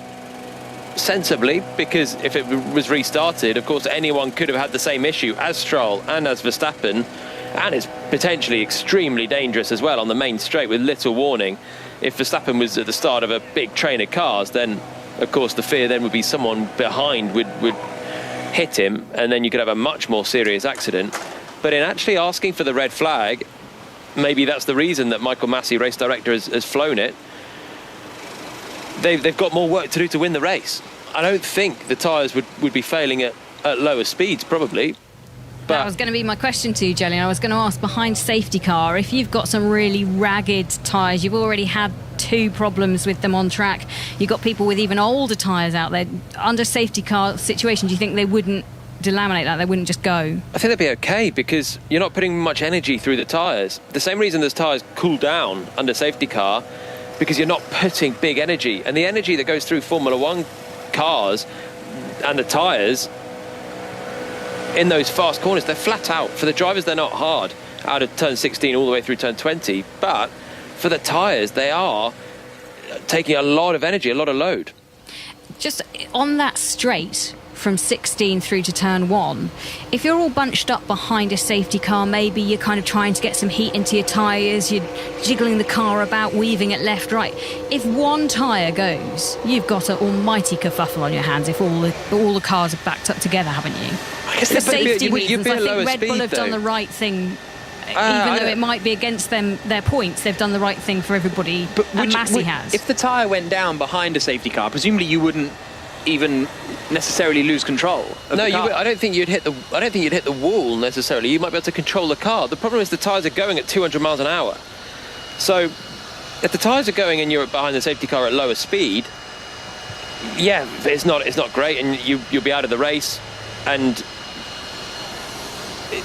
C: sensibly, because if it was restarted, of course anyone could have had the same issue as Stroll and as Verstappen, and it's potentially extremely dangerous as well on the main straight with little warning. If Verstappen was at the start of a big train of cars, then of course the fear then would be someone behind would hit him, and then you could have a much more serious accident. But in actually asking for the red flag, maybe that's the reason that Michael Massey, race director, has flown it. They've got more work to do to win the race. I don't think the tyres would be failing at lower speeds, probably. But
A: that was going to be my question to you, Jolyon. I was going to ask, behind safety car, if you've got some really ragged tyres, you've already had 2 problems with them on track, you've got people with even older tyres out there, under safety car situation, do you think they wouldn't delaminate that, they wouldn't just go?
C: I think they'd be okay, because you're not putting much energy through the tyres. The same reason those tyres cool down under safety car, because you're not putting big energy, and the energy that goes through Formula One cars and the tyres in those fast corners, they're flat out. For the drivers, they're not hard out of turn 16 all the way through turn 20, but for the tyres, they are taking a lot of energy, a lot of load.
A: Just on that straight, from 16 through to turn 1. If you're all bunched up behind a safety car, maybe you're kind of trying to get some heat into your tyres, you're jiggling the car about, weaving it left, right. If one tyre goes, you've got an almighty kerfuffle on your hands if all the cars are backed up together, haven't you?
B: I guess
A: For safety reasons, I think
B: lower
A: Red Bull
B: speed,
A: have done
B: though.
A: the right thing. Even though it might be against them, their points, they've done the right thing for everybody, and Massey has.
B: If the tyre went down behind a safety car, presumably you wouldn't even necessarily lose control of
C: No,
B: the car.
C: I don't think you'd hit the wall necessarily. You might be able to control the car. The problem is the tyres are going at 200 miles an hour. So if the tyres are going and you're behind the safety car at lower speed, yeah, it's not great, and you'll be out of the race, and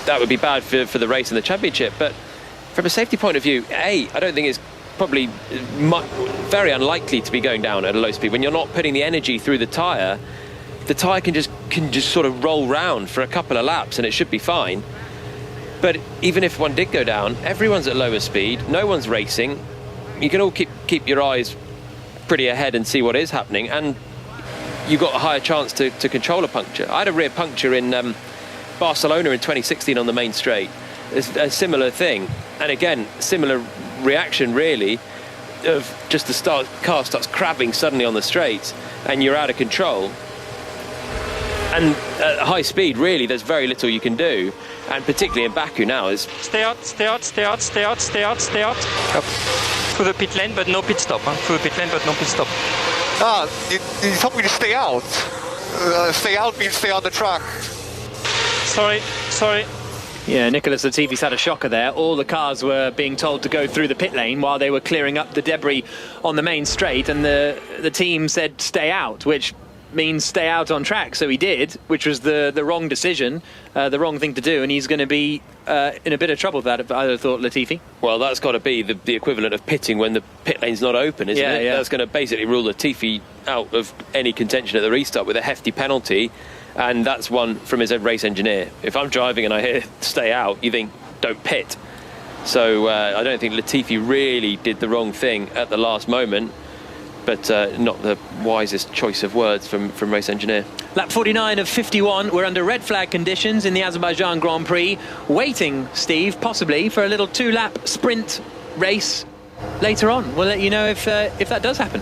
C: that would be bad for the race and the championship. But from a safety point of view, I don't think it's probably very unlikely to be going down at a low speed. When you're not putting the energy through the tyre can just sort of roll round for a couple of laps and it should be fine. But even if one did go down, everyone's at lower speed, no one's racing. You can all keep your eyes pretty ahead and see what is happening, and you've got a higher chance to control a puncture. I had a rear puncture in Barcelona in 2016 on the main straight. It's a similar thing, and again, similar reaction really, of just the car starts crabbing suddenly on the straights and you're out of control. And at high speed, really, there's very little you can do, and particularly in Baku now is...
D: Stay out. Through the pit lane, but no pit stop. Through the pit lane, but no pit stop.
I: You told me to stay out. Stay out means stay on the track.
D: Sorry.
B: Yeah, Nicholas Latifi's had a shocker there. All the cars were being told to go through the pit lane while they were clearing up the debris on the main straight, and the team said stay out, which means stay out on track. So he did, which was the wrong decision, the wrong thing to do, and he's going to be in a bit of trouble with that, I thought, Latifi.
C: Well, that's got to be the equivalent of pitting when the pit lane's not open, isn't it?
B: Yeah.
C: That's going to basically rule Latifi out of any contention at the restart with a hefty penalty, and that's one from his race engineer. If I'm driving and I hear stay out, you think don't pit. So I don't think Latifi really did the wrong thing at the last moment, but not the wisest choice of words from race engineer.
B: Lap 49 of 51. We're under red flag conditions in the Azerbaijan Grand Prix, waiting, Steve, possibly for a little 2-lap sprint race later on. We'll let you know if that does happen.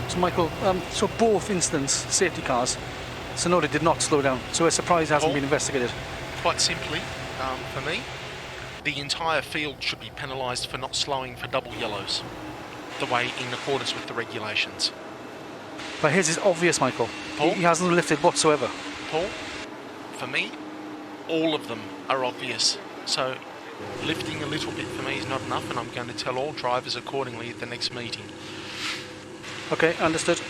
P: So Michael, so both instance safety cars, Tsunoda did not slow down, so a surprise hasn't been investigated.
Q: Quite simply, for me, the entire field should be penalised for not slowing for double yellows, the way in accordance with the regulations.
P: But his is obvious, Michael.
Q: Paul?
P: He hasn't lifted whatsoever.
Q: Paul, for me, all of them are obvious. So lifting a little bit for me is not enough, and I'm going to tell all drivers accordingly at the next meeting.
P: Okay, understood.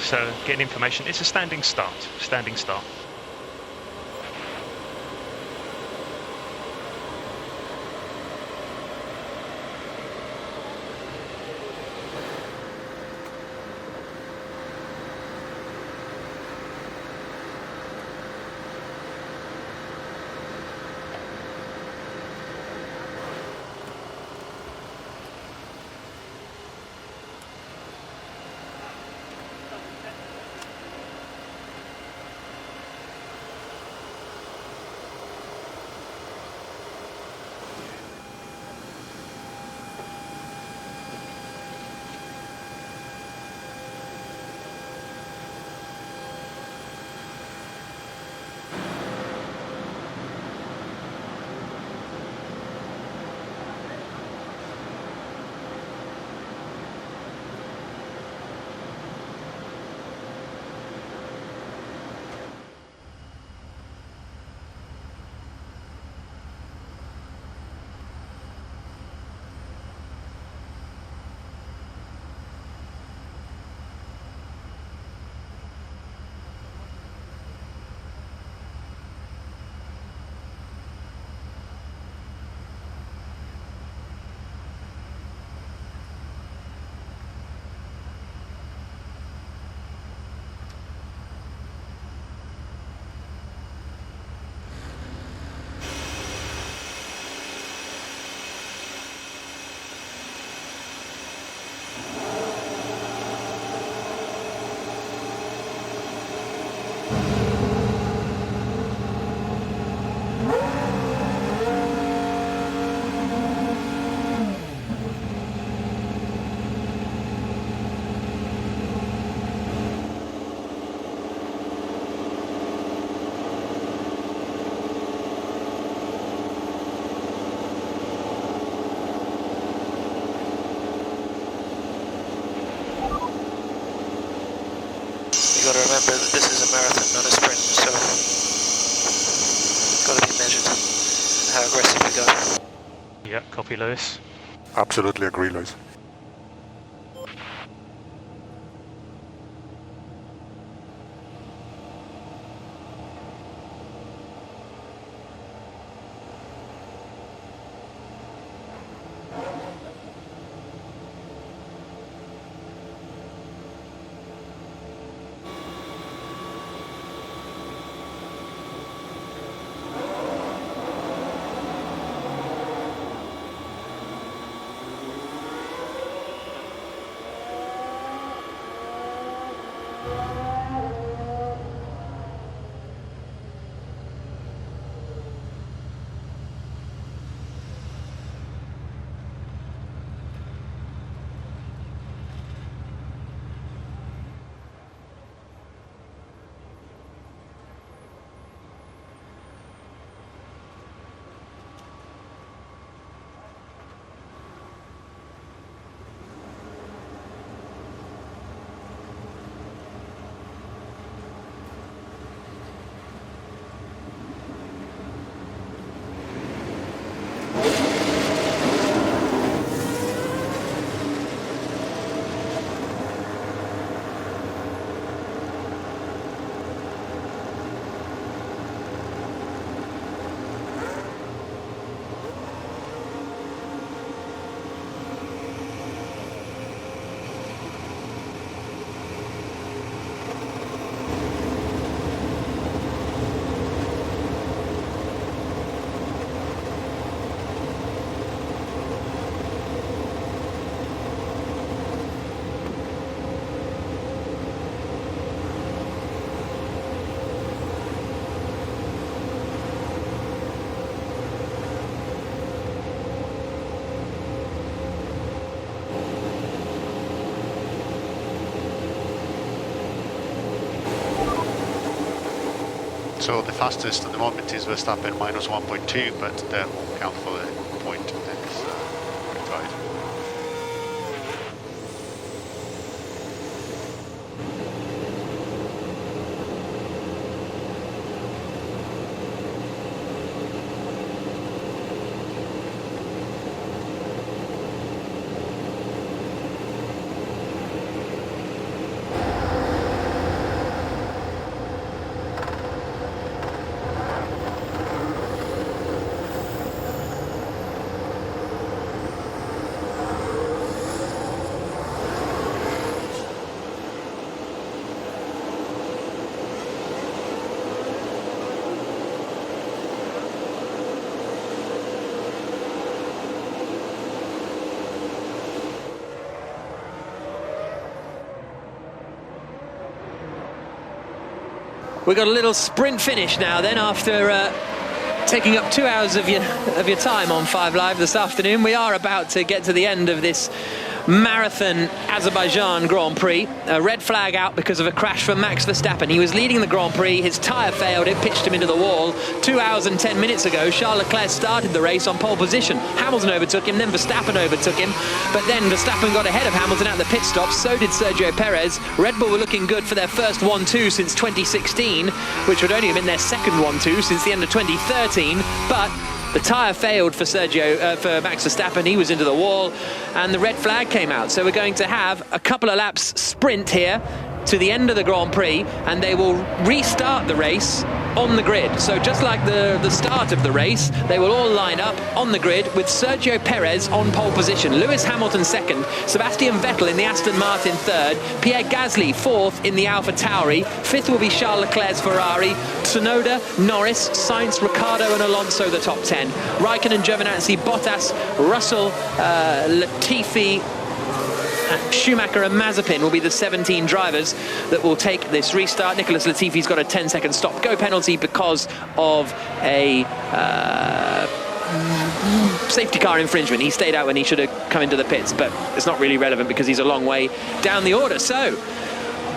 K: so getting information. It's a standing start. Standing start.
L: You've got to remember that this is a marathon, not a sprint, so got to be measured how aggressive we go.
K: Yeah, copy, Lewis.
I: Absolutely agree, Lewis.
R: So the fastest at the moment is Verstappen minus 1.2, but that won't count for the point that is required.
B: We've got a little sprint finish now then, after taking up 2 hours of your time on 5 Live this afternoon. We are about to get to the end of this marathon Azerbaijan Grand Prix. A red flag out because of a crash from Max Verstappen. He was leading the Grand Prix, his tyre failed, it pitched him into the wall. 2 hours and 10 minutes ago, Charles Leclerc started the race on pole position. Hamilton overtook him, then Verstappen overtook him, but then Verstappen got ahead of Hamilton at the pit stop, so did Sergio Perez. Red Bull were looking good for their first 1-2 since 2016, which would only have been their second 1-2 since the end of 2013, but the tyre failed for Max Verstappen. He was into the wall, and the red flag came out. So we're going to have a couple of laps sprint here to the end of the Grand Prix, and they will restart the race on the grid. So just like the start of the race, they will all line up on the grid with Sergio Perez on pole position, Lewis Hamilton second, Sebastian Vettel in the Aston Martin third, Pierre Gasly fourth in the Alpha Tauri, fifth will be Charles Leclerc's Ferrari, Tsunoda, Norris, Sainz, Ricciardo and Alonso the top 10. Raikkonen, Giovinazzi, Bottas, Russell, Latifi, Schumacher and Mazepin will be the 17 drivers that will take this restart. Nicholas Latifi's got a 10-second stop-go penalty because of a safety car infringement. He stayed out when he should have come into the pits, but it's not really relevant because he's a long way down the order. So,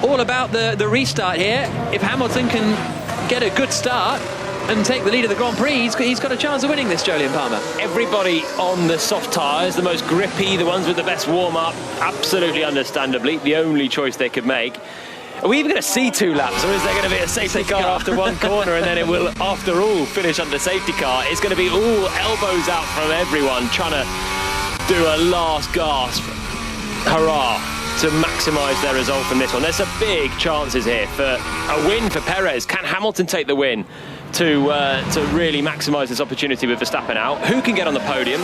B: all about the restart here. If Hamilton can get a good start and take the lead of the Grand Prix, he's got a chance of winning this, Jolyon Palmer.
C: Everybody on the soft tyres, the most grippy, the ones with the best warm-up, absolutely understandably, the only choice they could make. Are we even going to see 2 laps, or is there going to be a safety car after one corner and then it will, after all, finish under safety car? It's going to be all elbows out from everyone trying to do a last gasp hurrah to maximise their result from this one. There's some big chances here for a win for Perez. Can Hamilton take the win to really maximise this opportunity with Verstappen out? Who can get on the podium?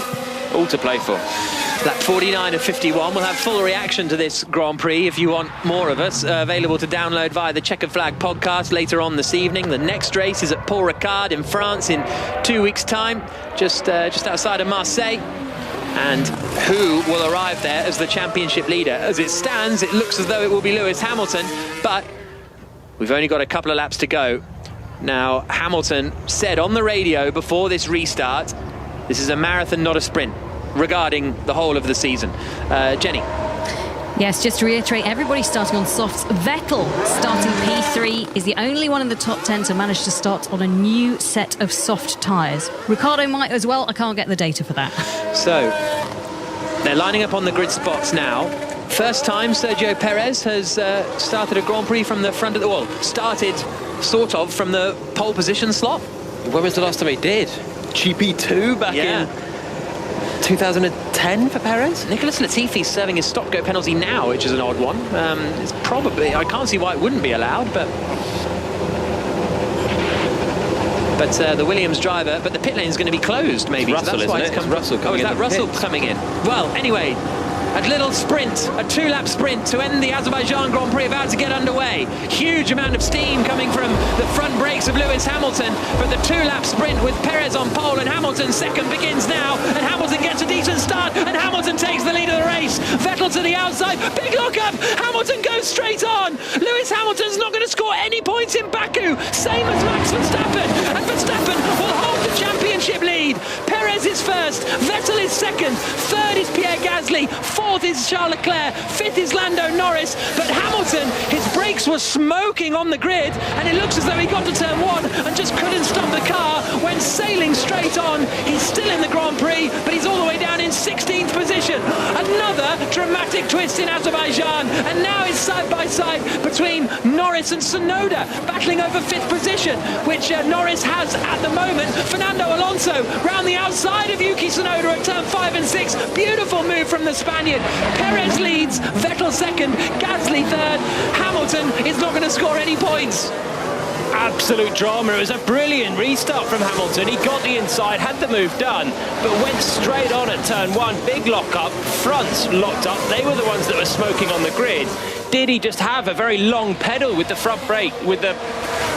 C: All to play for.
B: Lap 49 of 51. We'll have full reaction to this Grand Prix if you want more of us. Available to download via the Checkered Flag podcast later on this evening. The next race is at Paul Ricard in France in 2 weeks' time, just outside of Marseille. And who will arrive there as the championship leader? As it stands, it looks as though it will be Lewis Hamilton, but we've only got a couple of laps to go. Now, Hamilton said on the radio before this restart, this is a marathon, not a sprint, regarding the whole of the season. Jenny.
A: Yes, just to reiterate, everybody starting on softs. Vettel, starting P3, is the only one in the top 10 to manage to start on a new set of soft tyres. Ricciardo might as well. I can't get the data for that.
B: So, they're lining up on the grid spots now. First time Sergio Perez has started a Grand Prix from the front of the wall. Started, sort of, from the pole position slot.
C: When was the last time he did? GP2 back in 2010 for Perez?
B: Nicholas Latifi's serving his stop-go penalty now, which is an odd one. It's probably, I can't see why it wouldn't be allowed, but the Williams driver, but the pit lane is going to be closed, maybe.
C: It's Russell,
B: so that's why
C: isn't it? It's Russell coming in.
B: Oh, is that Russell coming in? Well, anyway, a little sprint, a 2-lap sprint to end the Azerbaijan Grand Prix about to get underway. Huge amount of steam coming from the front brakes of Lewis Hamilton, but the 2-lap sprint with Perez on pole and Hamilton second begins now, and Hamilton gets a decent start, and Hamilton takes the lead of the race. Vettel to the outside, big look up, Hamilton goes straight on. Lewis Hamilton's not going to score any points in Baku, same as Max Verstappen, and Verstappen will hold the championship lead. Perez is first, Vettel is second, third is Pierre Gasly, fourth is Charles Leclerc, fifth is Lando Norris, but Hamilton, his brakes were smoking on the grid, and it looks as though he got to turn 1 and just couldn't stop the car, went sailing straight on. He's still in the Grand Prix, but he's all the way down in 16th position. Another dramatic twist in Azerbaijan, and now it's side by side between Norris and Tsunoda, battling over 5th position, which Norris has at the moment. Fernando Alonso round the outside of Yuki Tsunoda at turn 5 and 6. Beautiful move from the Spaniard. Perez leads, Vettel second, Gasly third. Hamilton is not going to score any points.
C: Absolute drama. It was a brilliant restart from Hamilton. He got the inside, had the move done, but went straight on at turn 1. Big lock up, fronts locked up. They were the ones that were smoking on the grid. Did he just have a very long pedal with the front brake, with the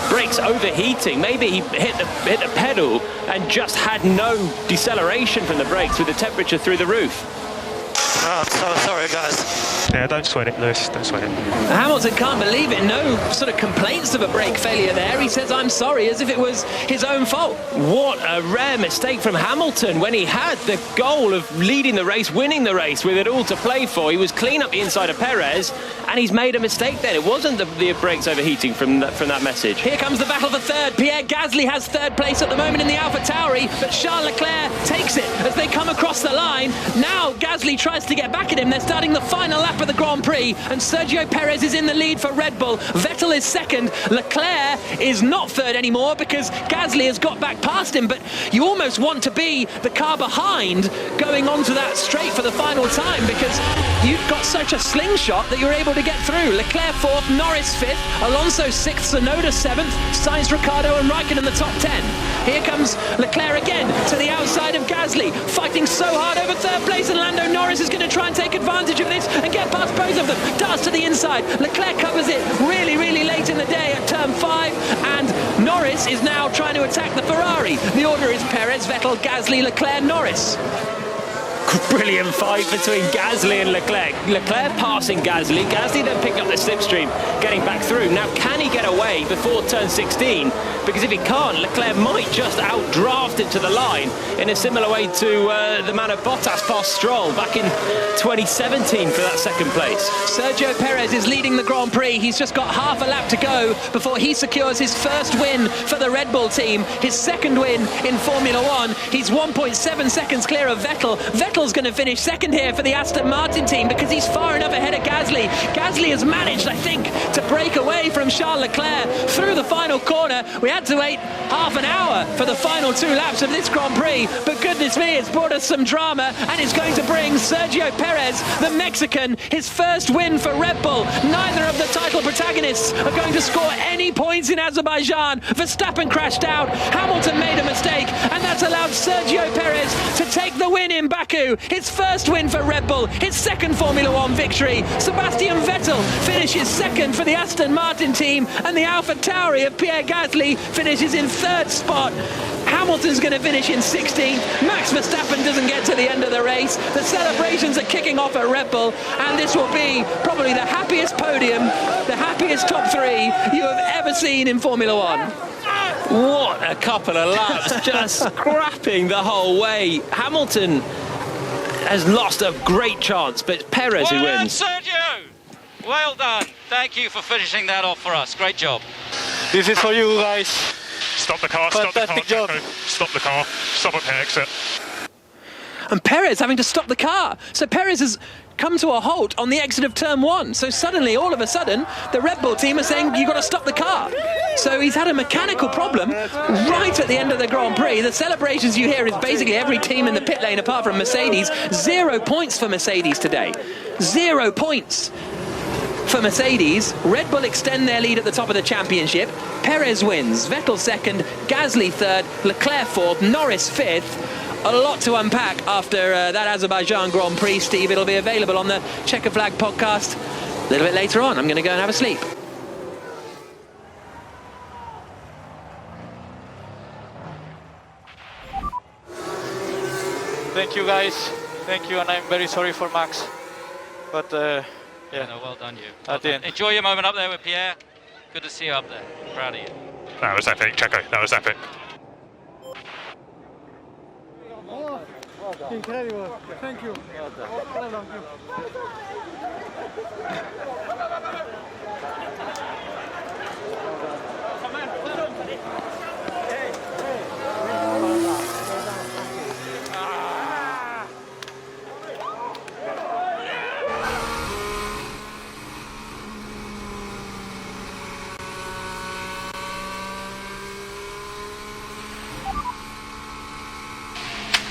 C: brakes overheating? Maybe he hit the pedal and just had no deceleration from the brakes with the temperature through the roof.
L: Oh, I'm so sorry, guys.
K: Yeah, don't sweat it, Lewis. Don't sweat it.
B: Hamilton can't believe it. No sort of complaints of a brake failure there. He says, I'm sorry, as if it was his own fault. What a rare mistake from Hamilton when he had the goal of leading the race, winning the race with it all to play for. He was clean up the inside of Perez, and he's made a mistake then. It wasn't the brakes overheating from that message. Here comes the battle for third. Pierre Gasly has third place at the moment in the AlphaTauri, but Charles Leclerc takes it as they come across the line. Now Gasly tries to get back at him. They're starting the final lap of the Grand Prix, and Sergio Perez is in the lead for Red Bull. Vettel is second. Leclerc is not third anymore because Gasly has got back past him, but you almost want to be the car behind going onto that straight for the final time because you've got such a slingshot that you're able to get through. Leclerc fourth, Norris fifth, Alonso sixth, Tsunoda seventh, Sainz, Ricciardo and Raikkonen in the top 10. Here comes Leclerc again to the outside of Gasly, fighting so hard over third place, and Lando Norris is going to try and take advantage of this and get past both of them. Darts to the inside. Leclerc covers it really, really late in the day at turn 5, and Norris is now trying to attack the Ferrari. The order is Perez, Vettel, Gasly, Leclerc, Norris. Brilliant fight between Gasly and Leclerc. Leclerc passing Gasly. Gasly then picking up the slipstream, getting back through. Now, can he get away before turn 16? Because if he can't, Leclerc might just outdraft it to the line in a similar way to the man of Bottas past Stroll back in 2017 for that second place. Sergio Perez is leading the Grand Prix. He's just got half a lap to go before he secures his first win for the Red Bull team, his second win in Formula One. He's 1.7 seconds clear of Vettel. Vettel's going to finish second here for the Aston Martin team because he's far enough ahead of Gasly. Gasly has managed, I think, to break away from Charles Leclerc through the final corner. We had to wait half an hour for the final 2 laps of this Grand Prix, but goodness me, it's brought us some drama, and it's going to bring Sergio Perez, the Mexican, his first win for Red Bull. Neither of the title protagonists are going to score any points in Azerbaijan. Verstappen crashed out, Hamilton made a mistake, and that's allowed Sergio Perez to take the win in Baku. His first win for Red Bull, his second Formula One victory. Sebastian Vettel finishes second for the Aston Martin team, and the AlphaTauri of Pierre Gasly finishes in third spot. Hamilton's going to finish in 16th. Max Verstappen doesn't get to the end of the race. The celebrations are kicking off at Red Bull, and this will be probably the happiest podium, the happiest top 3 you have ever seen in Formula One. What a couple of laps, just scrapping the whole way. Hamilton has lost a great chance, but it's Perez who wins.
H: Well done, Sergio! Well done. Thank you for finishing that off for us. Great job.
P: This is for you guys.
K: Stop the car, stop the car, Checo. Stop the car, stop at the exit.
B: And Perez having to stop the car. So Perez has come to a halt on the exit of turn 1. So suddenly, all of a sudden, the Red Bull team are saying, you've got to stop the car. So he's had a mechanical problem right at the end of the Grand Prix. The celebrations you hear is basically every team in the pit lane apart from Mercedes. 0 points for Mercedes today. 0 points for Mercedes. Red Bull extend their lead at the top of the championship. Perez wins. Vettel second, Gasly third, Leclerc fourth, Norris fifth. A lot to unpack after that Azerbaijan Grand Prix, Steve. It'll be available on the Checker Flag podcast a little bit later on. I'm going to go and have a sleep.
P: Thank you, guys. Thank you, and I'm very sorry for Max. But, yeah.
H: No, well done, you.
P: At the end.
H: Enjoy your moment up there with Pierre. Good to see you up there. Proud of you.
K: That was epic, Checo. That was epic.
P: Incredible. Thank you. Well done.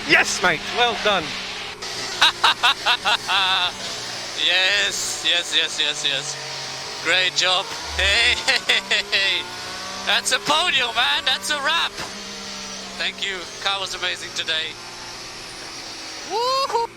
M: Yes, mate. Well done.
O: Yes. Great job. Hey. That's a podium, man. That's a wrap. Thank you. Car was amazing today. Woohoo!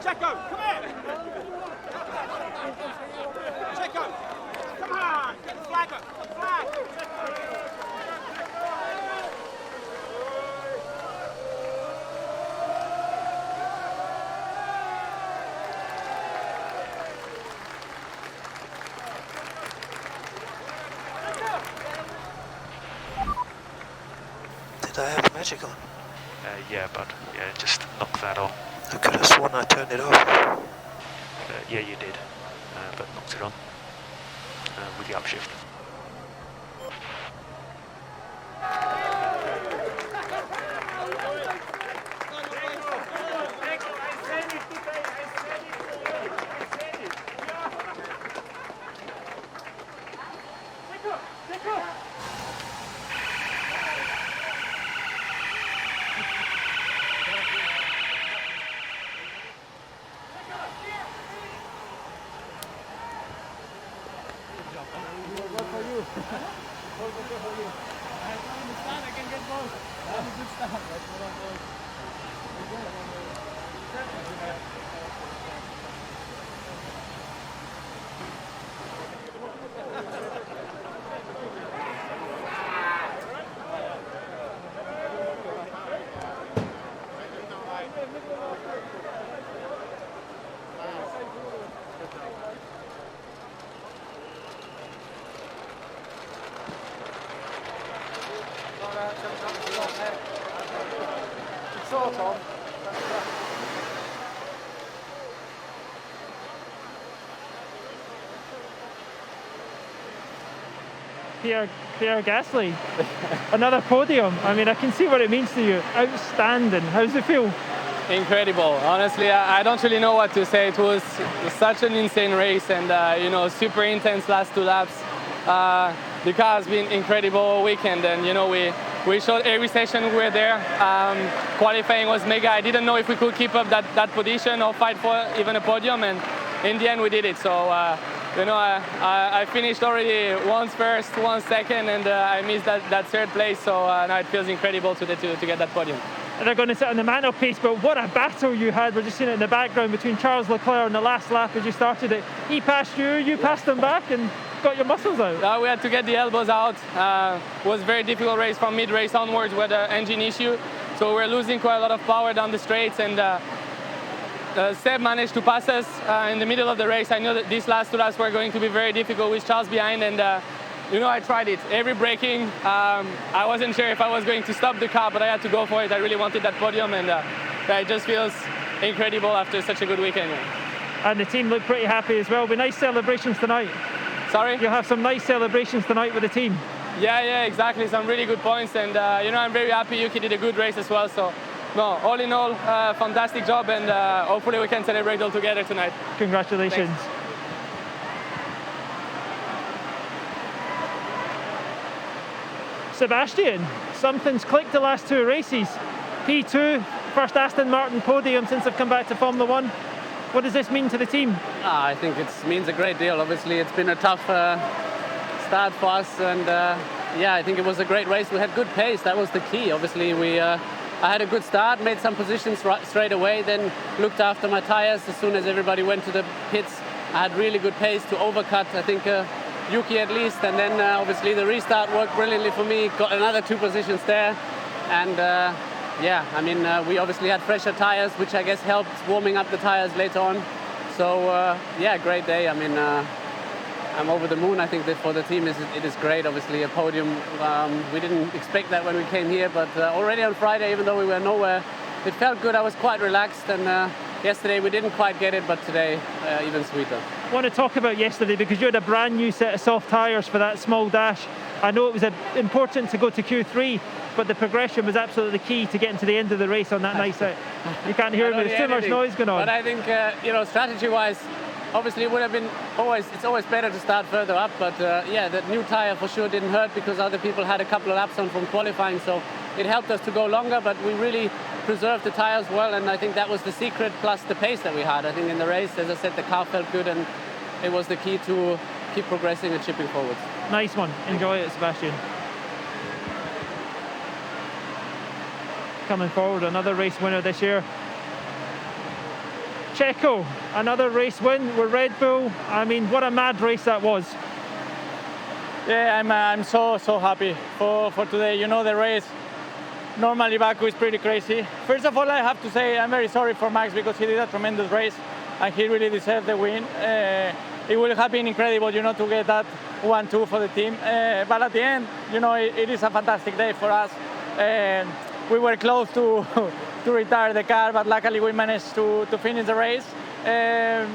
S: Checo, come here! Checo, come on! Get the flag up! The flag!
L: Did I have a magic on?
K: Yeah, but yeah, just knock that off.
L: I could have sworn I turned it off.
K: Yeah, you did, but knocked it on with the upshift.
T: Pierre Gasly, another podium. I mean, I can see what it means to you. Outstanding. How does it feel?
U: Incredible. Honestly, I don't really know what to say. It was such an insane race and, you know, super intense last 2 laps. The car has been incredible all weekend and, you know, we showed every session we were there. Qualifying was mega. I didn't know if we could keep up that position or fight for even a podium, and in the end we did it. So, you know, I finished already once first, once second, and I missed that third place. So now it feels incredible today to get that podium.
T: And they're going to sit on the mantelpiece, but what a battle you had. We're just seeing it in the background between Charles Leclerc and the last lap as you started it. He passed you, you passed him back, and got your muscles out.
U: We had to get the elbows out. It was a very difficult race from mid-race onwards with the engine issue. So we're losing quite a lot of power down the straights, and Seb managed to pass us in the middle of the race. I know that these last 2 laps were going to be very difficult with Charles behind, and you know, I tried it. Every braking, I wasn't sure if I was going to stop the car, but I had to go for it. I really wanted that podium, and it just feels incredible after such a good weekend.
T: And the team looked pretty happy as well. Be nice celebrations tonight.
U: Sorry?
T: You'll have some nice celebrations tonight with the team.
U: Yeah, exactly. Some really good points, and you know, I'm very happy Yuki did a good race as well. So, no, all in all, fantastic job, and hopefully we can celebrate all together tonight.
T: Congratulations.
U: Thanks.
T: Sebastian, something's clicked the last 2 races. P2, first Aston Martin podium since I've come back to Formula 1. What does this mean to the team?
V: I think it means a great deal. Obviously, it's been a tough start for us, and yeah, I think it was a great race. We had good pace. That was the key. Obviously, I had a good start, made some positions straight away, then looked after my tires as soon as everybody went to the pits. I had really good pace to overcut, I think, Yuki at least, and then obviously the restart worked brilliantly for me. Got another 2 positions there, and yeah, I mean, we obviously had fresher tires, which I guess helped warming up the tires later on. So yeah, great day. I mean, I'm over the moon. I think that for the team it is great. Obviously a podium. We didn't expect that when we came here, but already on Friday, even though we were nowhere, it felt good. I was quite relaxed, and yesterday we didn't quite get it, but today even sweeter.
T: I want to talk about yesterday because you had a brand new set of soft tyres for that small dash. I know it was important to go to Q3, but the progression was absolutely key to getting to the end of the race on that nice set. You can't hear me, there's too much noise going on.
V: But I think, you know, strategy-wise, obviously it would have been it's always better to start further up, but yeah, the new tyre for sure didn't hurt because other people had a couple of laps on from qualifying, so it helped us to go longer, but we really preserved the tyres well, and I think that was the secret, plus the pace that we had. I think in the race, as I said, the car felt good, and it was the key to keep progressing and chipping forwards.
T: Nice one. Enjoy it, Sebastian. Coming forward, another race winner this year. Checo, another race win with Red Bull. I mean, what a mad race that was.
U: Yeah, I'm so happy for today. You know, the race, normally Baku is pretty crazy. First of all, I have to say I'm very sorry for Max because he did a tremendous race and he really deserved the win. It would have been incredible, you know, to get that 1-2 for the team. But at the end, you know, it is a fantastic day for us. We were close to retire the car, but luckily we managed to finish the race. And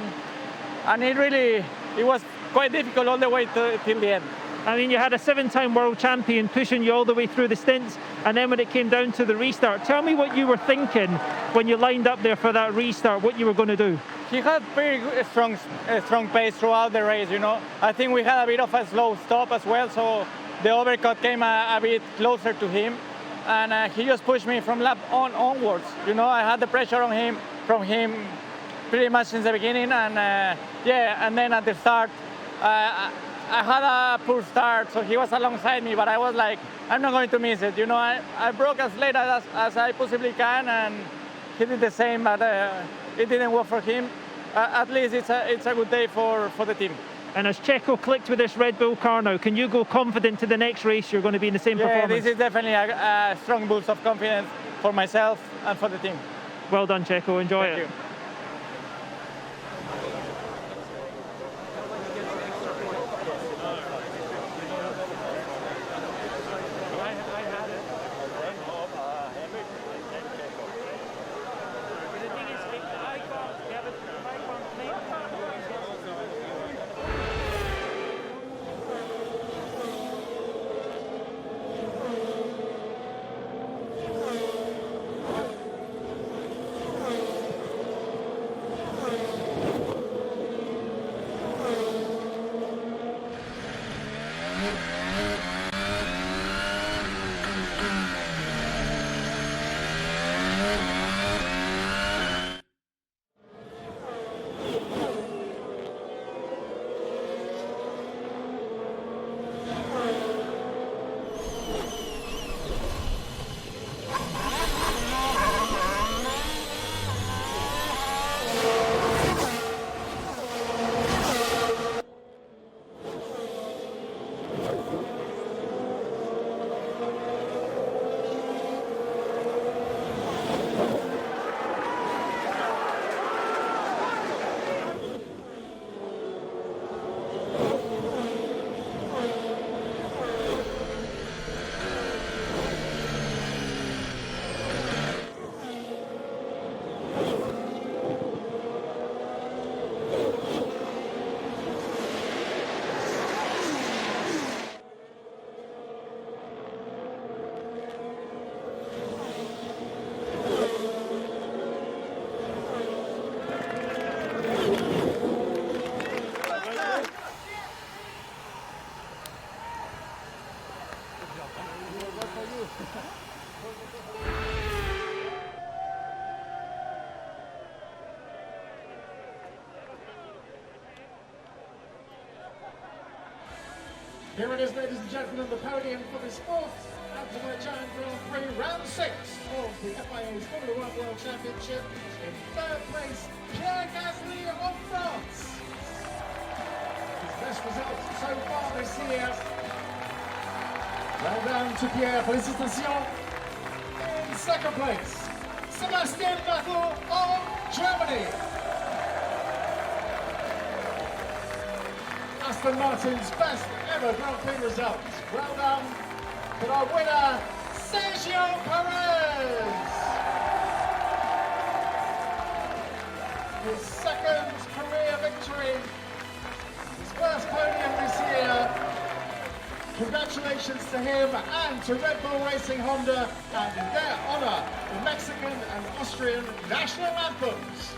U: it was quite difficult all the way till the end.
T: I mean, you had a 7-time world champion pushing you all the way through the stints, and then when it came down to the restart, tell me what you were thinking when you lined up there for that restart, what you were going to do.
U: He had very strong pace throughout the race, you know. I think we had a bit of a slow stop as well, so the overcut came a bit closer to him, and he just pushed me from lap onwards. You know, I had the pressure on him from him pretty much since the beginning, and and then at the start, I had a poor start, so he was alongside me, but I was like, I'm not going to miss it. You know, I broke as late as I possibly can, and he did the same, but it didn't work for him. At least it's a good day for the team.
T: And as Checo clicked with this Red Bull car now, can you go confident to the next race you're going to be in the same performance?
U: Yeah, this is definitely a strong boost of confidence for myself and for the team.
T: Well done, Checo. Enjoy it.
U: Thank you.
E: Here it is, ladies and gentlemen, the podium for this fourth Azerbaijan Grand Prix, round 6 of the FIA's Formula 1 World Championship. In third place, Pierre Gasly of France. His best result so far this year. Well done to Pierre, félicitations. In second place, Sebastian Vettel of Germany. Aston Martin's best ever Grand Prix result. Well done to our winner, Sergio Perez. His second career victory, his first podium this year. Congratulations to him and to Red Bull Racing Honda, and in their honour, the Mexican and Austrian national anthems.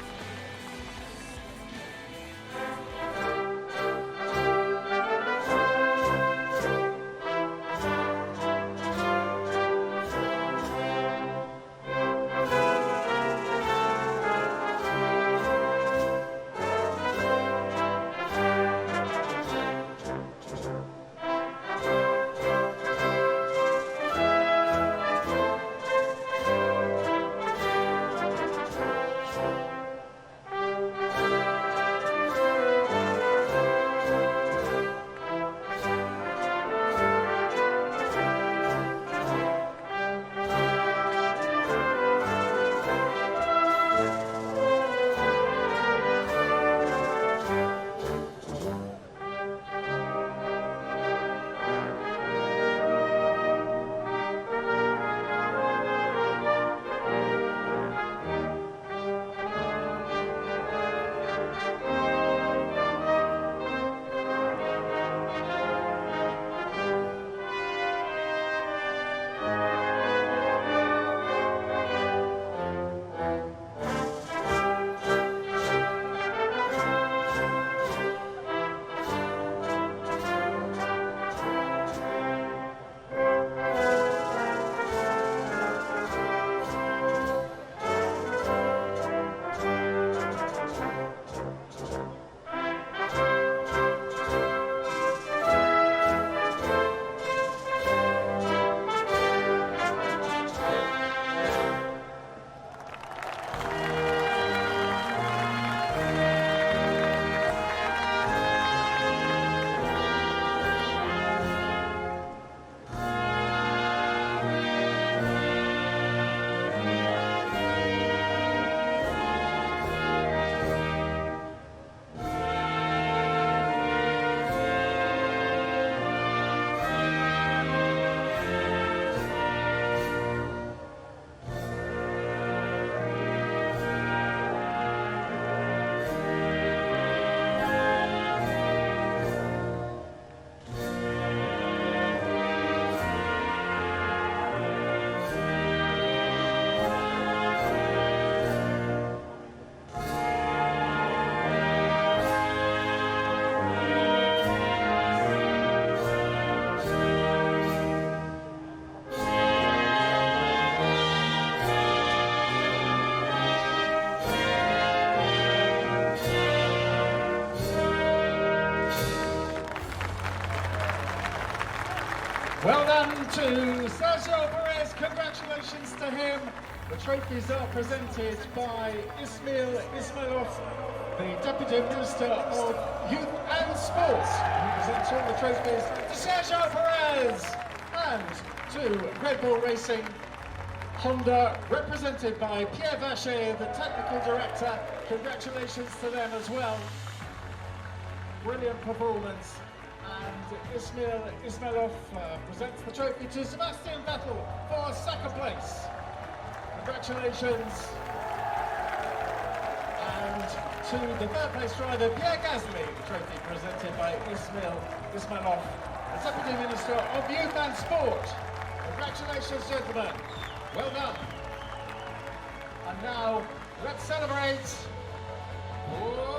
E: And to Sergio Perez, congratulations to him. The trophies are presented by Ismail Ismailov, the Deputy Minister of Youth and Sports. He presents all the trophies to Sergio Perez and to Red Bull Racing Honda, represented by Pierre Vacher, the Technical Director. Congratulations to them as well. Brilliant performance. And Ismail Ismailov presents the trophy to Sebastian Vettel for second place. Congratulations. And to the third place driver, Pierre Gasly, the trophy presented by Ismail Ismailov, the Deputy Minister of Youth and Sport. Congratulations, gentlemen. Well done. And now, let's celebrate. Whoa!